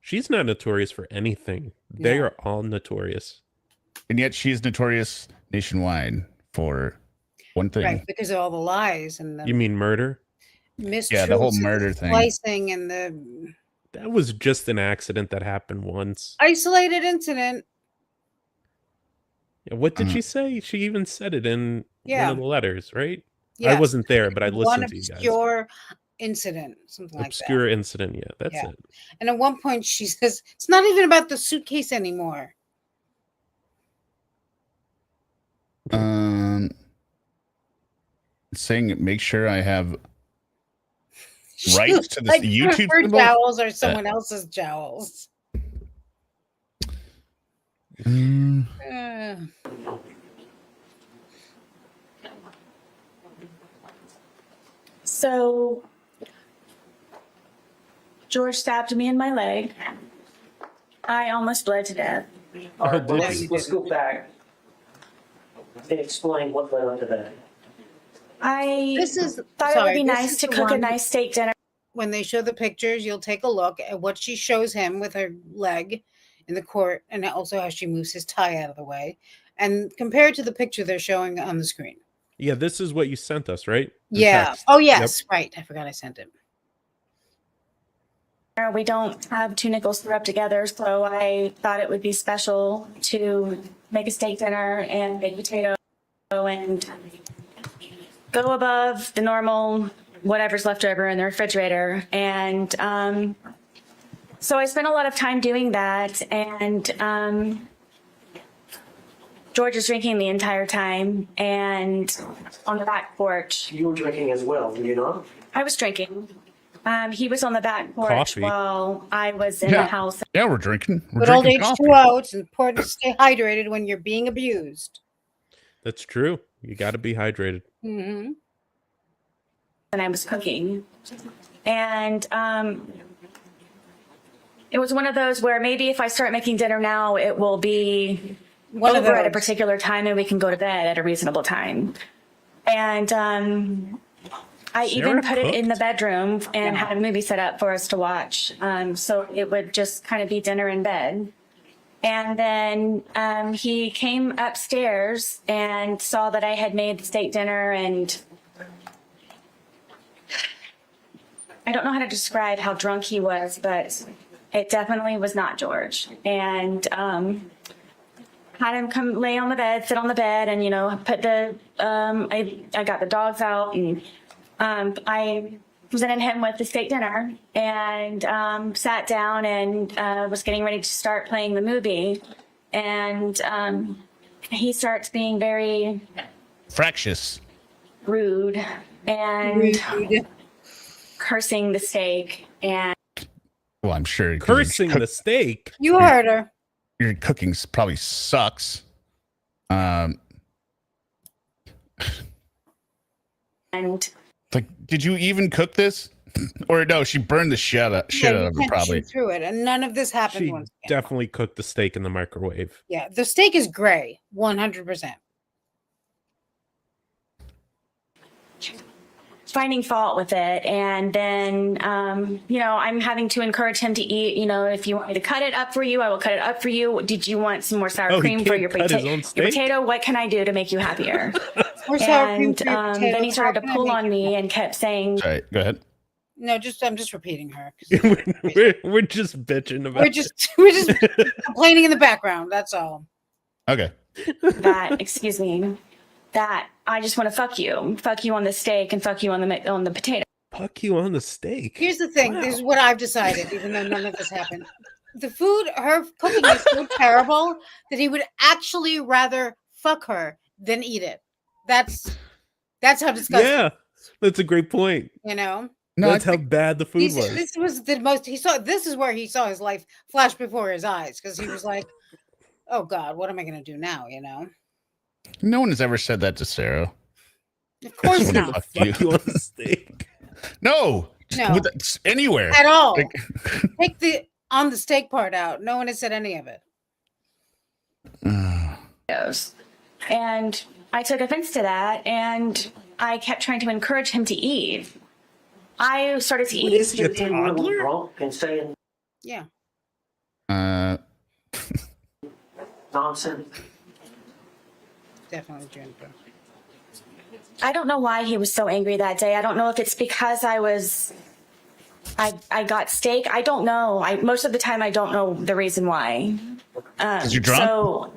She's not notorious for anything. They No. are all notorious. And yet she's notorious nationwide for one thing. Right, because of all the lies and the You mean murder? mistruths Yeah, the whole and murder thing. slicing and the That was just an accident that happened once. isolated incident. Yeah, what did she say? She even said it in Yeah. one of the letters, right? Yeah. I wasn't there, but I One listened to you guys. obscure incident, something like that. Obscure incident, yeah, that's Yeah. it. And at one point she says, it's not even about the suitcase anymore. Saying make sure I have rights to this Like YouTube her symbol? jowls or someone else's jowls. Uh, So George stabbed me in my leg. I almost bled to death. All right, well, did let's go back and explain what led up to that. I thought it sorry, would be this nice is to the cook a one- nice steak dinner. When they show the pictures, you'll take a look at what she shows him with her leg in the court, and also how she moves his tie out of the way, and compared to the picture they're showing on the screen. Yeah, this is what you sent us, right? The Yeah. text. Oh, yes. Right. I forgot I sent it. We don't have two nickels to rub together, so I thought it would be special to make a steak dinner and baked potato and go above the normal whatever's left over in the refrigerator. And so I spent a lot of time doing that, and George is drinking the entire time and on the back porch. You were drinking as well, were you not? I was drinking. He was on the back porch Coffee. while I was in the house. Yeah, we're drinking. We're Good old drinking coffee. H2O. It's important to stay hydrated when you're being abused. That's true. You got to be hydrated. Mm-hmm. And I was cooking. And it was one of those where maybe if I start making dinner now, it will be One of over at a those. particular time and we can go to bed at a reasonable time. And I even Sarah put it in the cooked? bedroom and had a movie set up for us to watch. So it would just kind of be dinner in bed. And then he came upstairs and saw that I had made the steak dinner, and I don't know how to describe how drunk he was, but it definitely was not George. And had him come lay on the bed, sit on the bed, and, you know, put the, I got the dogs out, and I presented him with the steak dinner and sat down and was getting ready to start playing the movie. And he starts being very Fractious. rude and cursing the steak. And Well, I'm sure. 'cause Cursing your the steak. You heard her. your cooking probably sucks. and Like, did you even cook this? Or no, she burned the shit out Yeah, you of it, can't probably. shoot through it, and none of this happened She once again. definitely cooked the steak in the microwave. Yeah, the steak is gray, 100%. finding fault with it. And then, you know, I'm having to encourage him to eat. You know, if you want me to cut it up for you, I will cut it up for you. Did you want some more sour Oh, he cream for can't your, cut his own your steak? potato? What can I do to make you happier? Or sour cream And for your then he potatoes. started How to can I pull make on you me happy? and kept saying, Sorry, go ahead. No, I'm just repeating her. 'Cause we're just bitching about we're just complaining in the background. That's all. Okay. that, excuse me, that I just want to fuck you on the steak and fuck you on the potato. Fuck you on the steak. Here's the thing. Wow. This is what I've decided, even though none of this happened. The food, her cooking is so terrible that he would actually rather fuck her than eat it. That's how disgusting. Yeah, that's a great point. You know. No, That's how bad the food was. This was the most he saw. This is where he saw his life flash before his eyes because he was like, "Oh God, what am I going to do now?" You know. no one has ever said that to Sarah. Of course What the not fuck Fuck you on the steak. No. No. Anywhere. at all. Like- Take the on the steak part out. No one has said any of it. Goes. And I took offense to that, and I kept trying to encourage him to eat. I started to What eat. is he, a Getting really toddler? drunk and saying Yeah. nonsense. Definitely Juniper. I don't know why he was so angry that day. I don't know if it's because I got steak. I don't know. Most of the time I don't know the reason why. 'Cause you're drunk? So,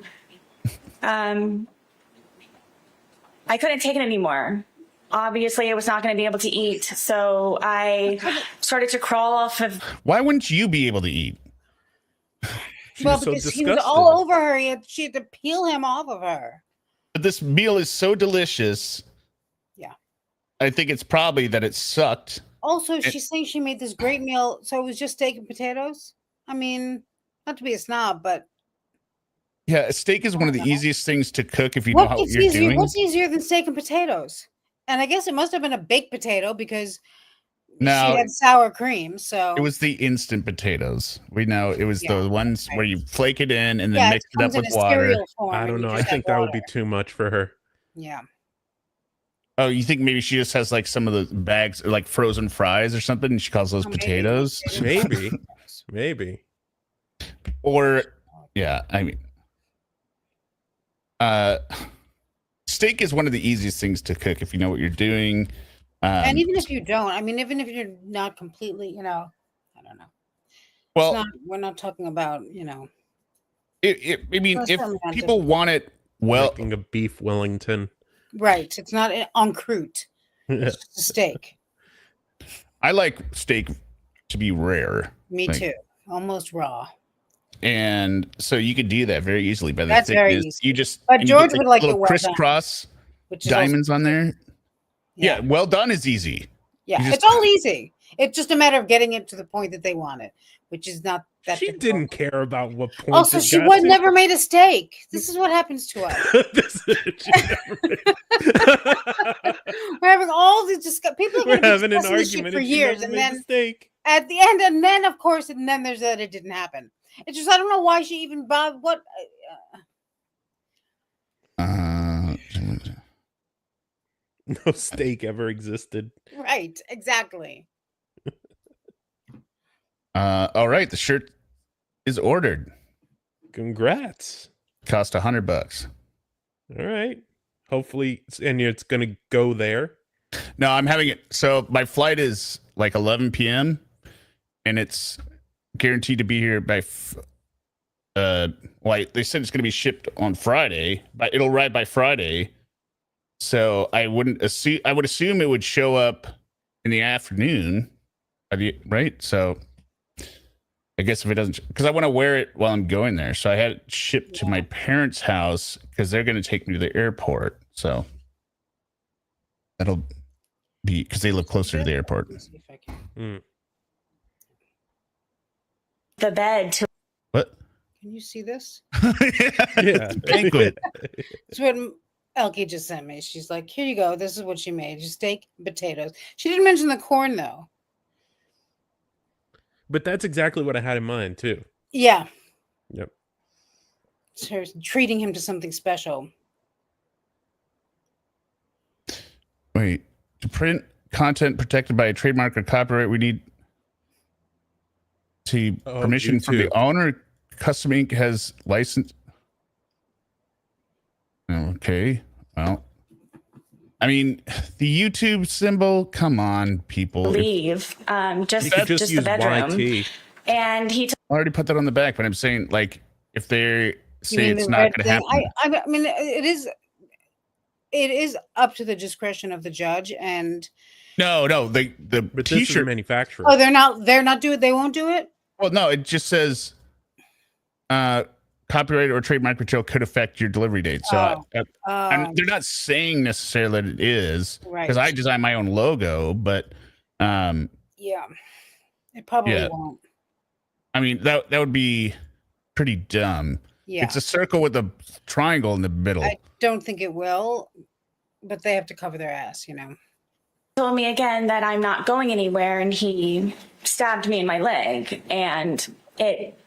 I couldn't take it anymore. Obviously, I was not going to be able to eat, so I started to crawl off of. Why wouldn't you be able to eat? She Well, was so because he disgusted. was all over her. She had to peel him off of her. But this meal is so delicious. Yeah. I think it's probably that it sucked. Also, she's saying she made this great meal, so it was just steak and potatoes. I mean, not to be a snob, but Yeah, a steak is one of the easiest things to cook if you know what how is you're easier? doing. What's easier than steak and potatoes? And I guess it must have been a baked potato because No, she had sour cream, so it was the instant potatoes. We know it was Yeah, the ones right. where you flake it in and then mix it up comes in with a water. cereal form, I and don't you know. I just think add that would be water. too much for her. Yeah. Oh, you think maybe she just has like some of the bags, like frozen fries or something, and she calls those Maybe. potatoes? Maybe. Or, yeah, I mean, steak is one of the easiest things to cook if you know what you're doing. And even if you don't, I mean, even if you're not completely, I don't know. Well, we're not talking about, I mean, Most if romantic. people want it, well, Making a beef Wellington. right. It's not en croûte. It's just a steak. I like steak to be rare. Me Like, too. Almost raw. And so you could do that very easily by the That's very thickness. easy. You just But and George you get, would like it little well done, crisscross which is also diamonds on there. Yeah, well done is easy. Yeah, You just- it's all easy. It's just a matter of getting it to the point that they want it, which is not that She difficult. didn't care about what point. Also, it she got would to. never made a steak. This is what happens to us. We're having all these discussions. People are We're going to be having an discussing this shit argument for and she years, never and made the then steak. at the end, and then of course, and then there's that it didn't happen. It's just I don't know why she even bothered. What? No steak ever existed. Right? Exactly. All right, the shirt is ordered. Congrats. Cost $100. All right. Hopefully, and it's going to go there. No, I'm having it. So my flight is like 11 p.m. and it's guaranteed to be here by. They said it's going to be shipped on Friday, but it'll arrive by Friday. So I would assume it would show up in the afternoon, right? So I guess if it doesn't, because I want to wear it while I'm going there. So I had it shipped to my parents' house because they're going to take me to the airport. So that'll be because they live closer to the airport. The bed to What? Can you see this? Yeah. Banquet. It's what Elke just sent me. She's like, "Here you go. This is what she made: steak, and potatoes." She didn't mention the corn though. But that's exactly what I had in mind too. Yeah. Yep. It's her treating him to something special. Wait, to print content protected by a trademark or copyright, we need permission from the YouTube. owner. Custom Ink has license. Okay, well, I mean, the YouTube symbol. Come on, people. leave, just You could just the use bedroom. YT. And he I already put that on the back, but I'm saying, like, if they You say mean it's the not red going to thing? happen, I mean, it is up to the discretion of the judge. And no, the But this is a T-shirt. manufacturer. oh, they're not doing. They won't do it. Well, no, it just says copyright or trademark material could affect your delivery date. So they're not saying necessarily that it is, Right. because I design my own logo, but Yeah, it probably Yeah. won't. I mean that would be pretty dumb. Yeah, It's a circle with a triangle in the middle. I don't think it will, but they have to cover their ass, told me again that I'm not going anywhere, and he stabbed me in my leg, and it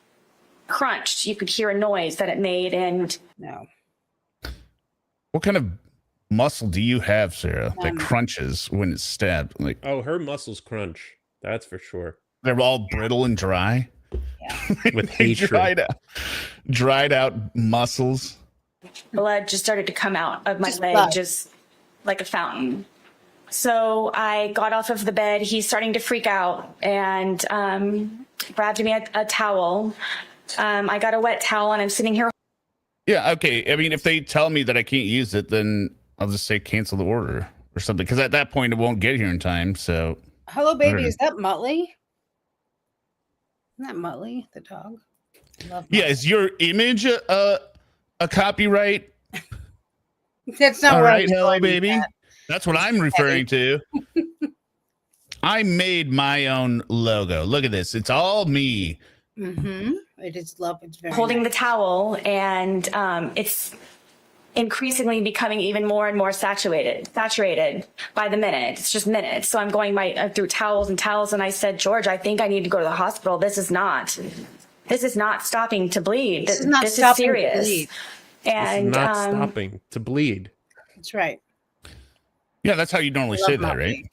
crunched. You could hear a noise that it made, and No, What kind of muscle do you have, Sarah, that crunches when it's stabbed? Like, Oh, her muscles crunch. That's for sure. they're all brittle and dry. With hatred. dried out muscles. blood just started to come out of my Just leg, blood. just like a fountain. So I got off of the bed. He's starting to freak out and grabbed me a towel. I got a wet towel, and I'm sitting here. Yeah, okay. I mean, if they tell me that I can't use it, then I'll just say cancel the order or something. Because at that point, it won't get here in time. So, hello, baby. Alright. Is that Muttley? Isn't that Muttley, the dog? Love yeah, Muttley. is your image a copyright? That's not All what I right, was hello, going with baby. that. That's what I'm referring to. I made my own logo. Look at this. It's all me. Mm-hmm. It is love. It's very holding the nice. towel, and it's increasingly becoming even more and more saturated by the minute. It's just minutes. So I'm going through towels and towels. And I said, George, I think I need to go to the hospital. This is not stopping to bleed. This is not this stopping is serious. to bleed. And This is not stopping to bleed. That's right. Yeah, that's how you normally say that, right?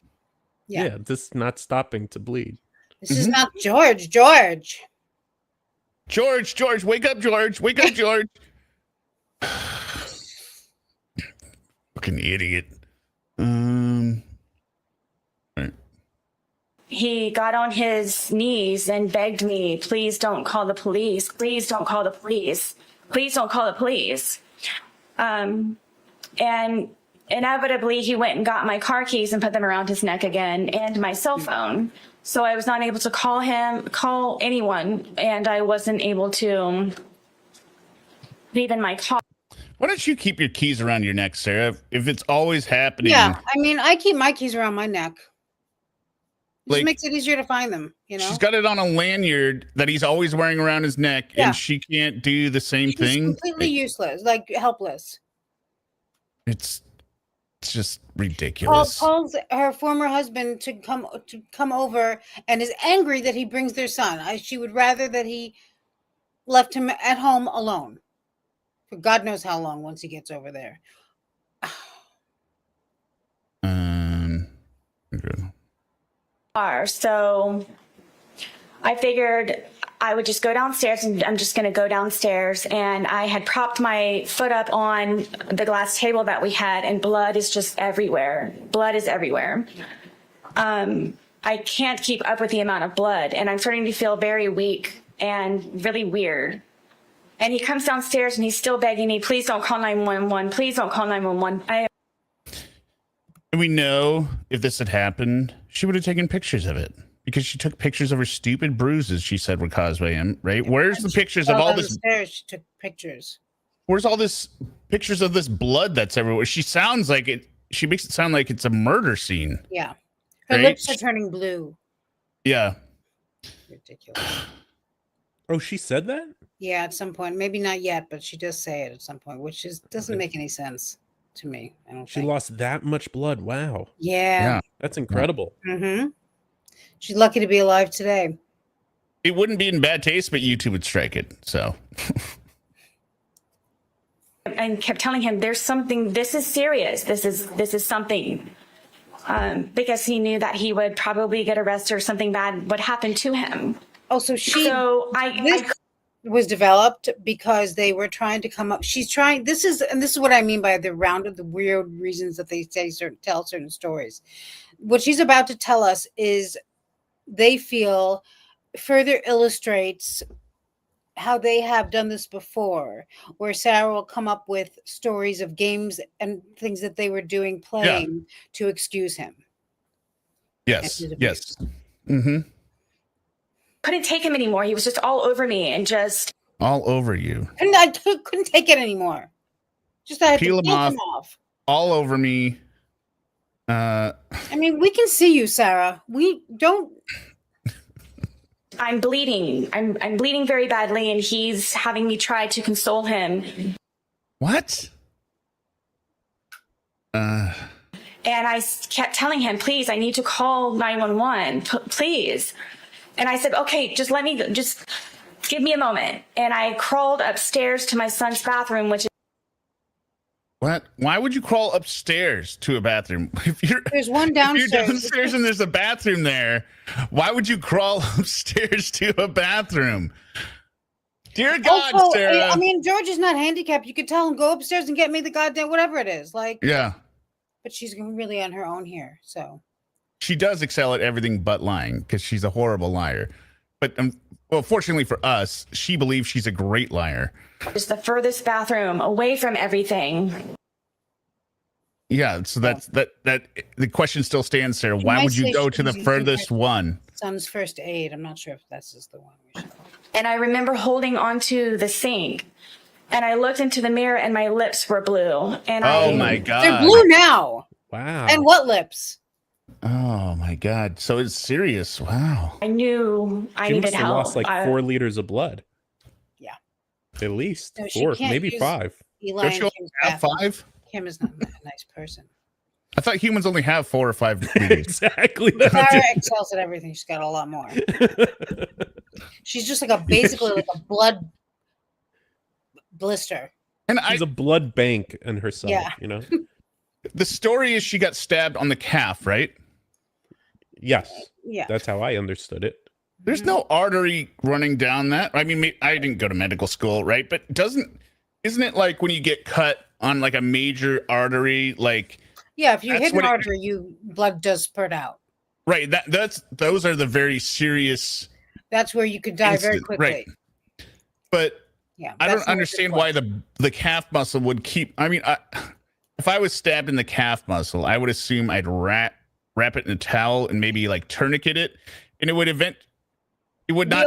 Yeah. This is not stopping to bleed. This is not George. George. George, wake up, George. Wake up, George. Fucking idiot. Right. He got on his knees and begged me, please don't call the police. Please don't call the police. Please don't call the police. And inevitably, he went and got my car keys and put them around his neck again and my cell phone. So I was not able to call anyone, and I wasn't able to leave in my car. Why don't you keep your keys around your neck, Sarah? If it's always happening. Yeah, I mean, I keep my keys around my neck. It just Like, makes it easier to find them, you know? she's got it on a lanyard that he's always wearing around his neck, Yeah. and she can't do the same She's thing. completely useless, like helpless. It's just ridiculous. Calls her former husband to come over and is angry that he brings their son. She would rather that he left him at home alone for God knows how long once he gets over there. Okay. So I figured I would just go downstairs, and I'm just going to go downstairs. And I had propped my foot up on the glass table that we had, and blood is just everywhere. Blood is everywhere. I can't keep up with the amount of blood, and I'm starting to feel very weak and really weird. And he comes downstairs and he's still begging me, please don't call 911. Please don't call 911. And we know if this had happened, she would have taken pictures of it because she took pictures of her stupid bruises she said were caused by him, right? Where's the pictures of all this? She took pictures. Where's all this pictures of this blood that's everywhere? She sounds like it. She makes it sound like it's a murder scene. Yeah. Her Right? lips are turning blue. Yeah. Ridiculous. Oh, she said that? Yeah, at some point. Maybe not yet, but she does say it at some point, which doesn't make any sense to me. I don't She think. lost that much blood. Wow. Yeah. That's incredible. Mm-hmm. She's lucky to be alive today. It wouldn't be in bad taste, but YouTube would strike it. So. And kept telling him, there's something, this is serious. This is something. Because he knew that he would probably get arrested or something bad would happen to him. Oh, so this was developed because they were trying to come up. She's trying. This is what I mean by the round of the weird reasons that they tell certain stories. What she's about to tell us is, they feel, further illustrates how they have done this before, where Sarah will come up with stories of games and things that they were playing to excuse him. Yes. Yes. Mm-hmm. couldn't take him anymore. He was just all over me and just all over you. And I couldn't take it anymore. Just I had Peel to him peel off. him off. All over me. I mean, we can see you, Sarah. We don't. I'm bleeding. I'm bleeding very badly, and he's having me try to console him. What? And I kept telling him, please, I need to call 911, please. And I said, okay, just give me a moment. And I crawled upstairs to my son's bathroom, which is. What? Why would you crawl upstairs to a bathroom? There's one downstairs. If you're downstairs and there's a bathroom there, why would you crawl upstairs to a bathroom? Dear God, also, Sarah. I mean, George is not handicapped. You could tell him, go upstairs and get me the goddamn whatever it is. Like, yeah. But she's really on her own here. So she does excel at everything but lying because she's a horrible liar. But well, fortunately for us, she believes she's a great liar. It's the furthest bathroom away from everything. Yeah, so that the question still stands, Sarah. You Why might would you say go she to the was using furthest her one? son's first aid. I'm not sure if this is the one we should. And I remember holding onto the sink, and I looked into the mirror, and my lips were blue. And oh my God, they're blue now. Wow. And what lips? Oh my God, so it's serious. Wow. I knew I She needed must have help. lost like 4 liters of blood. Yeah. At least No, she 4, can't maybe use- 5. Eli Don't and you Kim's have bathroom. 5? Kim is not a nice person. I thought humans only have 4 or 5 bleedings. Exactly. Sarah excels at everything. She's got a lot more. She's just like basically like a blood blister. And She's a blood bank in herself, Yeah. you know? the story is she got stabbed on the calf, right? Yes. Yeah. That's how I understood it. There's no artery running down that. I mean, I didn't go to medical school, right? But isn't it like when you get cut on like a major artery, like Yeah, if you that's hit an what it- artery, blood does spurt out. right? Those are the very serious. That's where you could die very Incident, quickly. right. But Yeah, I that's don't not understand good why blood. the calf muscle would keep. I mean, if I was stabbed in the calf muscle, I would assume I'd wrap it in a towel and maybe like tourniquet it, and it would It would not.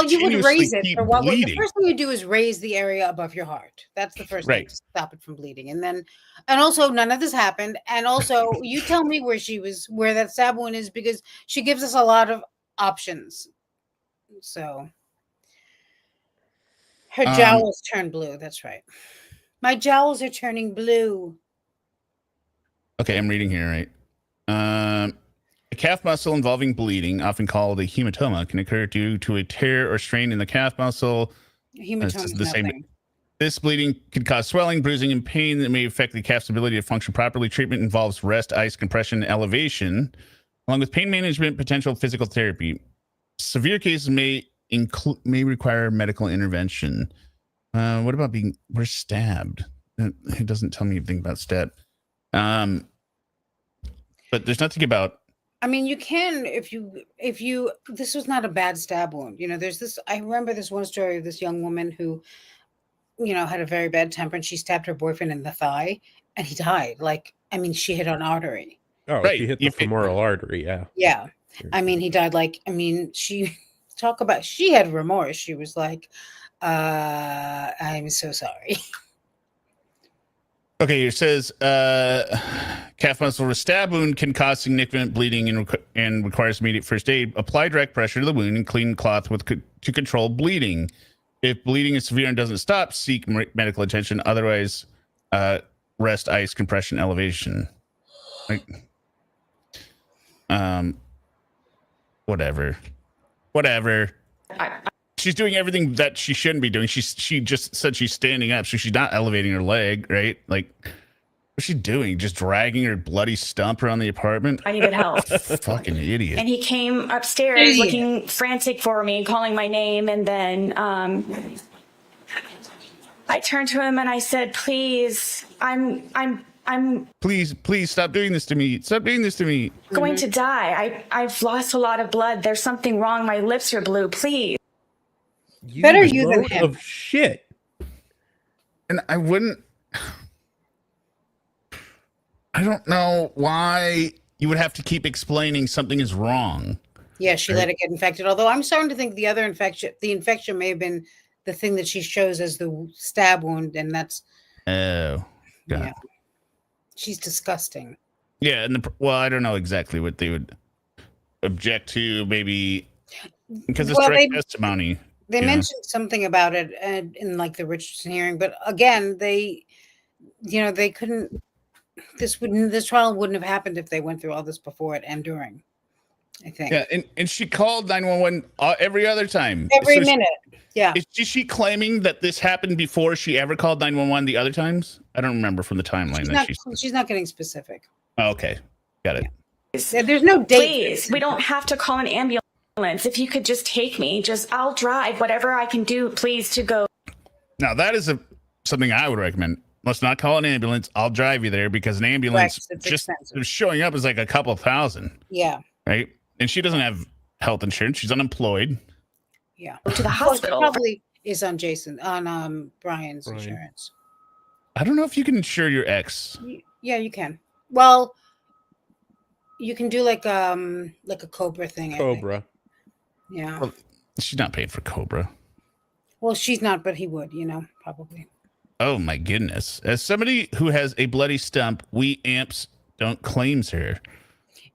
You would raise it. keep For what? The bleeding. first thing you do is raise the area above your heart. That's the first thing Right. to stop it from bleeding. And also none of this happened. And also, you tell me where that stab wound is, because she gives us a lot of options. So her jowls turn blue. That's right. My jowls are turning blue. Okay, I'm reading here, right? A calf muscle involving bleeding, often called a hematoma, can occur due to a tear or strain in the calf muscle. Hematoma is the same. nothing. This bleeding can cause swelling, bruising, and pain that may affect the calf's ability to function properly. Treatment involves rest, ice, compression, and elevation, along with pain management, potential physical therapy. Severe cases may require medical intervention. What about we're stabbed? It doesn't tell me anything about stab. But there's nothing about. I mean, you can if you. This was not a bad stab wound. You know, there's this. I remember this one story of this young woman who, had a very bad temper, and she stabbed her boyfriend in the thigh, and he died. Like, I mean, she hit an artery. Oh, Right. she hit the femoral artery. Yeah. Yeah, I mean, he died. Like, I mean, she had remorse. She was like, "I'm so sorry." Okay, it says calf muscle stab wound can cause significant bleeding and requires immediate first aid. Apply direct pressure to the wound and clean cloth to control bleeding. If bleeding is severe and doesn't stop, seek medical attention. Otherwise, rest, ice, compression, elevation. Like, whatever. She's doing everything that she shouldn't be doing. She just said she's standing up, so she's not elevating her leg, right? Like, what's she doing? Just dragging her bloody stump around the apartment? I needed help. Fucking idiot. And he came upstairs looking frantic for me, calling my name. And then I turned to him and I said, please, I'm Please stop doing this to me. Stop doing this to me. going to die. I've lost a lot of blood. There's something wrong. My lips are blue. Please. Better you than load him. of shit. And I don't know why you would have to keep explaining something is wrong. Yeah, she let it get infected. Although I'm starting to think the infection may have been the thing that she chose as the stab wound, and that's Oh, God. yeah. She's disgusting. Yeah, and I don't know exactly what they would object to, maybe because it's direct testimony. They mentioned something about it in like the Richardson hearing, but again, they couldn't. This trial wouldn't have happened if they went through all this before it and during. I think. Yeah, and she called 911 every other time. Every minute. Yeah. Is she claiming that this happened before she ever called 911 the other times? I don't remember from the timeline. She's not getting specific. Oh, okay, got it. Yeah, there's no date. Please, we don't have to call an ambulance. If you could just take me, I'll drive whatever I can do, please, to go. Now that is something I would recommend. Let's not call an ambulance. I'll drive you there, because an ambulance just showing up is like a couple thousand. Yeah. Right. And she doesn't have health insurance. She's unemployed. Yeah. To the hospital. Well, probably is on Brian's insurance. I don't know if you can insure your ex. Yeah, you can. Well, you can do like a Cobra thing. Cobra. Yeah. Well, she's not paid for Cobra. Well, she's not, but he would, probably. Oh my goodness. As somebody who has a bloody stump, we amps don't claims her.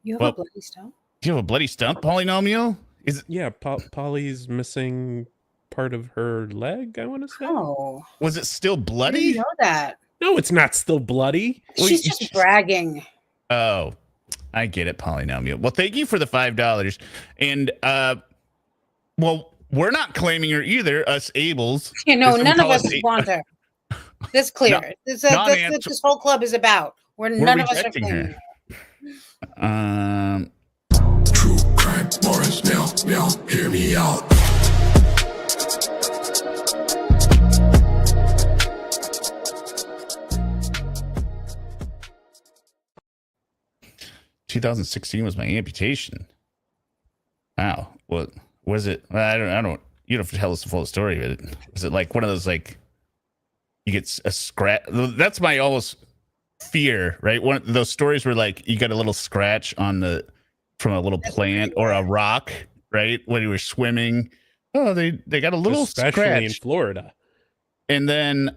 You have a bloody stump? Do you have a bloody stump, polynomial? Yeah, Polly's missing part of her leg, I want to say. Oh, Was it still I bloody? didn't know that. No, it's not still bloody. She's just bragging. Oh, I get it, Polynomial. Well, thank you for the $5. And well, we're not claiming her either, us Ables. You know, This none of call us us want her. That's clear. No, That's non-answer- what this whole club is about. None of us are rejecting claiming her. her. True crime, Morris, meow, hear me out. "2016 was my amputation." Wow. What was it? I don't. You don't have to tell us the full story of it. Was it like one of those, like, you get a scratch? That's my almost fear, right? One of those stories where, like, you got a little scratch from a little plant or a rock, right? When you were swimming. Oh, they got a little Especially in scratch. Florida. And then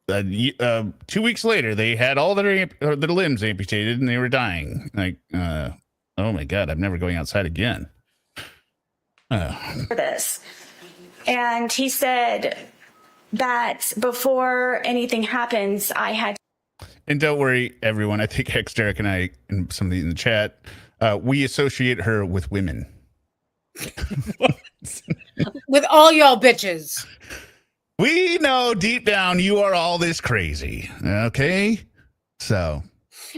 2 weeks later, they had all their limbs amputated and they were dying. Like, oh my God, I'm never going outside again. For this. And he said that before anything happens, I had. And don't worry, everyone. I think ExDerek and I, and somebody in the chat, we associate her with women. With all y'all bitches. We know deep down you are all this crazy. Okay? So.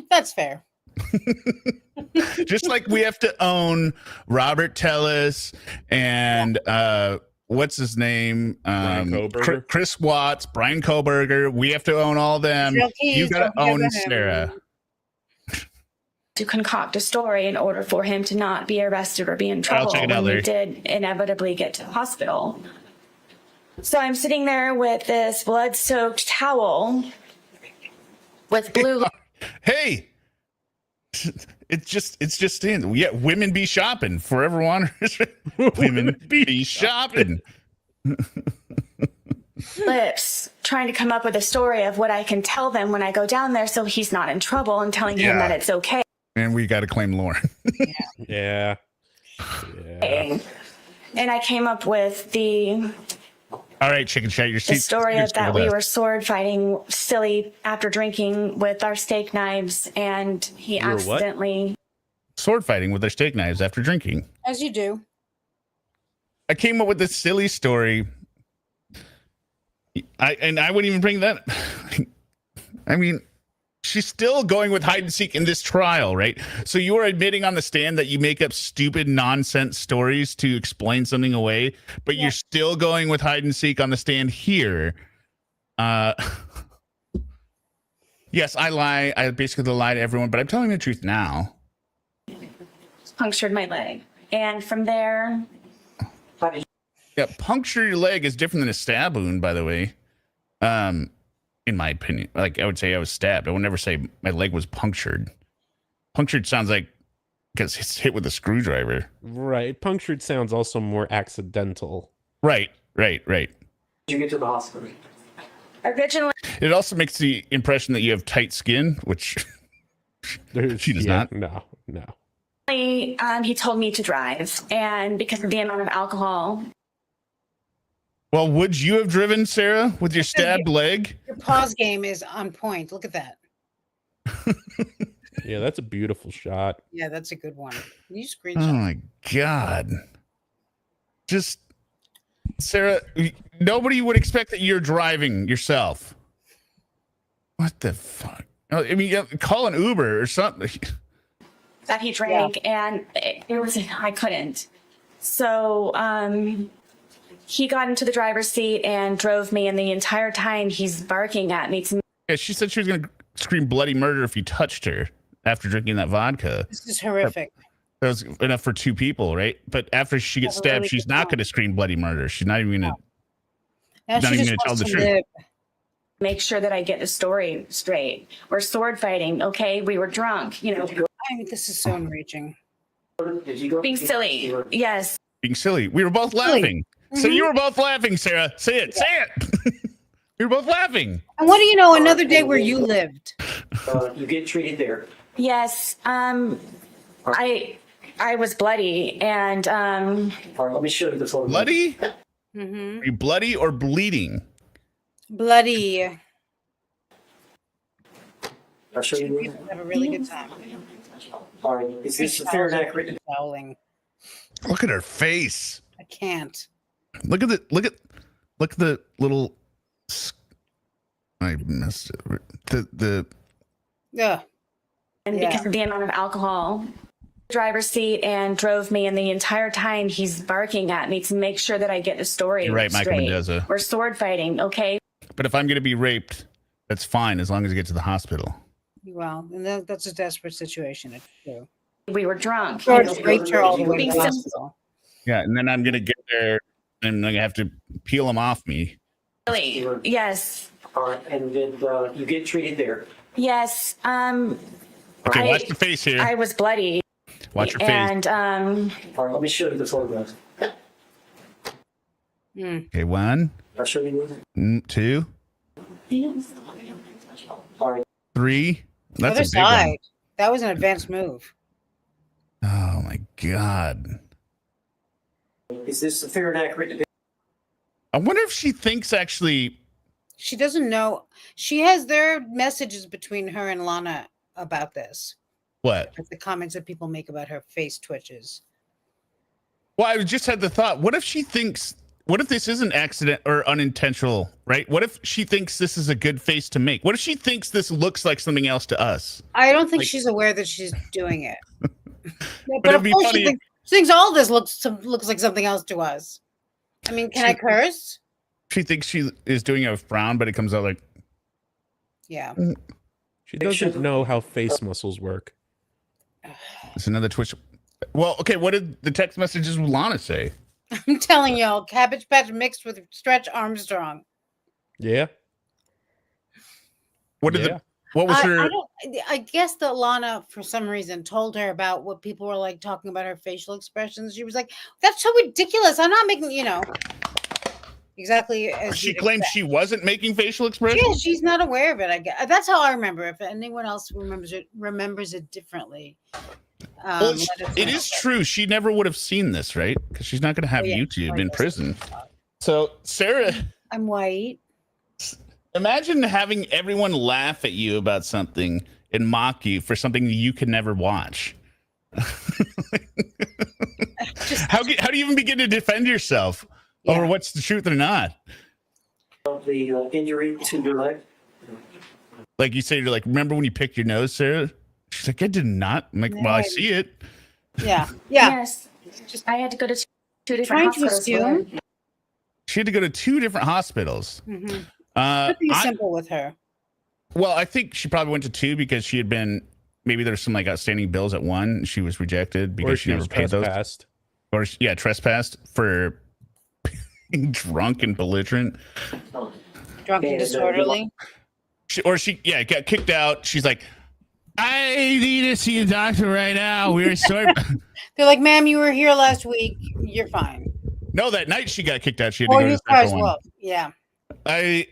That's fair. Just like we have to own Robert Tellis and what's his name? Brian Koberger. Chris Watts, Brian Koberger. We have to own all them. You got to own Sarah. To concoct a story in order for him to not be arrested or be in trouble check it out, when we Larry. did inevitably get to the hospital. So I'm sitting there with this blood-soaked towel with blue. Hey, it's just in. Yeah, women be shopping. Forever Wanderers. Women be shopping. lips, trying to come up with a story of what I can tell them when I go down there so he's not in trouble, and telling him that it's okay. And we got to claim Lorne. Yeah. And I came up with the All right, chicken chat. Your the story of that we were sword fighting silly after drinking with our steak knives, and he You were what? accidentally sword fighting with their steak knives after drinking. As you do. I came up with this silly story. I wouldn't even bring that. I mean, she's still going with hide and seek in this trial, right? So you are admitting on the stand that you make up stupid nonsense stories to explain something away, but you're still going with hide and seek on the stand here. Yes, I lie. I basically lie to everyone, but I'm telling the truth now. punctured my leg. And from there, Yeah, puncture your leg is different than a stab wound, by the way. In my opinion, like I would say I was stabbed. I would never say my leg was punctured. Punctured sounds like because it's hit with a screwdriver. Right. Punctured sounds also more accidental. Right. Did you get to the hospital? originally, It also makes the impression that you have tight skin, which she does not. No. he told me to drive. And because of the amount of alcohol, Well, would you have driven, Sarah, with your stabbed leg? Your pause game is on point. Look at that. Yeah, that's a beautiful shot. Yeah, that's a good one. Can you Oh screenshot? my God. Just, Sarah, nobody would expect that you're driving yourself. What the fuck? I mean, call an Uber or something. that he drank, and it was, I couldn't. So he got into the driver's seat and drove me, and the entire time he's barking at me to Yeah, she said she was going to scream bloody murder if you touched her after drinking that vodka. This is horrific. That was enough for two people, right? But after she gets That's a stabbed, really she's good not point. going to scream bloody murder. She's not even going to. Now Not she even just gonna tell wants the to truth. live. make sure that I get the story straight. We're sword fighting, okay? We were drunk, you know, I mean, this is so enraging. Did you go? being silly. Yes. Being silly. We were both laughing. So you were both laughing, Sarah. Say it. Say it. We were both laughing. And what do you know? Another day where you lived. You get treated there. Yes. I was bloody, and All right, let me show you the photo. Bloody? Are you bloody or bleeding? Bloody. I'll show you. People have a really good time. All right, is this a fair and accurate? Howling. Look at her face. I can't. Look at the little. I missed it. Yeah. And because of the amount of alcohol, driver's seat, and drove me, and the entire time he's barking at me to make sure that I get the story You're right, Michael straight. Mendoza. We're sword fighting, okay? But if I'm going to be raped, that's fine as long as I get to the hospital. Well, and that's a desperate situation. It's true. We were drunk. George raped her all the way to Being the sim- hospital. Yeah, and then I'm going to get there and I'm going to have to peel them off me. Really? Yes. All right, and then you get treated there. Yes. Okay, watch the face here. I was bloody. Watch your face. And All right, let me show you the photographs. Okay, 1, I'll show you. 2, All right. 3. That's Other a big side. one. That was an advanced move. Oh my God. Is this a fair and accurate? I wonder if she thinks actually. She doesn't know. She has their messages between her and Lana about this. What? The comments that people make about her face twitches. Well, I just had the thought. What if she thinks? What if this isn't accident or unintentional? Right? What if she thinks this is a good face to make? What if she thinks this looks like something else to us? I don't think she's aware that she's doing it. But it'd of be course funny she thinks all this looks like something else to us. I mean, can I curse? She thinks she is doing it with frown, but it comes out like. Yeah. She doesn't know how face muscles work. It's another twitch. Well, okay. What did the text messages with Lana say? I'm telling y'all, Cabbage Patch mixed with Stretch Armstrong. Yeah. What did what was her? I guess that Lana, for some reason, told her about what people were like talking about her facial expressions. She was like, "That's so ridiculous. I'm not making, exactly as She you'd claimed expect." she wasn't making facial expressions. Yeah, she's not aware of it. I guess that's how I remember. If anyone else remembers it differently, Well, it is true. She never would have seen this, right? Because she's not going to have YouTube in prison. So, Sarah, I'm white. Imagine having everyone laugh at you about something and mock you for something you could never watch. How do you even begin to defend yourself over what's the truth or not? The injury to your leg. Like you say, you're like, remember when you picked your nose, Sarah? She's like, I did not. I'm like, well, I see it. Yeah. Yes. I had to go to two different hospitals. She had to go to 2 different hospitals. Mm-hmm. Pretty simple with her. Well, I think she probably went to 2 because she had been, maybe there's some like outstanding bills at 1. And she was rejected because she never paid those. Or trespassed for being drunk and belligerent. Drunk and disorderly. She got kicked out. She's like, I need to see a doctor right now. We're sorry. They're like, ma'am, you were here last week. You're fine. No, that night she got kicked out. She had to go to the second one. Yeah. I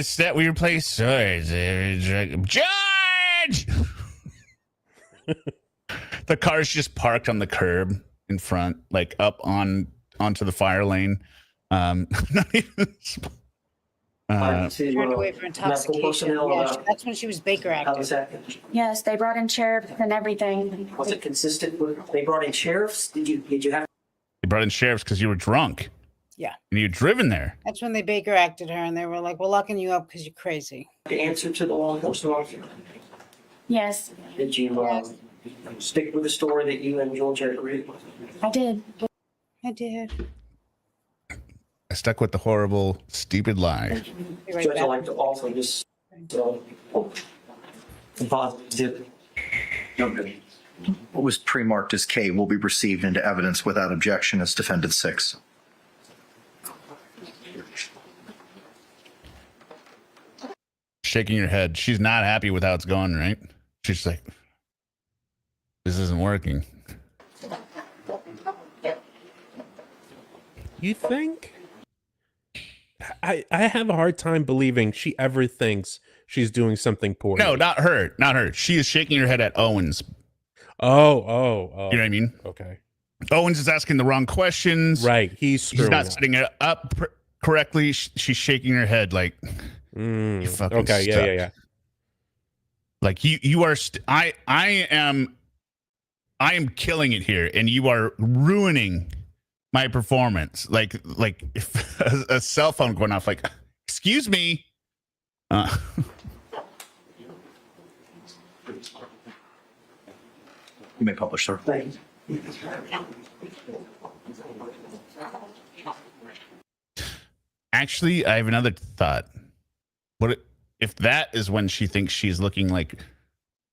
said we replaced swords. George! The car's just parked on the curb in front, like up onto the fire lane. Not even. Turned away for intoxication. Yeah, that's when she was Baker active. Yes, they brought in sheriffs and everything. Was it consistent with they brought in sheriffs? Did you have? They brought in sheriffs because you were drunk. Yeah. And you'd driven there. That's when they Baker acted her, and they were like, "We're locking you up because you're crazy." The answer to the law enforcement officer. Yes. Did you stick with the story that you and George had agreed with? I did. I did. I stuck with the horrible, stupid lie. Judge, I'd like to also just positive. What was pre-marked as K will be received into evidence without objection as Defendant 6. Shaking your head. She's not happy with how it's going, right? She's like, this isn't working. You think? I have a hard time believing she ever thinks she's doing something poor. No, not her. Not her. She is shaking her head at Owens. Oh. You know what I mean? Okay. Owens is asking the wrong questions. Right. He's not up. setting it up correctly. She's shaking her head like, you fucking okay. suck. Yeah. Like you are. I am killing it here, and you are ruining my performance. Like if a cell phone going off. Like, excuse me. You may publish, sir. Thanks. Actually, I have another thought. What if that is when she thinks she's looking like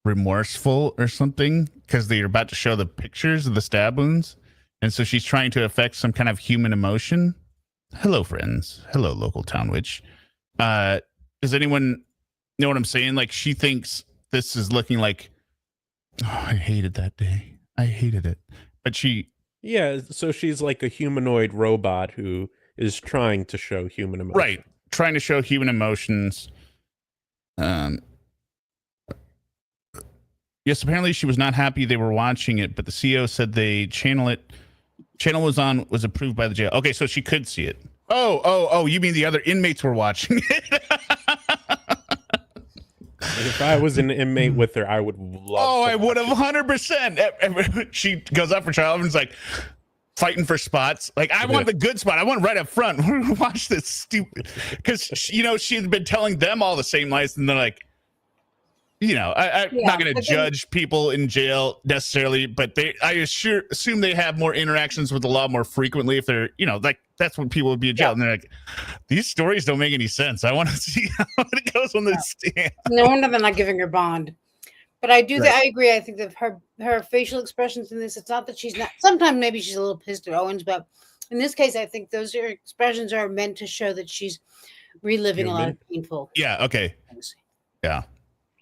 remorseful or something? Because they're about to show the pictures of the stab wounds. And so she's trying to affect some kind of human emotion. Hello, friends. Hello, local town witch. Does anyone know what I'm saying? Like, she thinks this is looking like, oh, I hated that day. I hated it. But Yeah, so she's like a humanoid robot who is trying to show human emotion. Right. Trying to show human emotions. Yes, apparently she was not happy they were watching it, but the CEO said they channel was approved by the jail. Okay, so she could see it. Oh, you mean the other inmates were watching it? If I was an inmate with her, I would love I would have 100%. She goes up for trial and is like fighting for spots. Like, I want the good spot. I want right up front. Watch this stupid. Because, she had been telling them all the same lies. And they're like, I'm not going to judge people in jail necessarily, but I assume they have more interactions with the law more frequently if they're, like that's when people would be in jail. And they're like, these stories don't make any sense. I want to see how it goes on the stand. No wonder they're not giving her bond. But I do, I agree. I think that her facial expressions in this, it's not that she's not, sometimes maybe she's a little pissed at Owens, but in this case, I think those expressions are meant to show that she's reliving a lot of painful. Yeah. Okay. Things. Yeah.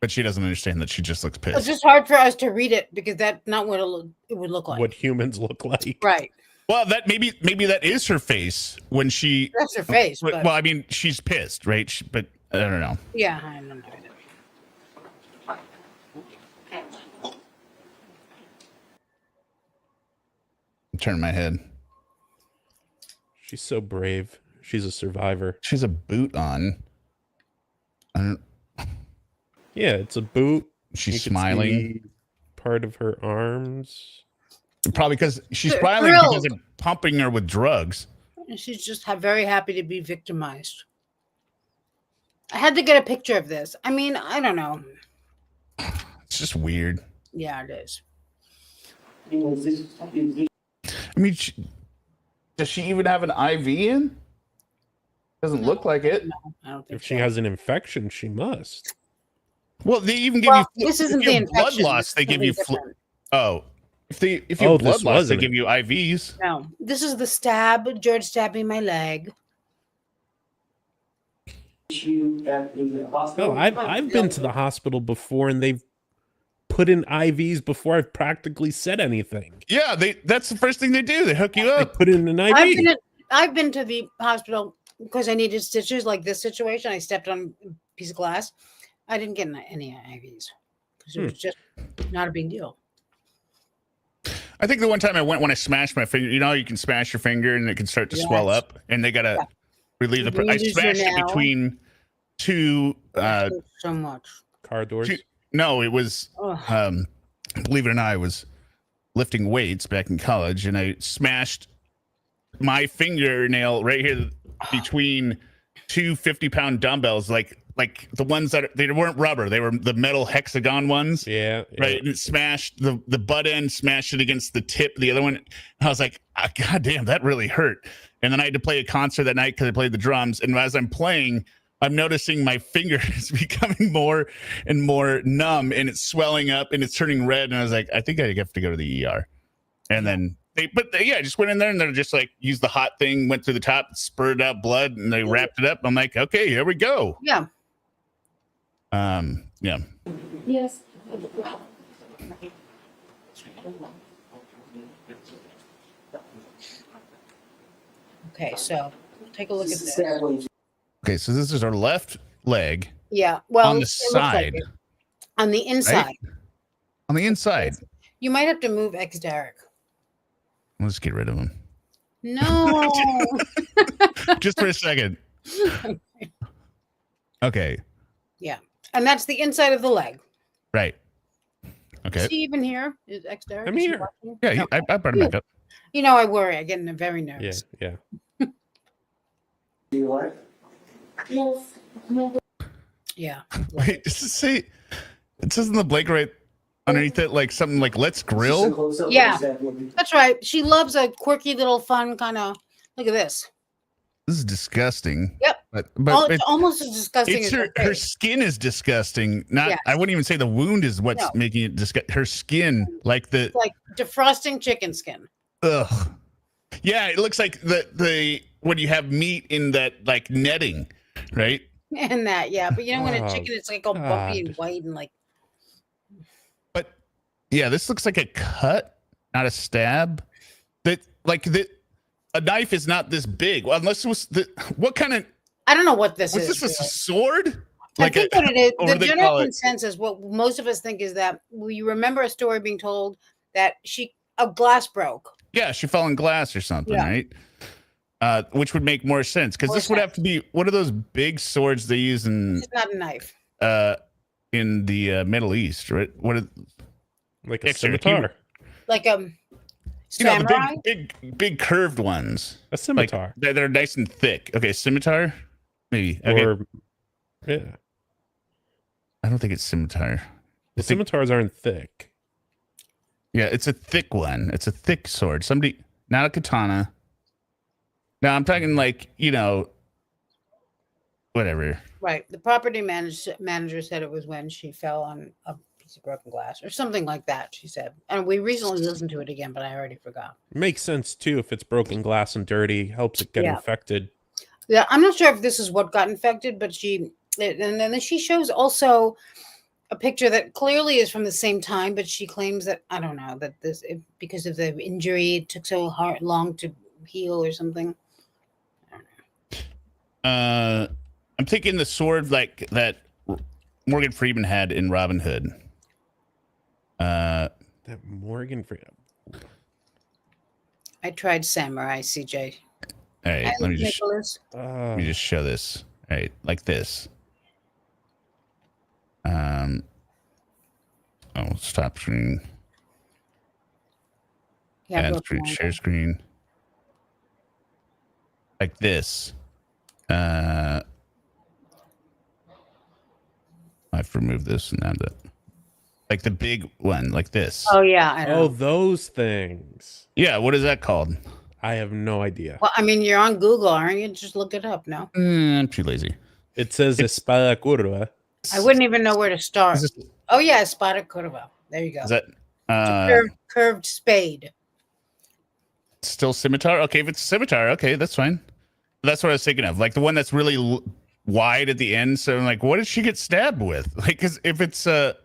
But she doesn't understand that she just looks pissed. It's just hard for us to read it because that's not what it would look like. What humans look like. Right. Well, that maybe that is her face when she. That's her face. But, well, I mean, she's pissed, right? But I don't know. Yeah, I don't know. Turn my head. She's so brave. She's a survivor. She's a boot on. Yeah, it's a boot. She's smiling. Part of her arms. Probably because she's smiling because they're pumping her with drugs. She's just very happy to be victimized. I had to get a picture of this. I mean, I don't know. It's just weird. Yeah, it is. I mean, does she even have an IV in? Doesn't look like it. No, I don't think if she has an infection, she must. Well, they even give you. This isn't the blood loss. They give you. If you have blood loss, they give you IVs. No, this is the stab. George stabbing my leg. No, I've been to the hospital before, and they've put in IVs before I've practically said anything. Yeah, that's the first thing they do. They hook you up. They put in an IV. I've been to the hospital because I needed stitches, like this situation. I stepped on a piece of glass. I didn't get any IVs because it was just not a big deal. I think the one time I went when I smashed my finger, you can smash your finger and it can start to swell up, and they gotta relieve the. I smashed it between two. So much car doors. No, it was. Believe it or not, I was lifting weights back in college, and I smashed my fingernail right here between two 50-pound dumbbells, like the ones they weren't rubber, they were the metal hexagon ones. Yeah. Right. And it smashed the butt end, smashed it against the tip, the other one. And I was like, God damn, that really hurt. And then I had to play a concert that night because I played the drums. And as I'm playing, I'm noticing my finger is becoming more and more numb, and it's swelling up and it's turning red. And I was like, I think I have to go to the ER. And then I just went in there and they're just like, used the hot thing, went through the top, spurted out blood, and they wrapped it up. I'm like, okay, here we go. Yeah. Yeah. Yes. Okay, so take a look at this. Okay, so this is our left leg. Yeah. Well, on the side. Like on the inside. Right? On the inside. You might have to move ExDerek. Let's get rid of him. No. Just for a second. Okay. Yeah. And that's the inside of the leg. Right. Okay. Is he even here? Is ExDerek? I'm Is he here. watching? Yeah, No. I brought him back up. You know, I worry. I get very Yeah, nervous. yeah. Do you what? Yeah. Wait, does it say? It says in the blank right underneath it, like something like "Let's grill." Yeah. That's right. She loves a quirky little fun kind of. Look at this. This is disgusting. Yep. But It's almost as disgusting it's as her face. skin is disgusting. Not Yes. I wouldn't even say the wound is what's No. making it disgusting. Her skin, like the It's like defrosting chicken skin. ugh. Yeah, it looks like the when you have meat in that like netting, right? And that, yeah. But you know, when a Oh, chicken is like all bumpy and God. white and like, But yeah, this looks like a cut, not a stab. That like that a knife is not this big. Well, unless it was the what kind of I don't know what this was is. this a really. sword? I think what it is, or the they general call it- consensus, what most of us think is that we remember a story being told that a glass broke. Yeah, she fell in glass or something, Yeah. right? Which would make more sense because More this would have sense. to be one of those big swords they use It's not a knife. in the Middle East, right? What are, Like a Extra, scimitar. Like a you know, samurai. the big curved ones, A scimitar. like that are nice and thick. Okay, scimitar, maybe. Okay. Or yeah. I don't think it's scimitar. The scimitars aren't thick. Yeah, it's a thick one. It's a thick sword. Somebody, not a katana. No, I'm talking like, you know, whatever. Right. The property manager said it was when she fell on a piece of broken glass or something like that, she said. And we recently listened to it again, but I already forgot. Makes sense too if it's broken glass and dirty, helps it get Yeah. infected. Yeah, I'm not sure if this is what got infected, but and then she shows also a picture that clearly is from the same time, but she claims that, I don't know, that because of the injury, it took so long to heal or something. I'm thinking the sword like that Morgan Freeman had in Robin Hood. That Morgan Freeman. I tried samurai, CJ. All right, let me just Nicholas. show this. All right, like this. Stop screen. Yeah, Add broken screen, one. share screen. Like this. I've removed this and add that. Like the big one, like this. Oh yeah, I know. Oh, those things. Yeah, what is that called? I have no idea. Well, I mean, you're on Google, aren't you? Just look it up. No, I'm too lazy. It says espada curva. I wouldn't even know where to start. Is this- Oh yeah, espada curva. There you go. Is that Curved spade. still scimitar? Okay, if it's scimitar, okay, that's fine. That's what I was thinking of, like the one that's really wide at the end. So I'm like, what did she get stabbed with? Like, because if it's a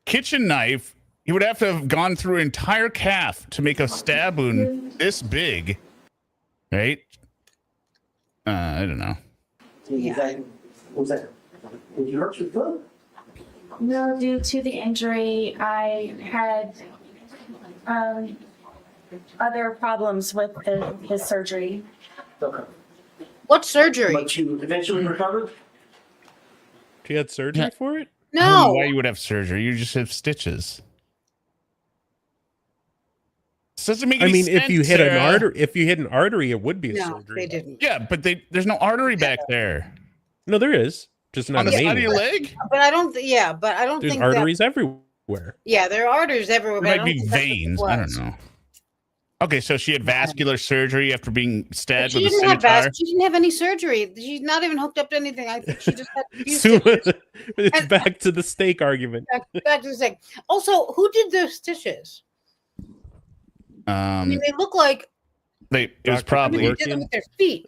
kitchen knife, you would have to have gone through an entire calf to make a stab wound this big, right? I don't know. Yeah. What was that? Did you hurt your foot? No, due to the injury, I had other problems with his surgery. Okay. What surgery? But you eventually recovered? She had surgery Yeah. for it? I don't know No. why you would have surgery. You just have stitches. This doesn't make I any mean, sense, if you hit Sarah. an artery, it would be a No, surgery. they didn't. Yeah, but there's no artery back there. No, there is. Just not On a the main side of your one. leg? But I don't. Yeah, but I don't There's think arteries everywhere. Yeah, there are arteries everywhere. There But I might don't be think that's what it veins. I don't was. know. Okay, so she had vascular surgery after being But stabbed She with a didn't have scimitar. she didn't have any surgery. She's not even hooked up to anything. I think she just had a few So, stitches. it's And- back to the steak argument. Back to the thing. Also, who did the stitches? I mean, they look like It was Dr. probably they did them with their feet.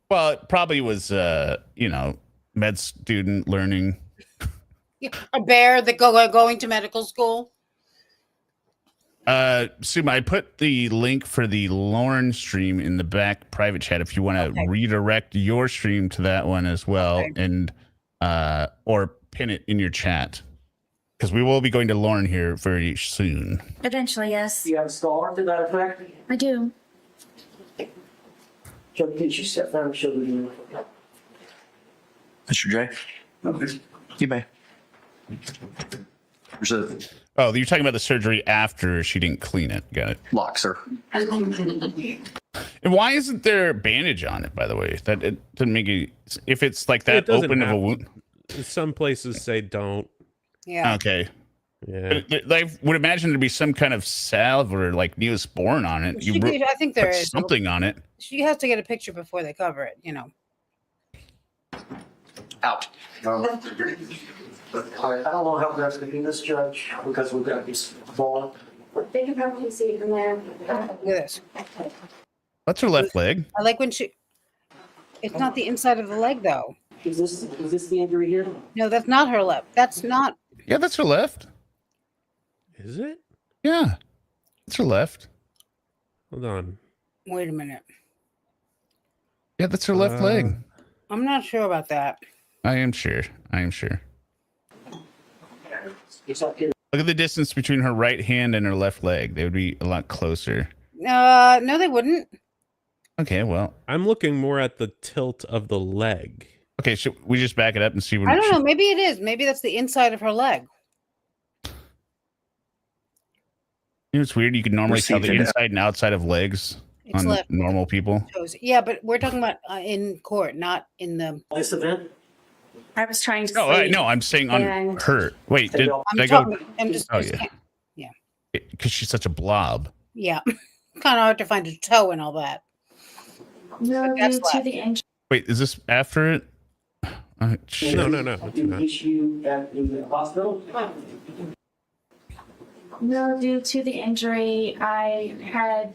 well, it probably was med student learning. A bear that going to medical school. Suma, I put the link for the Lorne stream in the back private chat if you want to Okay. redirect your stream to that one as well, Okay. and or pin it in your chat. because we will be going to Lorne here very soon. Eventually, yes. Do you have a scar to that effect? I do. Joe, did you step down and show the unit? Mr. J? You may. There's a Oh, you're talking about the surgery after she didn't clean it. Got it. lock, sir. And why isn't there a bandage on it, by the way? That it doesn't make it. If it's like It that doesn't open of a have- wound. Some places say don't. Yeah. Okay. Yeah. But I would imagine there'd be some kind of salve or like Neosporin on it. Should be- I think there put is. something on it. She has to get a picture before they cover it, you know. Out. All right, I don't know how that's going to be this judge because we've got this ball. They can probably see it from there. Look at this. That's her left leg. I like when she. It's not the inside of the leg, though. Is this the injury here? No, that's not her left. That's not. Yeah, that's her left. Is it? Yeah, it's her left. Hold on. Wait a minute. Yeah, that's her left leg. I'm not sure about that. I am sure. I am sure. Look at the distance between her right hand and her left leg. They would be a lot closer. No, they wouldn't. Okay, well. I'm looking more at the tilt of the leg. Okay, should we just back it up and see what I don't know. Maybe it is. Maybe that's the inside of her leg. You know, it's weird. You can normally tell the Received it. inside and outside of legs It's on left. normal people. Toes. Yeah, but we're talking about in court, not in the. This event? I was trying to No, sleep. no, I'm saying on And- her. Wait, did I'm I go? talking. I'm just. Oh, just yeah. can't- Because she's such a blob. Yeah. Kind of hard to find a toe and all that. No, That's due to left. the injury. Wait, is this after it? Shit. No. It's not. Issue at the hospital? No, due to the injury, I had.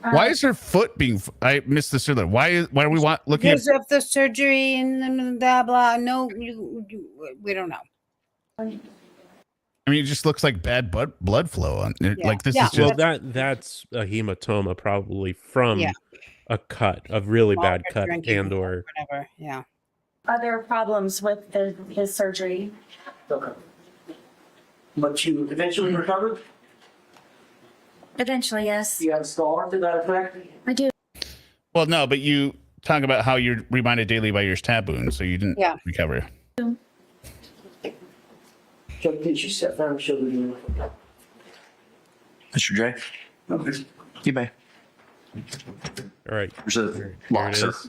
Why is her foot being? I missed this earlier. Why are we looking at? Because of the surgery and blah blah. No, we don't know. I mean, it just looks like bad blood flow on it. Yeah. Like this Yeah. is just. Well, that's a hematoma probably from Yeah. a cut, a really Water bad cut, drinking and or whatever. Yeah. Other problems with his surgery. Okay. But you eventually recovered? Eventually, yes. Do you have a scar to that effect? I do. Well, no, but you talk about how you're reminded daily by your stab wound, so you didn't Yeah. recover. Joe, did you step down and show the unit? Mr. J? You may. all right. There's a Here lock, it sir. is.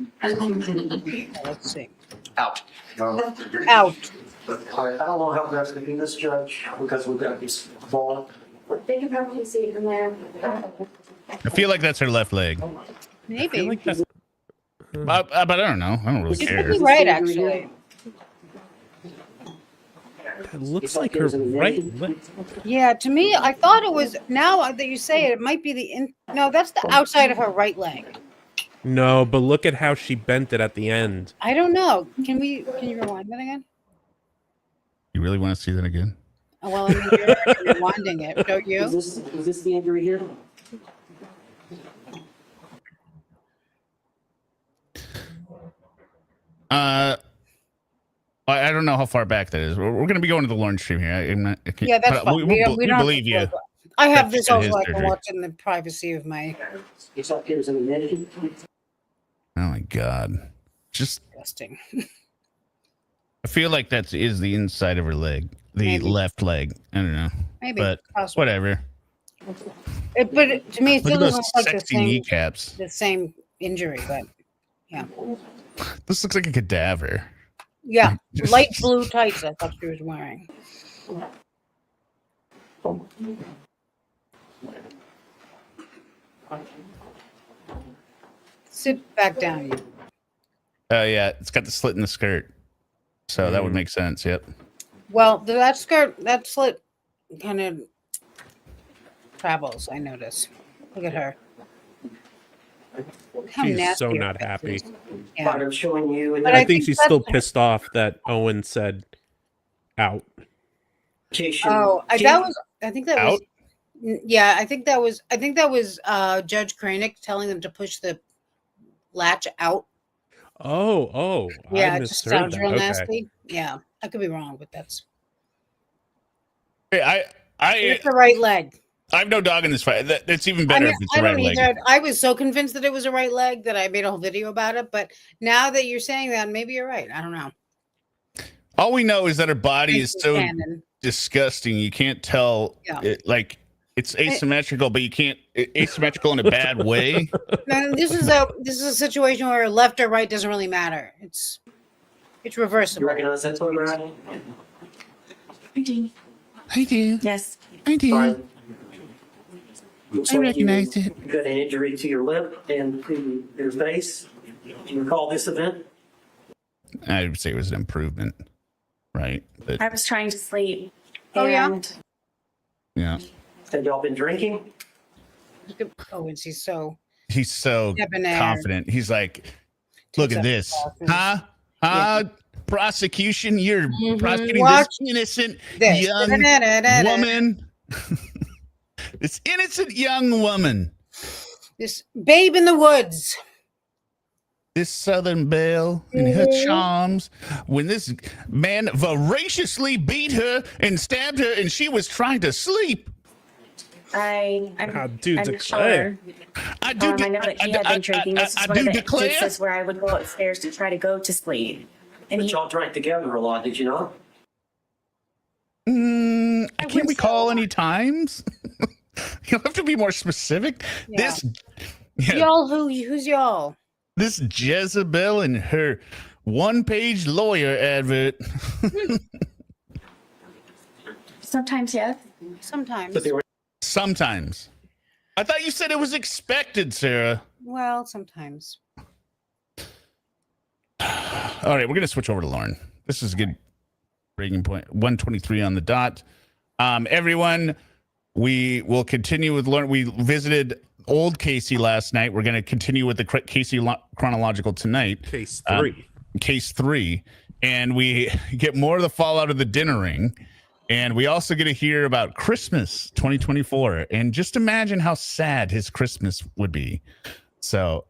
Let's see. Out. Out. All right, I don't know how that's going to be this judge because we've got this ball. They can probably see it from there. I feel like that's her left leg, Maybe. I feel like that's but I don't know. I don't really You could care. be right, actually. that looks like her right leg. Yeah, to me, I thought it was. Now that you say it, it might be the No, that's the outside of her right leg. No, but look at how she bent it at the end. I don't know. Can you rewind that again? You really want to see that again? Oh, well, I mean, you're rewinding it, don't you? Is this the injury here? I don't know how far back that is. We're going to be going to the Lorne stream here. Yeah, that's but fine. We don't believe have you. to- I have That's this also. his I can surgery. watch in the privacy of my It's up here as an admitted. Oh my god! Just testing. I feel like that is the inside of her leg, the Maybe. left leg. I don't know, Maybe. but possibly. whatever. To me, it Look still at those doesn't look like sexy kneecaps. the same injury, but yeah. This looks like a cadaver. Yeah, light blue tights. I thought she was wearing. Sit back down. You. Yeah, it's got the slit in the skirt, so that would make sense. Yep. Well, that slit, kind of travels. I notice. Look at her. How She's nasty so her not face happy. is. But Yeah. I'm showing you. But I think she's that's- still pissed off that Owen said out. Oh, that was. I think that was. Out? Yeah, I think that was. Judge Kranick telling them to push the latch out. Oh, Yeah, I it just misheard sounds that. real Okay. nasty. Yeah, I could be wrong, but that's. It's the right leg. I have no dog in this fight. That's even better if it's the right leg. I was so convinced that it was a right leg that I made a whole video about it. But now that you're saying that, maybe you're right. I don't know. All we know is that her body is so disgusting. You can't tell. Like it's asymmetrical, but you can't asymmetrical in a bad way. No, this is a situation where left or right doesn't really matter. It's reversible. You recognize that toy, Brad? I do. I do. Yes. I do. Fine. Looks I like recognized you it. got an injury to your lip and to your face. Do you recall this event? I would say it was an improvement, right? But, I was trying to sleep. Oh, yeah? yeah. Had y'all been drinking? Oh, and he's so debonair. Confident. He's like, look at this. Huh? Prosecution? You're prosecuting this innocent young woman. This innocent young woman. This babe in the woods. This Southern belle and her charms. When this man voraciously beat her and stabbed her and she was trying to sleep. I'm declare. sure. I know that he had been drinking. This is one of the instances where I would go upstairs to try to go to sleep. And But y'all drank together a lot, did you not? I can't recall any times. You'll have to be more specific. Yeah. Y'all, who's y'all? This Jezebel and her one-page lawyer advert. Sometimes, yes. Sometimes. Sometimes. I thought you said it was expected, Sarah. Well, sometimes. All right, we're going to switch over to Lorne. This is a good breaking point. 123 on the dot. Everyone, we will continue with Lorne. We visited old Casey last night. We're going to continue with the Casey chronological tonight. Case 3. Case 3. And we get more of the fallout of the dinner ring. And we also get to hear about Christmas 2024. And just imagine how sad his Christmas would be. So,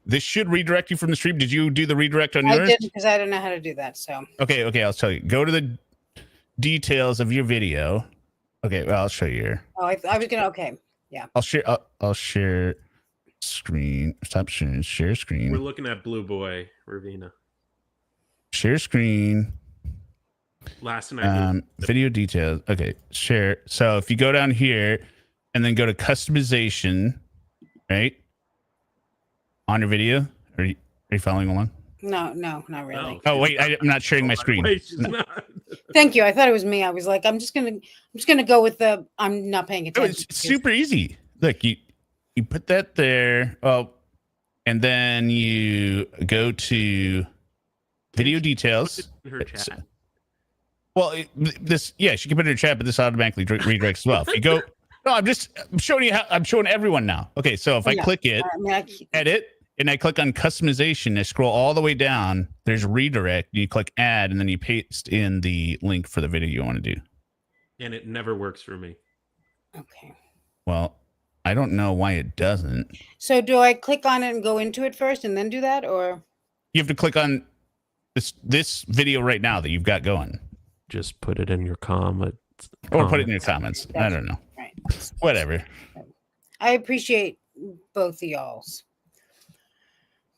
this should redirect you from the stream. Did you do the redirect on yours? I didn't because I don't know how to do that. So okay, I'll tell you. Go to the details of your video. Okay, well, I'll show you here. Oh, I was gonna. Okay, yeah. I'll share screen. Stop sharing. Share screen. We're looking at Blue Boy, Ravina. Share screen. Last night. Video details. Okay, share. So if you go down here and then go to customization, right? On your video, are you following along? No, not really. Oh wait, I'm not sharing my screen. Wait, she's not. Thank you. I thought it was me. I was like, I'm just gonna go with the. I'm not paying attention. It's super easy. Look, you put that there. Oh, and then you go to video details. Her chat. Well, she can put it in her chat, but this automatically redirects as well. If you go, no, I'm showing you how. I'm showing everyone now. Okay, so if I click it, edit. And I click on customization, I scroll all the way down. There's redirect. You click add, and then you paste in the link for the video you want to do. And it never works for me. Okay. Well, I don't know why it doesn't. So do I click on it and go into it first and then do that, or? You have to click on this video right now that you've got going. Just put it in your comments. Or put it in your comments. I don't know. Right. Whatever. I appreciate both of y'all's.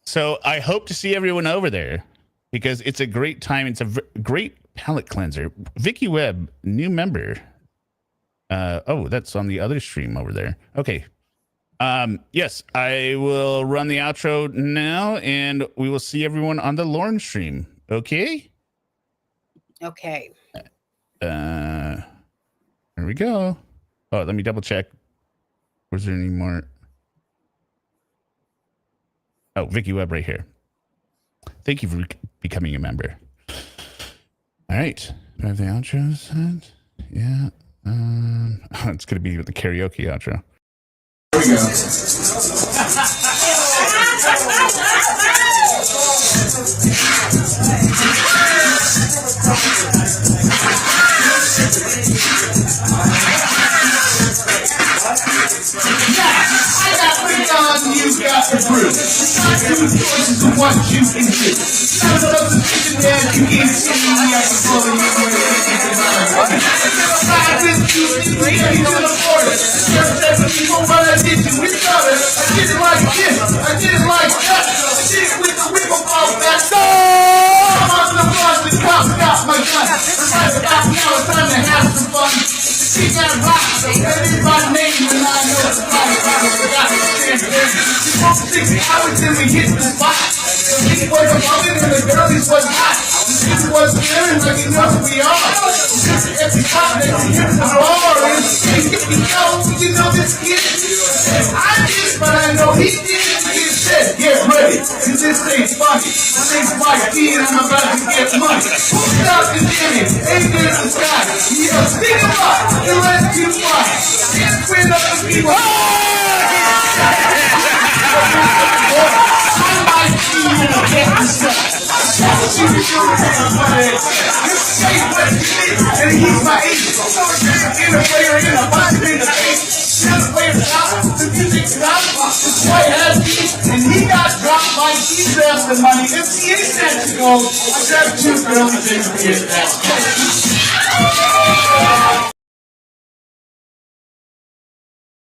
So I hope to see everyone over there because it's a great time. It's a great palate cleanser. Vicky Webb, new member. That's on the other stream over there. Okay. Yes, I will run the outro now and we will see everyone on the Lorne stream. Okay? Okay. Here we go. Oh, let me double check. Was there any more? Oh, Vicky Webb right here. Thank you for becoming a member. All right. Do I have the outro set? Yeah. It's going to be the karaoke outro. Here we go. You got the proof. Two choices of what you can do. None of those decisions that you can see. We have to follow you. That is my name, and I know it's probably forgot. 60 hours till we hit the spot. The beat was bumping and the girlies was hot. The beat was feeling like you know who we are. Just every time that you hit the bar and you know this kid. I did, but I know he did. He said, get ready, cause this ain't funny. This ain't my kid, I'm about to get money. Who stopped the Jimmy? Ain't this the sky? He yells, stick him up and let's do fun. Can't quit up the people. I might see you in a getting stuff. That's what you be doing to my money. You say what you did, and he's my agent. So in a player, in a bunch in the face. Just play it out, the music's out. This boy has beats, and he got dropped like he grabbed the money. If he ain't set to go, I grabbed 2 girls and didn't get that.